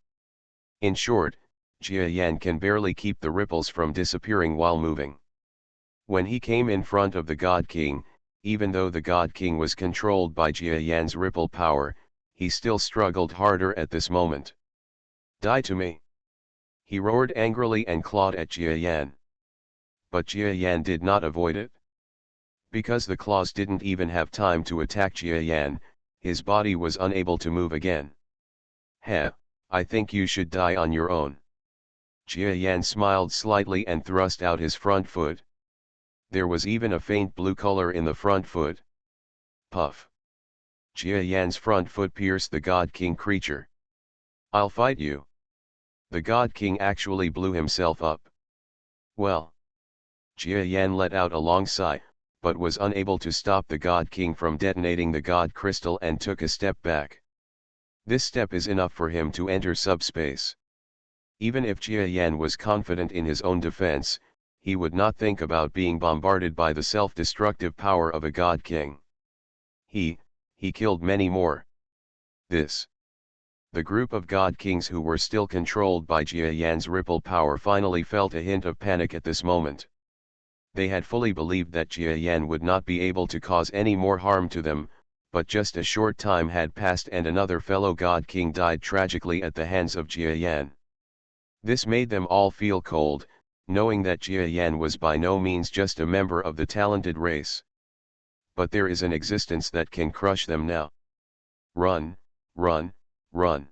In short, Jia Yan can barely keep the ripples from disappearing while moving. When he came in front of the God King, even though the God King was controlled by Jia Yan's ripple power, he still struggled harder at this moment. Die to me! He roared angrily and clawed at Jia Yan. But Jia Yan did not avoid it. Because the claws didn't even have time to attack Jia Yan, his body was unable to move again. Heh, I think you should die on your own. Jia Yan smiled slightly and thrust out his front foot. There was even a faint blue color in the front foot. Puff. Jia Yan's front foot pierced the God King creature. I'll fight you. The God King actually blew himself up. Well. Jia Yan let out a long sigh, but was unable to stop the God King from detonating the God Crystal and took a step back. This step is enough for him to enter subspace. Even if Jia Yan was confident in his own defense, he would not think about being bombarded by the self-destructive power of a God King. He killed many more. The group of God Kings who were still controlled by Jia Yan's ripple power finally felt a hint of panic at this moment. They had fully believed that Jia Yan would not be able to cause any more harm to them, but just a short time had passed and another fellow God King died tragically at the hands of Jia Yan. This made them all feel cold, knowing that Jia Yan was by no means just a member of the talented race. But there is an existence that can crush them now. Run, run, run.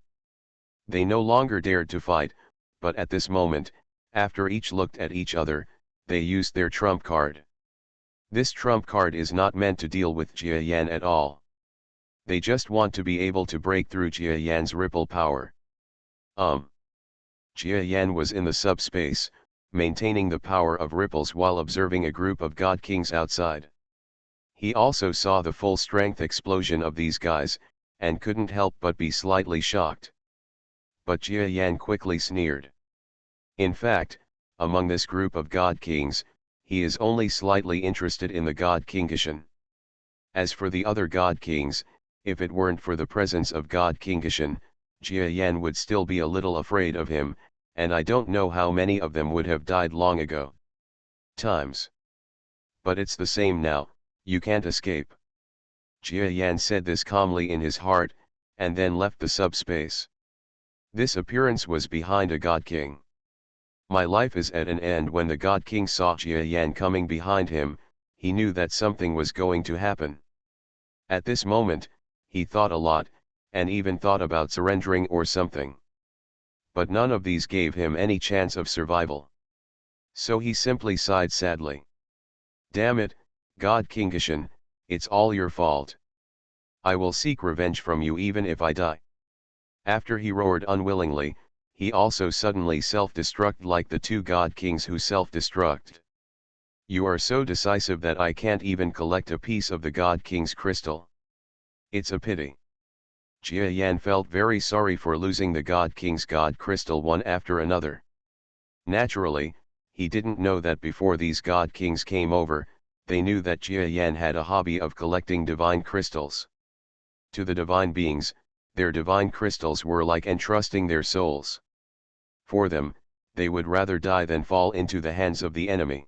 They no longer dared to fight, but at this moment, after each looked at each other, they used their trump card. This trump card is not meant to deal with Jia Yan at all. They just want to be able to break through Jia Yan's ripple power. Jia Yan was in the subspace, maintaining the power of ripples while observing a group of God Kings outside. He also saw the full strength explosion of these guys, and couldn't help but be slightly shocked. But Jia Yan quickly sneered. In fact, among this group of God Kings, he is only slightly interested in the God Kingishan. As for the other God Kings, if it weren't for the presence of God Kingishan, Jia Yan would still be a little afraid of him, and I don't know how many of them would have died long ago. But it's the same now, you can't escape. Jia Yan said this calmly in his heart, and then left the subspace. This appearance was behind a God King. My life is at an end. When the God King saw Jia Yan coming behind him, he knew that something was going to happen. At this moment, he thought a lot, and even thought about surrendering or something. But none of these gave him any chance of survival. So he simply sighed sadly. Damn it, God Kingishan, it's all your fault. I will seek revenge from you even if I die. After he roared unwillingly, he also suddenly self-destruct like the two God Kings who self-destruct. You are so decisive that I can't even collect a piece of the God King's crystal. It's a pity. Jia Yan felt very sorry for losing the God King's God crystal one after another. Naturally, he didn't know that before these God Kings came over, they knew that Jia Yan had a hobby of collecting divine crystals. To the divine beings, their divine crystals were like entrusting their souls. For them, they would rather die than fall into the hands of the enemy.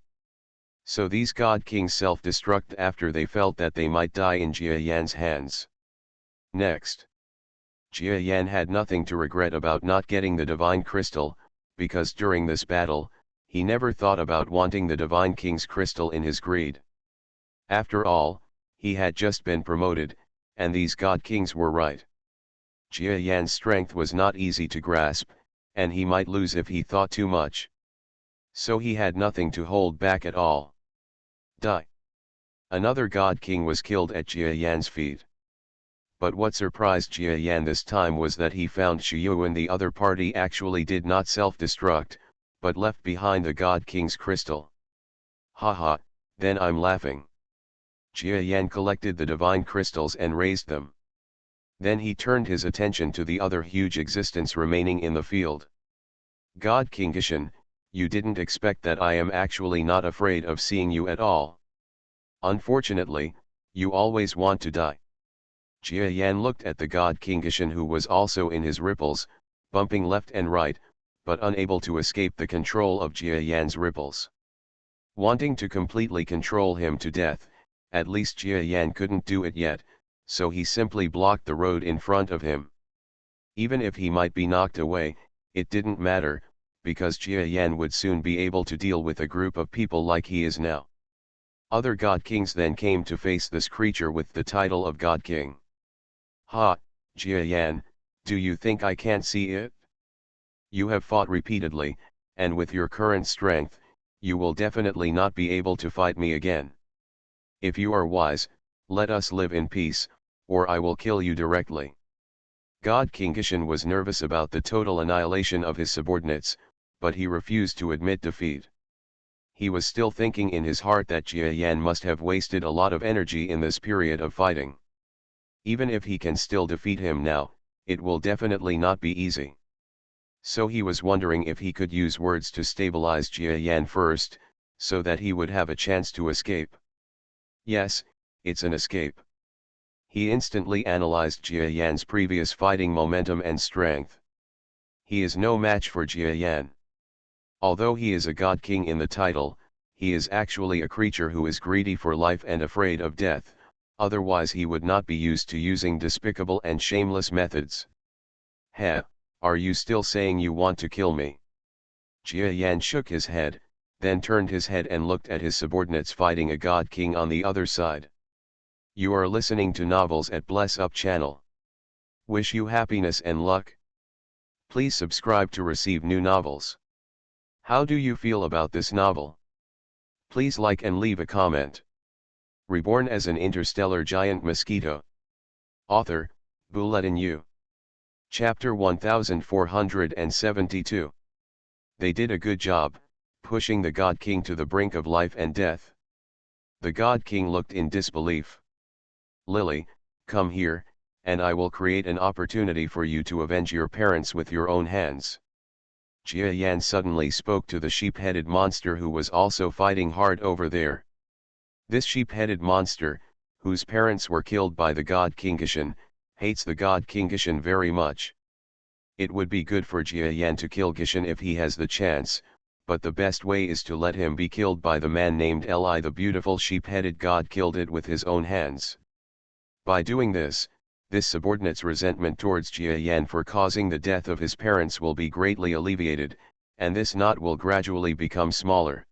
So these God Kings self-destruct after they felt that they might die in Jia Yan's hands. Next. Jia Yan had nothing to regret about not getting the divine crystal, because during this battle, he never thought about wanting the divine king's crystal in his greed. After all, he had just been promoted, and these god kings were right. Jia Yan's strength was not easy to grasp, and he might lose if he thought too much. So he had nothing to hold back at all. Die. Another god king was killed at Jia Yan's feet. But what surprised Jia Yan this time was that he found Shiyu and the other party actually did not self-destruct, but left behind the god king's crystal. Haha, then I'm laughing. Jia Yan collected the divine crystals and raised them. Then he turned his attention to the other huge existence remaining in the field. God King Gishan, you didn't expect that I am actually not afraid of seeing you at all. Unfortunately, you always want to die. Jia Yan looked at the god King Gishan, who was also in his ripples, bumping left and right, but unable to escape the control of Jia Yan's ripples. Wanting to completely control him to death, at least Jia Yan couldn't do it yet, so he simply blocked the road in front of him. Even if he might be knocked away, it didn't matter, because Jia Yan would soon be able to deal with a group of people like he is now. Other god kings then came to face this creature with the title of God King. Ha, Jia Yan, do you think I can't see it? You have fought repeatedly, and with your current strength, you will definitely not be able to fight me again. If you are wise, let us live in peace, or I will kill you directly. God King Gishan was nervous about the total annihilation of his subordinates, but he refused to admit defeat. He was still thinking in his heart that Jia Yan must have wasted a lot of energy in this period of fighting. Even if he can still defeat him now, it will definitely not be easy. So he was wondering if he could use words to stabilize Jia Yan first, so that he would have a chance to escape. Yes, it's an escape. He instantly analyzed Jia Yan's previous fighting momentum and strength. He is no match for Jia Yan. Although he is a god king in the title, he is actually a creature who is greedy for life and afraid of death, otherwise he would not be used to using despicable and shameless methods. Heh, are you still saying you want to kill me? Jia Yan shook his head, then turned his head and looked at his subordinates fighting a god king on the other side. You are listening to novels at Bless Up channel. Wish you happiness and luck. Please subscribe to receive new novels. How do you feel about this novel? Please like and leave a comment. Reborn as an interstellar giant mosquito. Author, Bulletin U. Chapter 1472. They did a good job, pushing the God King to the brink of life and death. The God King looked in disbelief. Lily, come here, and I will create an opportunity for you to avenge your parents with your own hands. Jia Yan suddenly spoke to the sheep-headed monster who was also fighting hard over there. This sheep-headed monster, whose parents were killed by the god King Gishan, hates the god King Gishan very much. It would be good for Jia Yan to kill Gishan if he has the chance, but the best way is to let him be killed by the man named Li. The beautiful sheep-headed god killed it with his own hands. By doing this subordinate's resentment towards Jia Yan for causing the death of his parents will be greatly alleviated, and this knot will gradually become smaller.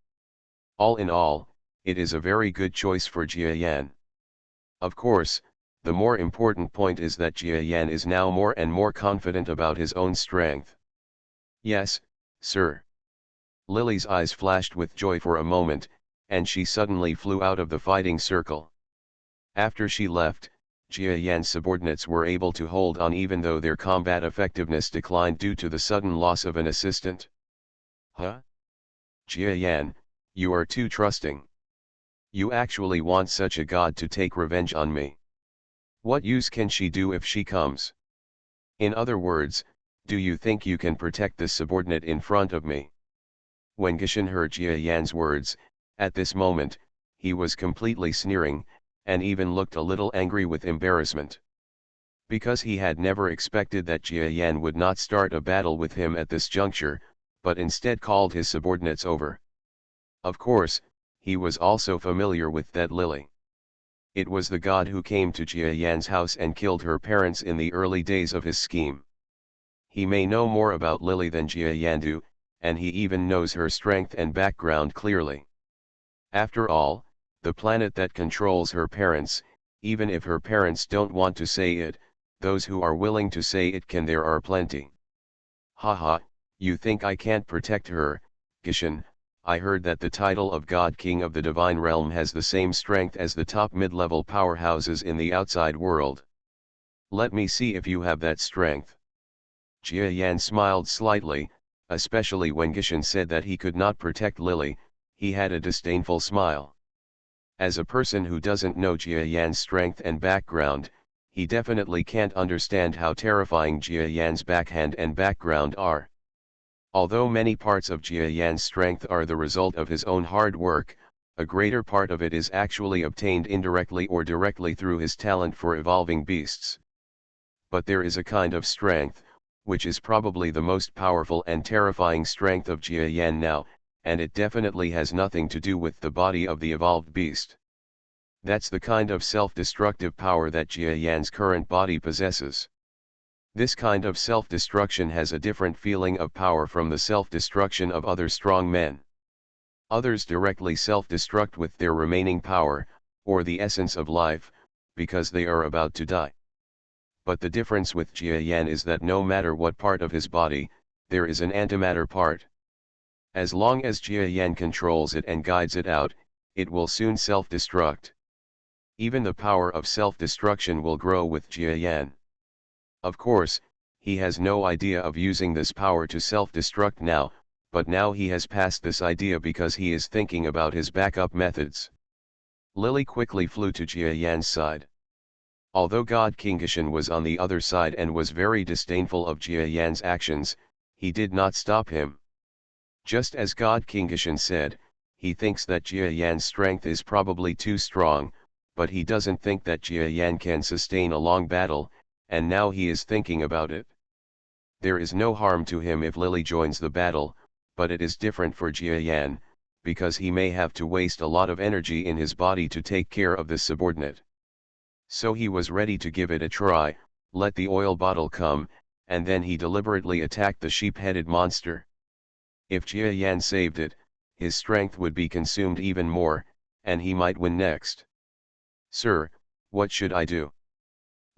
All in all, it is a very good choice for Jia Yan. Of course, the more important point is that Jia Yan is now more and more confident about his own strength. Yes, sir. Lily's eyes flashed with joy for a moment, and she suddenly flew out of the fighting circle. After she left, Jia Yan's subordinates were able to hold on even though their combat effectiveness declined due to the sudden loss of an assistant. Huh? Jia Yan, you are too trusting. You actually want such a god to take revenge on me. What use can she do if she comes? In other words, do you think you can protect this subordinate in front of me? When Gishan heard Jia Yan's words, at this moment, he was completely sneering, and even looked a little angry with embarrassment. Because he had never expected that Jia Yan would not start a battle with him at this juncture, but instead called his subordinates over. Of course, he was also familiar with that Lily. It was the god who came to Jia Yan's house and killed her parents in the early days of his scheme. He may know more about Lily than Jia Yan do, and he even knows her strength and background clearly. After all, the planet that controls her parents, even if her parents don't want to say it, those who are willing to say it can, there are plenty. Haha, you think I can't protect her, Gishin? I heard that the title of God King of the Divine Realm has the same strength as the top mid-level powerhouses in the outside world. Let me see if you have that strength. Jia Yan smiled slightly, especially when Gishin said that he could not protect Lily. He had a disdainful smile. As a person who doesn't know Jia Yan's strength and background, he definitely can't understand how terrifying Jia Yan's backhand and background are. Although many parts of Jia Yan's strength are the result of his own hard work, a greater part of it is actually obtained indirectly or directly through his talent for evolving beasts. But there is a kind of strength, which is probably the most powerful and terrifying strength of Jia Yan now, and it definitely has nothing to do with the body of the evolved beast. That's the kind of self-destructive power that Jia Yan's current body possesses. This kind of self-destruction has a different feeling of power from the self-destruction of other strong men. Others directly self-destruct with their remaining power, or the essence of life, because they are about to die. But the difference with Jia Yan is that no matter what part of his body, there is an antimatter part. As long as Jia Yan controls it and guides it out, it will soon self-destruct. Even the power of self-destruction will grow with Jia Yan. Of course, he has no idea of using this power to self-destruct now, but now he has passed this idea because he is thinking about his backup methods. Lily quickly flew to Jia Yan's side. Although God King Gishin was on the other side and was very disdainful of Jia Yan's actions, he did not stop him. Just as God King Gishin said, he thinks that Jia Yan's strength is probably too strong, but he doesn't think that Jia Yan can sustain a long battle, and now he is thinking about it. There is no harm to him if Lily joins the battle, but it is different for Jia Yan, because he may have to waste a lot of energy in his body to take care of this subordinate. So he was ready to give it a try, let the oil bottle come, and then he deliberately attacked the sheep-headed monster. If Jia Yan saved it, his strength would be consumed even more, and he might win next. Sir, what should I do?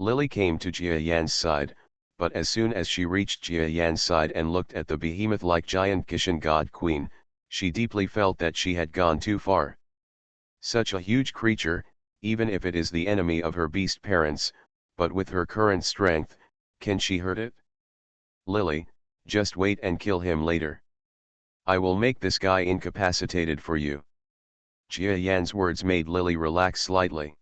Lily came to Jia Yan's side, but as soon as she reached Jia Yan's side and looked at the behemoth-like giant Gishin God Queen, she deeply felt that she had gone too far. Such a huge creature, even if it is the enemy of her beast parents, but with her current strength, can she hurt it? Lily, just wait and kill him later. I will make this guy incapacitated for you. Jia Yan's words made Lily relax slightly.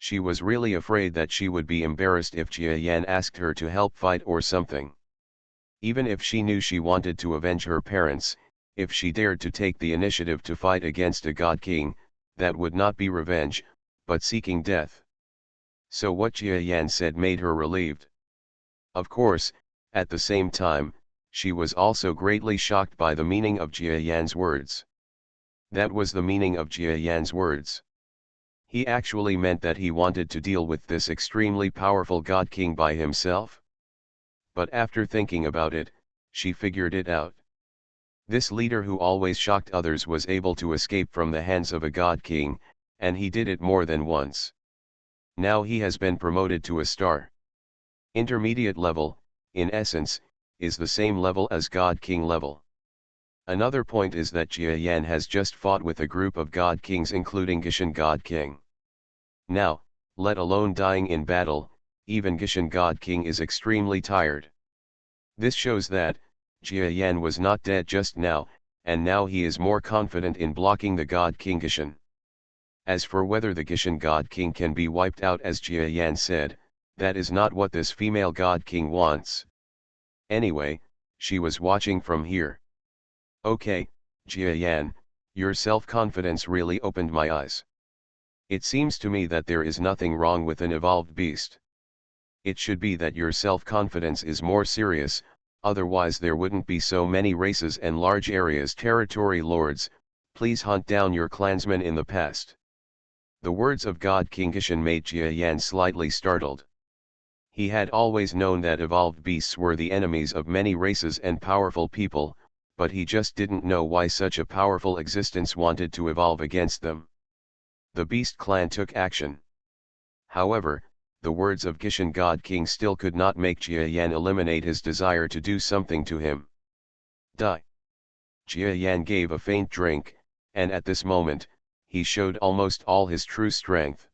She was really afraid that she would be embarrassed if Jia Yan asked her to help fight or something. Even if she knew she wanted to avenge her parents, if she dared to take the initiative to fight against a god king, that would not be revenge, but seeking death. So what Jia Yan said made her relieved. Of course, at the same time, she was also greatly shocked by the meaning of Jia Yan's words. That was the meaning of Jia Yan's words. He actually meant that he wanted to deal with this extremely powerful God King by himself. But after thinking about it, she figured it out. This leader who always shocked others was able to escape from the hands of a God King, and he did it more than once. Now he has been promoted to a star. Intermediate level, in essence, is the same level as God King level. Another point is that Jia Yan has just fought with a group of God Kings including Gishin God King. Now, let alone dying in battle, even Gishin God King is extremely tired. This shows that, Jia Yan was not dead just now, and now he is more confident in blocking the God King Gishin. As for whether the Gishin God King can be wiped out as Jia Yan said, that is not what this female God King wants. Anyway, she was watching from here. Okay, Jia Yan, your self-confidence really opened my eyes. It seems to me that there is nothing wrong with an evolved beast. It should be that your self-confidence is more serious, otherwise there wouldn't be so many races and large areas. Territory lords, please hunt down your clansmen in the past. The words of God King Gishan made Jia Yan slightly startled. He had always known that evolved beasts were the enemies of many races and powerful people, but he just didn't know why such a powerful existence wanted to evolve against them. The Beast Clan took action. However, the words of Gishan God King still could not make Jia Yan eliminate his desire to do something to him. Die. Jia Yan gave a faint drink, and at this moment, he showed almost all his true strength.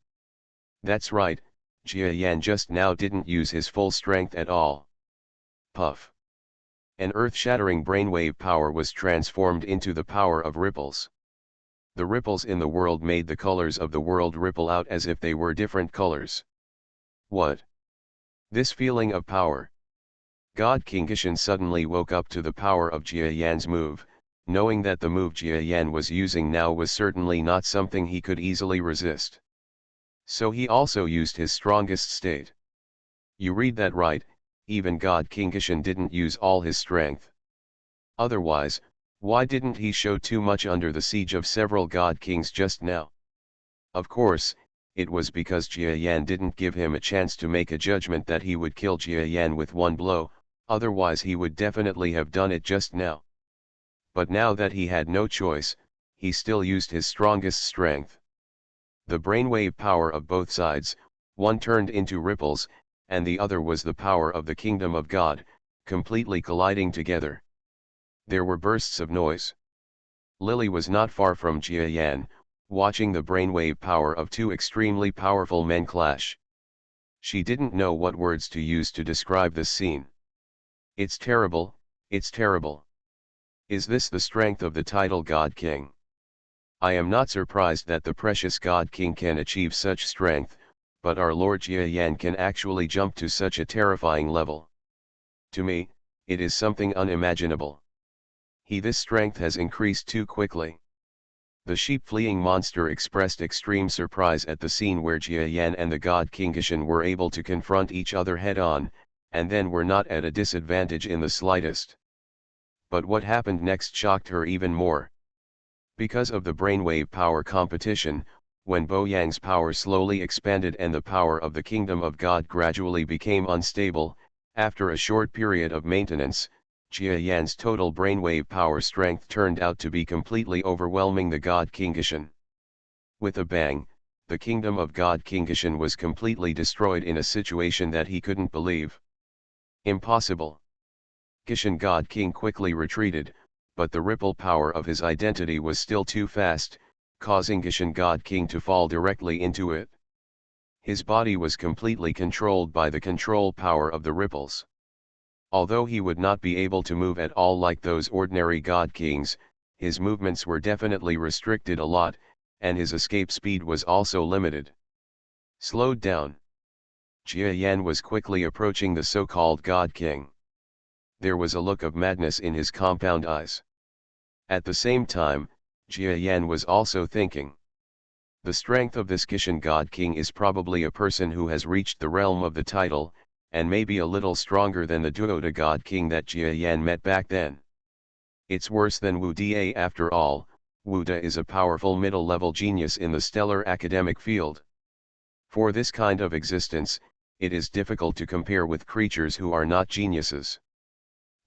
That's right, Jia Yan just now didn't use his full strength at all. Puff. An earth-shattering brainwave power was transformed into the power of ripples. The ripples in the world made the colors of the world ripple out as if they were different colors. What? This feeling of power. God King Gishan suddenly woke up to the power of Jia Yan's move, knowing that the move Jia Yan was using now was certainly not something he could easily resist. So he also used his strongest state. You read that right, even God King Gishan didn't use all his strength. Otherwise, why didn't he show too much under the siege of several God Kings just now? Of course, it was because Jia Yan didn't give him a chance to make a judgment that he would kill Jia Yan with one blow, otherwise he would definitely have done it just now. But now that he had no choice, he still used his strongest strength. The brainwave power of both sides, one turned into ripples, and the other was the power of the kingdom of God, completely colliding together. There were bursts of noise. Lily was not far from Jia Yan, watching the brainwave power of two extremely powerful men clash. She didn't know what words to use to describe this scene. It's terrible, it's terrible. Is this the strength of the title God King? I am not surprised that the precious God King can achieve such strength, but our Lord Jia Yan can actually jump to such a terrifying level. To me, it is something unimaginable. This strength has increased too quickly. The sheep-fleeing monster expressed extreme surprise at the scene where Jia Yan and the God King Gishan were able to confront each other head-on, and then were not at a disadvantage in the slightest. But what happened next shocked her even more. Because of the brainwave power competition, when Bo Yang's power slowly expanded and the power of the kingdom of God gradually became unstable, after a short period of maintenance, Jia Yan's total brainwave power strength turned out to be completely overwhelming the God King Gishan. With a bang, the kingdom of God King Gishan was completely destroyed in a situation that he couldn't believe. Impossible. Gishan God King quickly retreated, but the ripple power of his identity was still too fast, causing Gishan God King to fall directly into it. His body was completely controlled by the control power of the ripples. Although he would not be able to move at all like those ordinary God Kings, his movements were definitely restricted a lot, and his escape speed was also limited. Slowed down. Jia Yan was quickly approaching the so-called God King. There was a look of madness in his compound eyes. At the same time, Jia Yan was also thinking. The strength of this Gishan God King is probably a person who has reached the realm of the title, and maybe a little stronger than the Duota God King that Jia Yan met back then. It's worse than Wu Da after all. Wu Da is a powerful middle-level genius in the stellar academic field. For this kind of existence, it is difficult to compare with creatures who are not geniuses.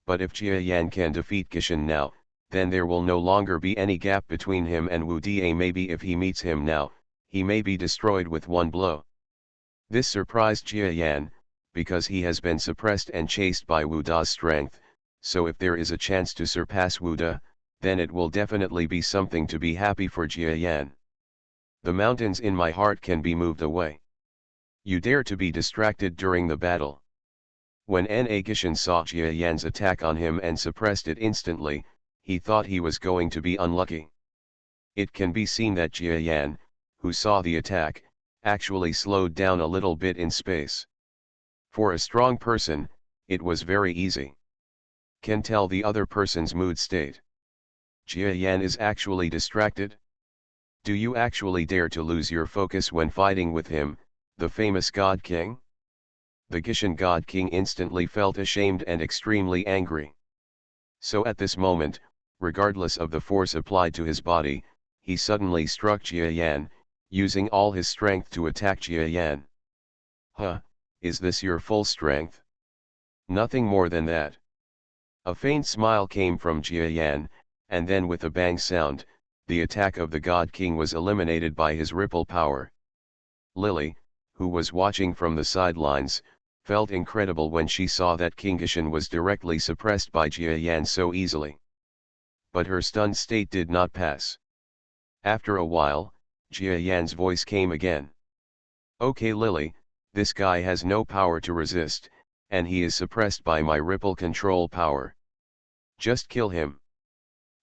But if Jia Yan can defeat Gishan now, then there will no longer be any gap between him and Wu Da. Maybe if he meets him now, he may be destroyed with one blow. This surprised Jia Yan, because he has been suppressed and chased by Wu Da's strength, so if there is a chance to surpass Wu Da, then it will definitely be something to be happy for Jia Yan. The mountains in my heart can be moved away. You dare to be distracted during the battle. When Na Gishan saw Jia Yan's attack on him and suppressed it instantly, he thought he was going to be unlucky. It can be seen that Jia Yan, who saw the attack, actually slowed down a little bit in space. For a strong person, it was very easy. Can tell the other person's mood state. Jia Yan is actually distracted? Do you actually dare to lose your focus when fighting with him, the famous God King? The Gishan God King instantly felt ashamed and extremely angry. So at this moment, regardless of the force applied to his body, he suddenly struck Jia Yan, using all his strength to attack Jia Yan. Huh, is this your full strength? Nothing more than that. A faint smile came from Jia Yan, and then with a bang sound, the attack of the God King was eliminated by his ripple power. Lily, who was watching from the sidelines, felt incredible when she saw that King Gishan was directly suppressed by Jia Yan so easily. But her stunned state did not pass. After a while, Jia Yan's voice came again. Okay Lily, this guy has no power to resist, and he is suppressed by my ripple control power. Just kill him.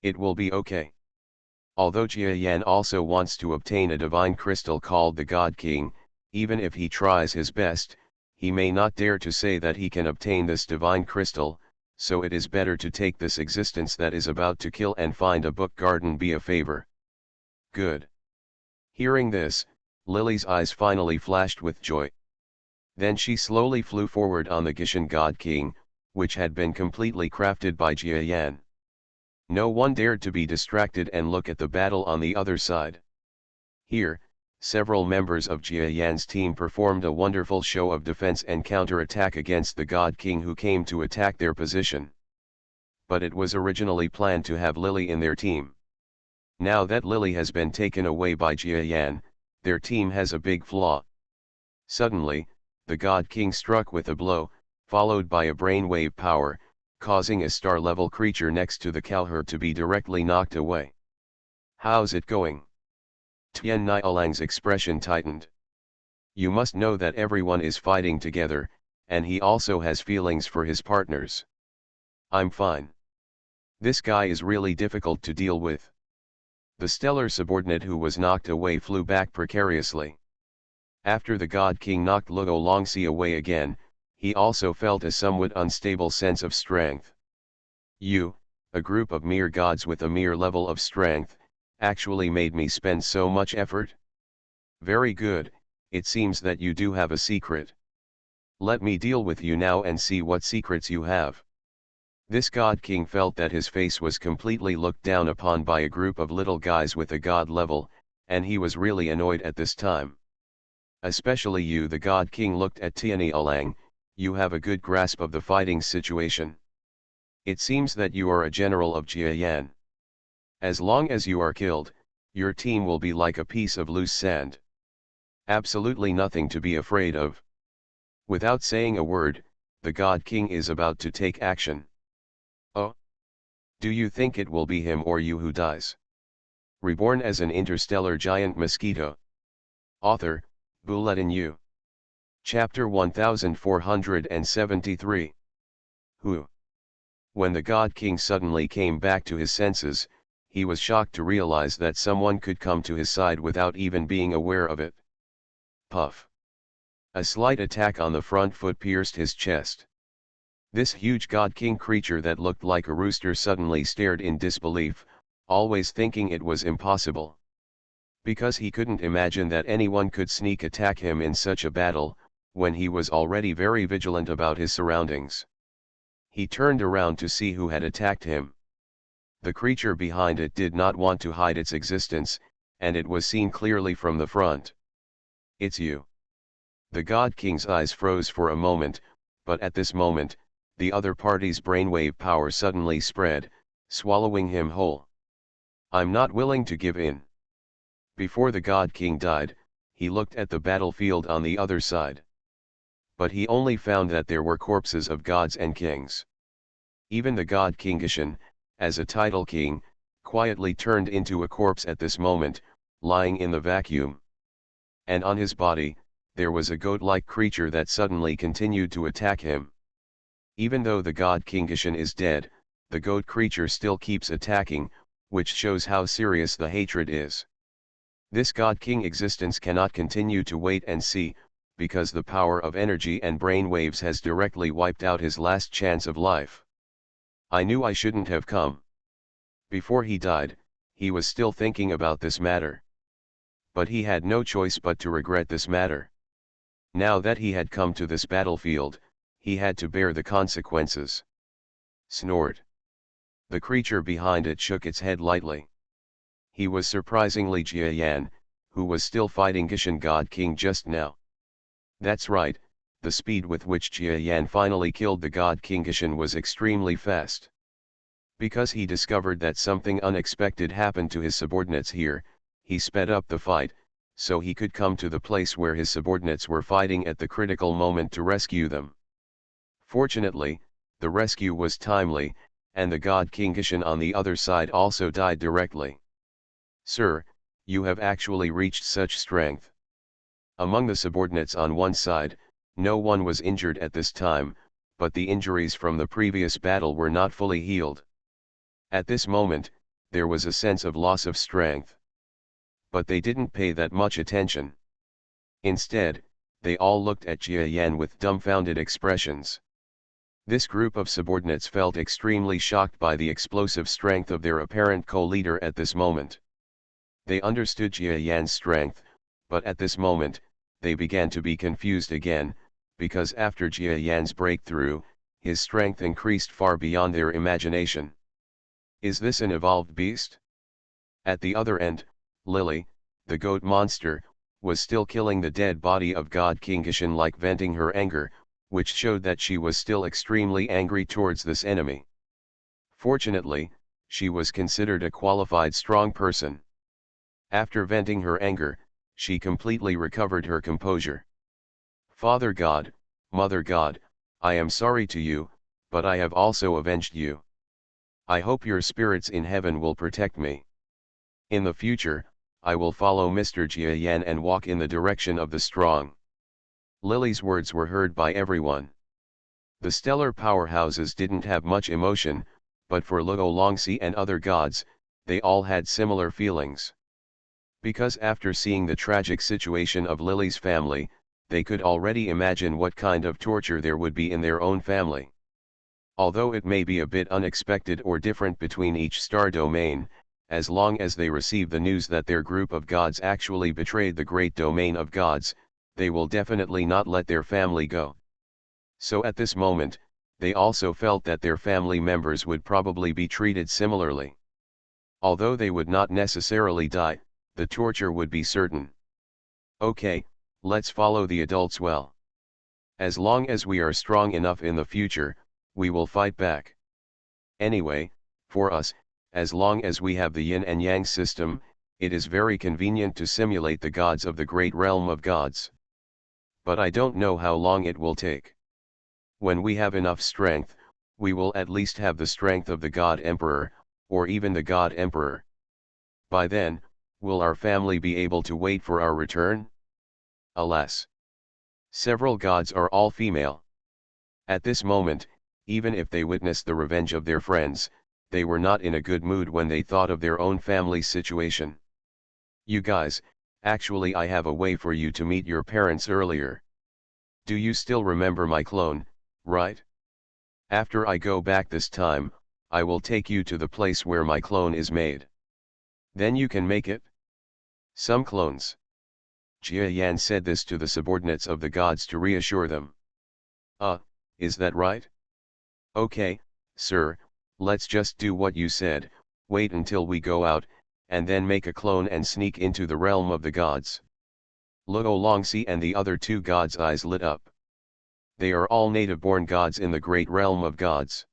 It will be okay. Although Jia Yan also wants to obtain a divine crystal called the God King, even if he tries his best, he may not dare to say that he can obtain this divine crystal, so it is better to take this existence that is about to kill and find a book garden be a favor. Good. Hearing this, Lily's eyes finally flashed with joy. Then she slowly flew forward on the Gishan God King, which had been completely crafted by Jia Yan. No one dared to be distracted and look at the battle on the other side. Here, several members of Jia Yan's team performed a wonderful show of defense and counter-attack against the God King who came to attack their position. But it was originally planned to have Lily in their team. Now that Lily has been taken away by Jia Yan, their team has a big flaw. Suddenly, the God King struck with a blow, followed by a brainwave power, causing a star-level creature next to the cowherd to be directly knocked away. How's it going? Tian Nialang's expression tightened. You must know that everyone is fighting together, and he also has feelings for his partners. I'm fine. This guy is really difficult to deal with. The stellar subordinate who was knocked away flew back precariously. After the God King knocked Luo Longxi away again, he also felt a somewhat unstable sense of strength. You, a group of mere gods with a mere level of strength, actually made me spend so much effort? Very good, it seems that you do have a secret. Let me deal with you now and see what secrets you have. This God King felt that his face was completely looked down upon by a group of little guys with a god level, and he was really annoyed at this time. Especially you, the God King looked at Tiani Alang. You have a good grasp of the fighting situation. It seems that you are a general of Jia Yan. As long as you are killed, your team will be like a piece of loose sand. Absolutely nothing to be afraid of. Without saying a word, the God King is about to take action. Oh? Do you think it will be him or you who dies? Reborn as an interstellar giant mosquito. Author, Bulletin U. Chapter 1473. Who? When the God King suddenly came back to his senses, he was shocked to realize that someone could come to his side without even being aware of it. Puff. A slight attack on the front foot pierced his chest. This huge God King creature that looked like a rooster suddenly stared in disbelief, always thinking it was impossible. Because he couldn't imagine that anyone could sneak attack him in such a battle, when he was already very vigilant about his surroundings. He turned around to see who had attacked him. The creature behind it did not want to hide its existence, and it was seen clearly from the front. It's you. The God King's eyes froze for a moment, but at this moment, the other party's brainwave power suddenly spread, swallowing him whole. I'm not willing to give in. Before the God King died, he looked at the battlefield on the other side. But he only found that there were corpses of gods and kings. Even the God King Gishan, as a title king, quietly turned into a corpse at this moment, lying in the vacuum. And on his body, there was a goat-like creature that suddenly continued to attack him. Even though the God King Gishan is dead, the goat creature still keeps attacking, which shows how serious the hatred is. This God King existence cannot continue to wait and see, because the power of energy and brainwaves has directly wiped out his last chance of life. I knew I shouldn't have come. Before he died, he was still thinking about this matter. But he had no choice but to regret this matter. Now that he had come to this battlefield, he had to bear the consequences. Snort. The creature behind it shook its head lightly. He was surprisingly Jia Yan, who was still fighting Gishan God King just now. That's right, the speed with which Jia Yan finally killed the God King Gishan was extremely fast. Because he discovered that something unexpected happened to his subordinates here, he sped up the fight, so he could come to the place where his subordinates were fighting at the critical moment to rescue them. Fortunately, the rescue was timely, and the God King Gishan on the other side also died directly. Sir, you have actually reached such strength. Among the subordinates on one side, no one was injured at this time, but the injuries from the previous battle were not fully healed. At this moment, there was a sense of loss of strength. But they didn't pay that much attention. Instead, they all looked at Jia Yan with dumbfounded expressions. This group of subordinates felt extremely shocked by the explosive strength of their apparent co-leader at this moment. They understood Jia Yan's strength, but at this moment, they began to be confused again, because after Jia Yan's breakthrough, his strength increased far beyond their imagination. Is this an evolved beast? At the other end, Lily, the goat monster, was still killing the dead body of God King Gishan, like venting her anger, which showed that she was still extremely angry towards this enemy. Fortunately, she was considered a qualified strong person. After venting her anger, she completely recovered her composure. Father God, Mother God, I am sorry to you, but I have also avenged you. I hope your spirits in heaven will protect me. In the future, I will follow Mr. Jia Yan and walk in the direction of the strong. Lily's words were heard by everyone. The stellar powerhouses didn't have much emotion, but for Luo Longxi and other gods, they all had similar feelings. Because after seeing the tragic situation of Lily's family, they could already imagine what kind of torture there would be in their own family. Although it may be a bit unexpected or different between each star domain, as long as they receive the news that their group of gods actually betrayed the great domain of gods, they will definitely not let their family go. So at this moment, they also felt that their family members would probably be treated similarly. Although they would not necessarily die, the torture would be certain. Okay, let's follow the adults well. As long as we are strong enough in the future, we will fight back. Anyway, for us, as long as we have the yin and yang system, it is very convenient to simulate the gods of the great realm of gods. But I don't know how long it will take. When we have enough strength, we will at least have the strength of the God Emperor, or even the God Emperor. By then, will our family be able to wait for our return? Alas! Several gods are all female. At this moment, even if they witnessed the revenge of their friends, they were not in a good mood when they thought of their own family's situation. You guys, actually I have a way for you to meet your parents earlier. Do you still remember my clone, right? After I go back this time, I will take you to the place where my clone is made. Then you can make it? Some clones. Jia Yan said this to the subordinates of the gods to reassure them. Is that right? Okay, sir, let's just do what you said, wait until we go out, and then make a clone and sneak into the realm of the gods. Luo Longxi and the other two gods' eyes lit up. They are all native-born gods in the great realm of gods.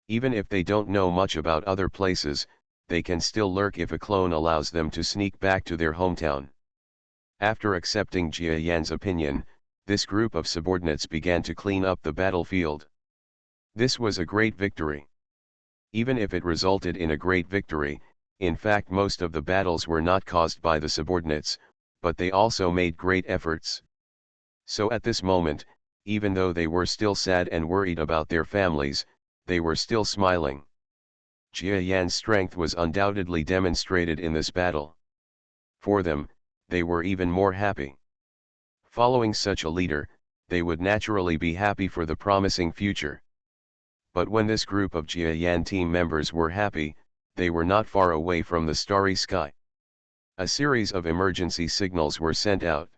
Even if they don't know much about other places, they can still lurk if a clone allows them to sneak back to their hometown. After accepting Jia Yan's opinion, this group of subordinates began to clean up the battlefield. This was a great victory. Even if it resulted in a great victory, in fact most of the battles were not caused by the subordinates, but they also made great efforts. So at this moment, even though they were still sad and worried about their families, they were still smiling. Jia Yan's strength was undoubtedly demonstrated in this battle. For them, they were even more happy. Following such a leader, they would naturally be happy for the promising future. But when this group of Jia Yan team members were happy, they were not far away from the starry sky. A series of emergency signals were sent out.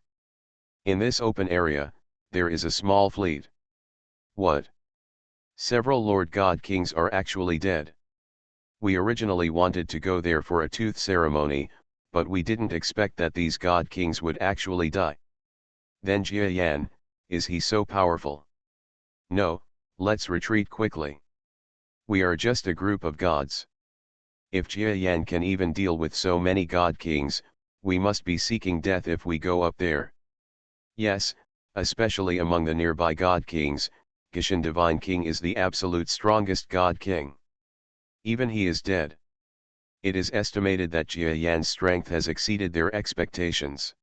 In this open area, there is a small fleet. What? Several Lord God Kings are actually dead. We originally wanted to go there for a tooth ceremony, but we didn't expect that these god kings would actually die. Then Jia Yan, is he so powerful? No, let's retreat quickly. We are just a group of gods. If Jia Yan can even deal with so many god kings, we must be seeking death if we go up there. Yes, especially among the nearby god kings, Gishan Divine King is the absolute strongest god king. Even he is dead. It is estimated that Jia Yan's strength has exceeded their expectations.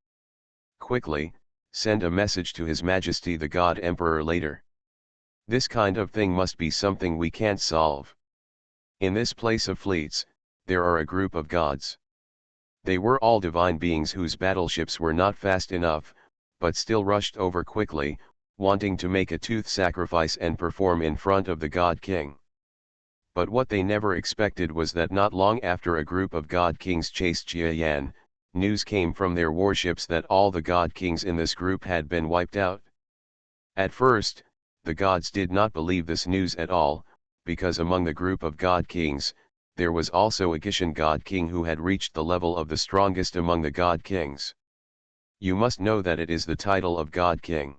Quickly, send a message to His Majesty the God Emperor later. This kind of thing must be something we can't solve. In this place of fleets, there are a group of gods. They were all divine beings whose battleships were not fast enough, but still rushed over quickly, wanting to make a tooth sacrifice and perform in front of the God King. But what they never expected was that not long after a group of God Kings chased Jia Yan, news came from their warships that all the God Kings in this group had been wiped out. At first, the gods did not believe this news at all, because among the group of God Kings, there was also a Gishan God King who had reached the level of the strongest among the God Kings. You must know that it is the title of God King.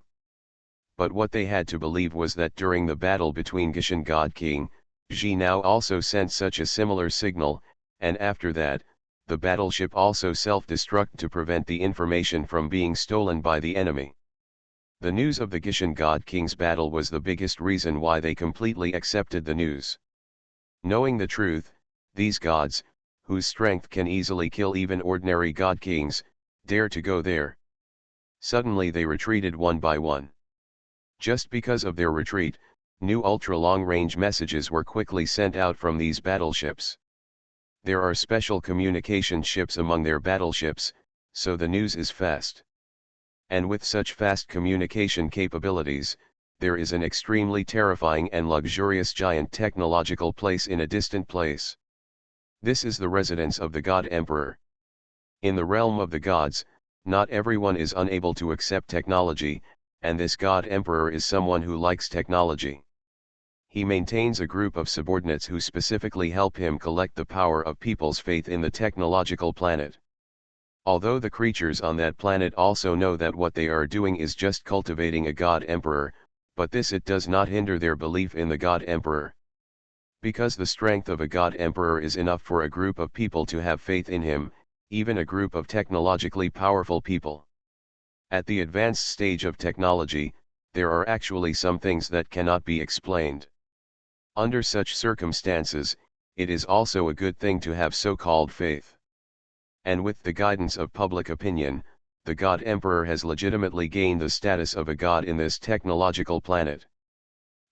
But what they had to believe was that during the battle between Gishan God King, Ji now also sent such a similar signal, and after that, the battleship also self-destruct to prevent the information from being stolen by the enemy. The news of the Gishan God King's battle was the biggest reason why they completely accepted the news. Knowing the truth, these gods, whose strength can easily kill even ordinary God Kings, dare to go there. Suddenly they retreated one by one. Just because of their retreat, new ultra-long-range messages were quickly sent out from these battleships. There are special communication ships among their battleships, so the news is fast. And with such fast communication capabilities, there is an extremely terrifying and luxurious giant technological place in a distant place. This is the residence of the God Emperor. In the realm of the gods, not everyone is unable to accept technology, and this God Emperor is someone who likes technology. He maintains a group of subordinates who specifically help him collect the power of people's faith in the technological planet. Although the creatures on that planet also know that what they are doing is just cultivating a God Emperor, but this it does not hinder their belief in the God Emperor. Because the strength of a God Emperor is enough for a group of people to have faith in him, even a group of technologically powerful people. At the advanced stage of technology, there are actually some things that cannot be explained. Under such circumstances, it is also a good thing to have so-called faith. And with the guidance of public opinion, the God Emperor has legitimately gained the status of a god in this technological planet.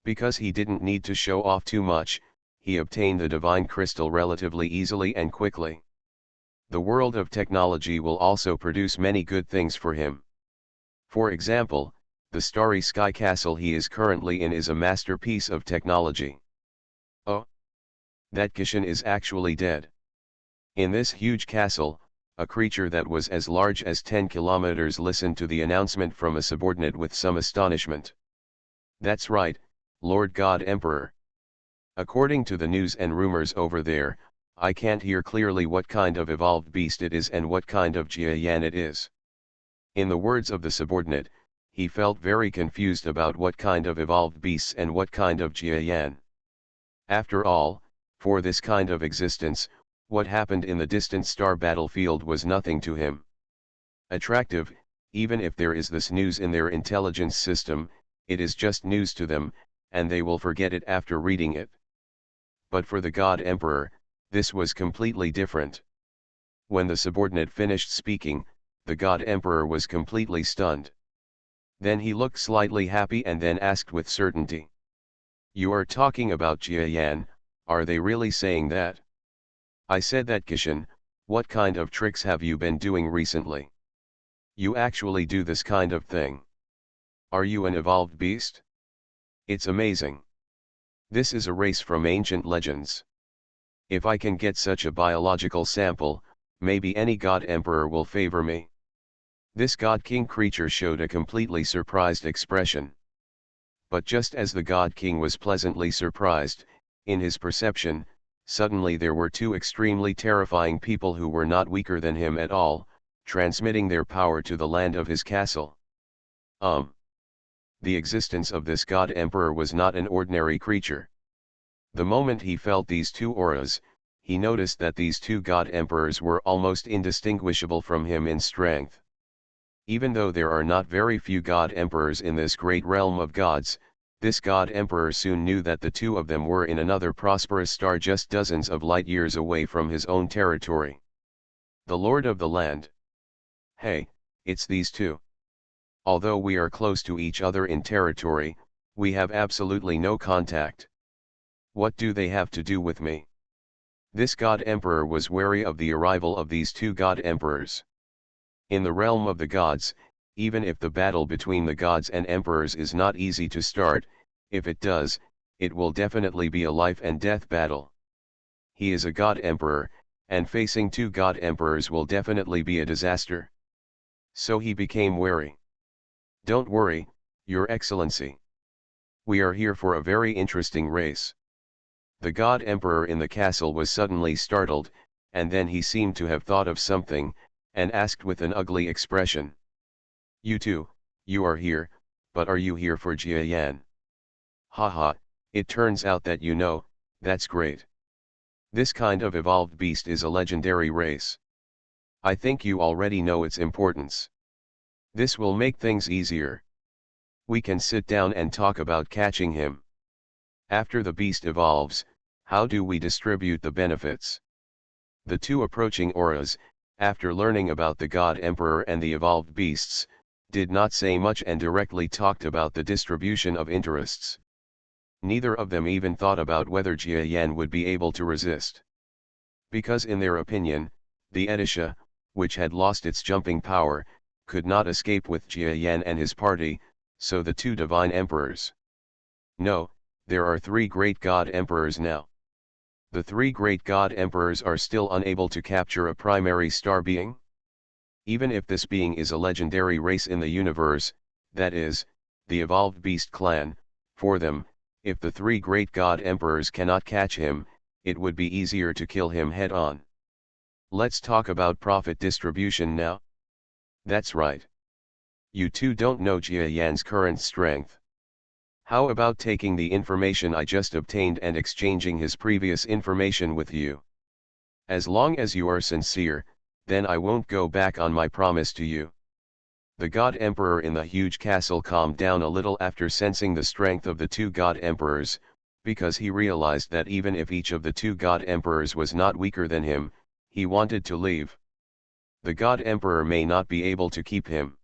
Because he didn't need to show off too much, he obtained the divine crystal relatively easily and quickly. The world of technology will also produce many good things for him. For example, the starry sky castle he is currently in is a masterpiece of technology. Oh! That Gishan is actually dead. In this huge castle, a creature that was as large as 10 kilometers listened to the announcement from a subordinate with some astonishment. That's right, Lord God Emperor. According to the news and rumors over there, I can't hear clearly what kind of evolved beast it is and what kind of Jia Yan it is. In the words of the subordinate, he felt very confused about what kind of evolved beasts and what kind of Jia Yan. After all, for this kind of existence, what happened in the distant star battlefield was nothing to him. Attractive, even if there is this news in their intelligence system, it is just news to them, and they will forget it after reading it. But for the God Emperor, this was completely different. When the subordinate finished speaking, the God Emperor was completely stunned. Then he looked slightly happy and then asked with certainty. You are talking about Jia Yan, are they really saying that? I said that Gishan, what kind of tricks have you been doing recently? You actually do this kind of thing. Are you an evolved beast? It's amazing. This is a race from ancient legends. If I can get such a biological sample, maybe any God Emperor will favor me. This God King creature showed a completely surprised expression. But just as the God King was pleasantly surprised, in his perception, Suddenly there were two extremely terrifying people who were not weaker than him at all, transmitting their power to the land of his castle. The existence of this god emperor was not an ordinary creature. The moment he felt these two auras, he noticed that these two god emperors were almost indistinguishable from him in strength. Even though there are not very few god emperors in this great realm of gods, this god emperor soon knew that the two of them were in another prosperous star just dozens of light years away from his own territory. The lord of the land. Hey, it's these two. Although we are close to each other in territory, we have absolutely no contact. What do they have to do with me? This god emperor was wary of the arrival of these two god emperors. In the realm of the gods, even if the battle between the gods and emperors is not easy to start, if it does, it will definitely be a life and death battle. He is a god emperor, and facing two god emperors will definitely be a disaster. So he became wary. Don't worry, Your Excellency. We are here for a very interesting race. The god emperor in the castle was suddenly startled, and then he seemed to have thought of something, and asked with an ugly expression. You two, you are here, but are you here for Jia Yan? Haha, it turns out that you know, that's great. This kind of evolved beast is a legendary race. I think you already know its importance. This will make things easier. We can sit down and talk about catching him. After the beast evolves, how do we distribute the benefits? The two approaching auras, after learning about the god emperor and the evolved beasts, did not say much and directly talked about the distribution of interests. Neither of them even thought about whether Jia Yan would be able to resist. Because in their opinion, the Edisha, which had lost its jumping power, could not escape with Jia Yan and his party, so the two divine emperors. No, there are three great god emperors now. The three great god emperors are still unable to capture a primary star being? Even if this being is a legendary race in the universe, that is, the evolved beast clan, for them, if the three great god emperors cannot catch him, it would be easier to kill him head on. Let's talk about profit distribution now. That's right. You two don't know Jia Yan's current strength. How about taking the information I just obtained and exchanging his previous information with you? As long as you are sincere, then I won't go back on my promise to you. The god emperor in the huge castle calmed down a little after sensing the strength of the two god emperors, because he realized that even if each of the two god emperors was not weaker than him, he wanted to leave. The god emperor may not be able to keep him.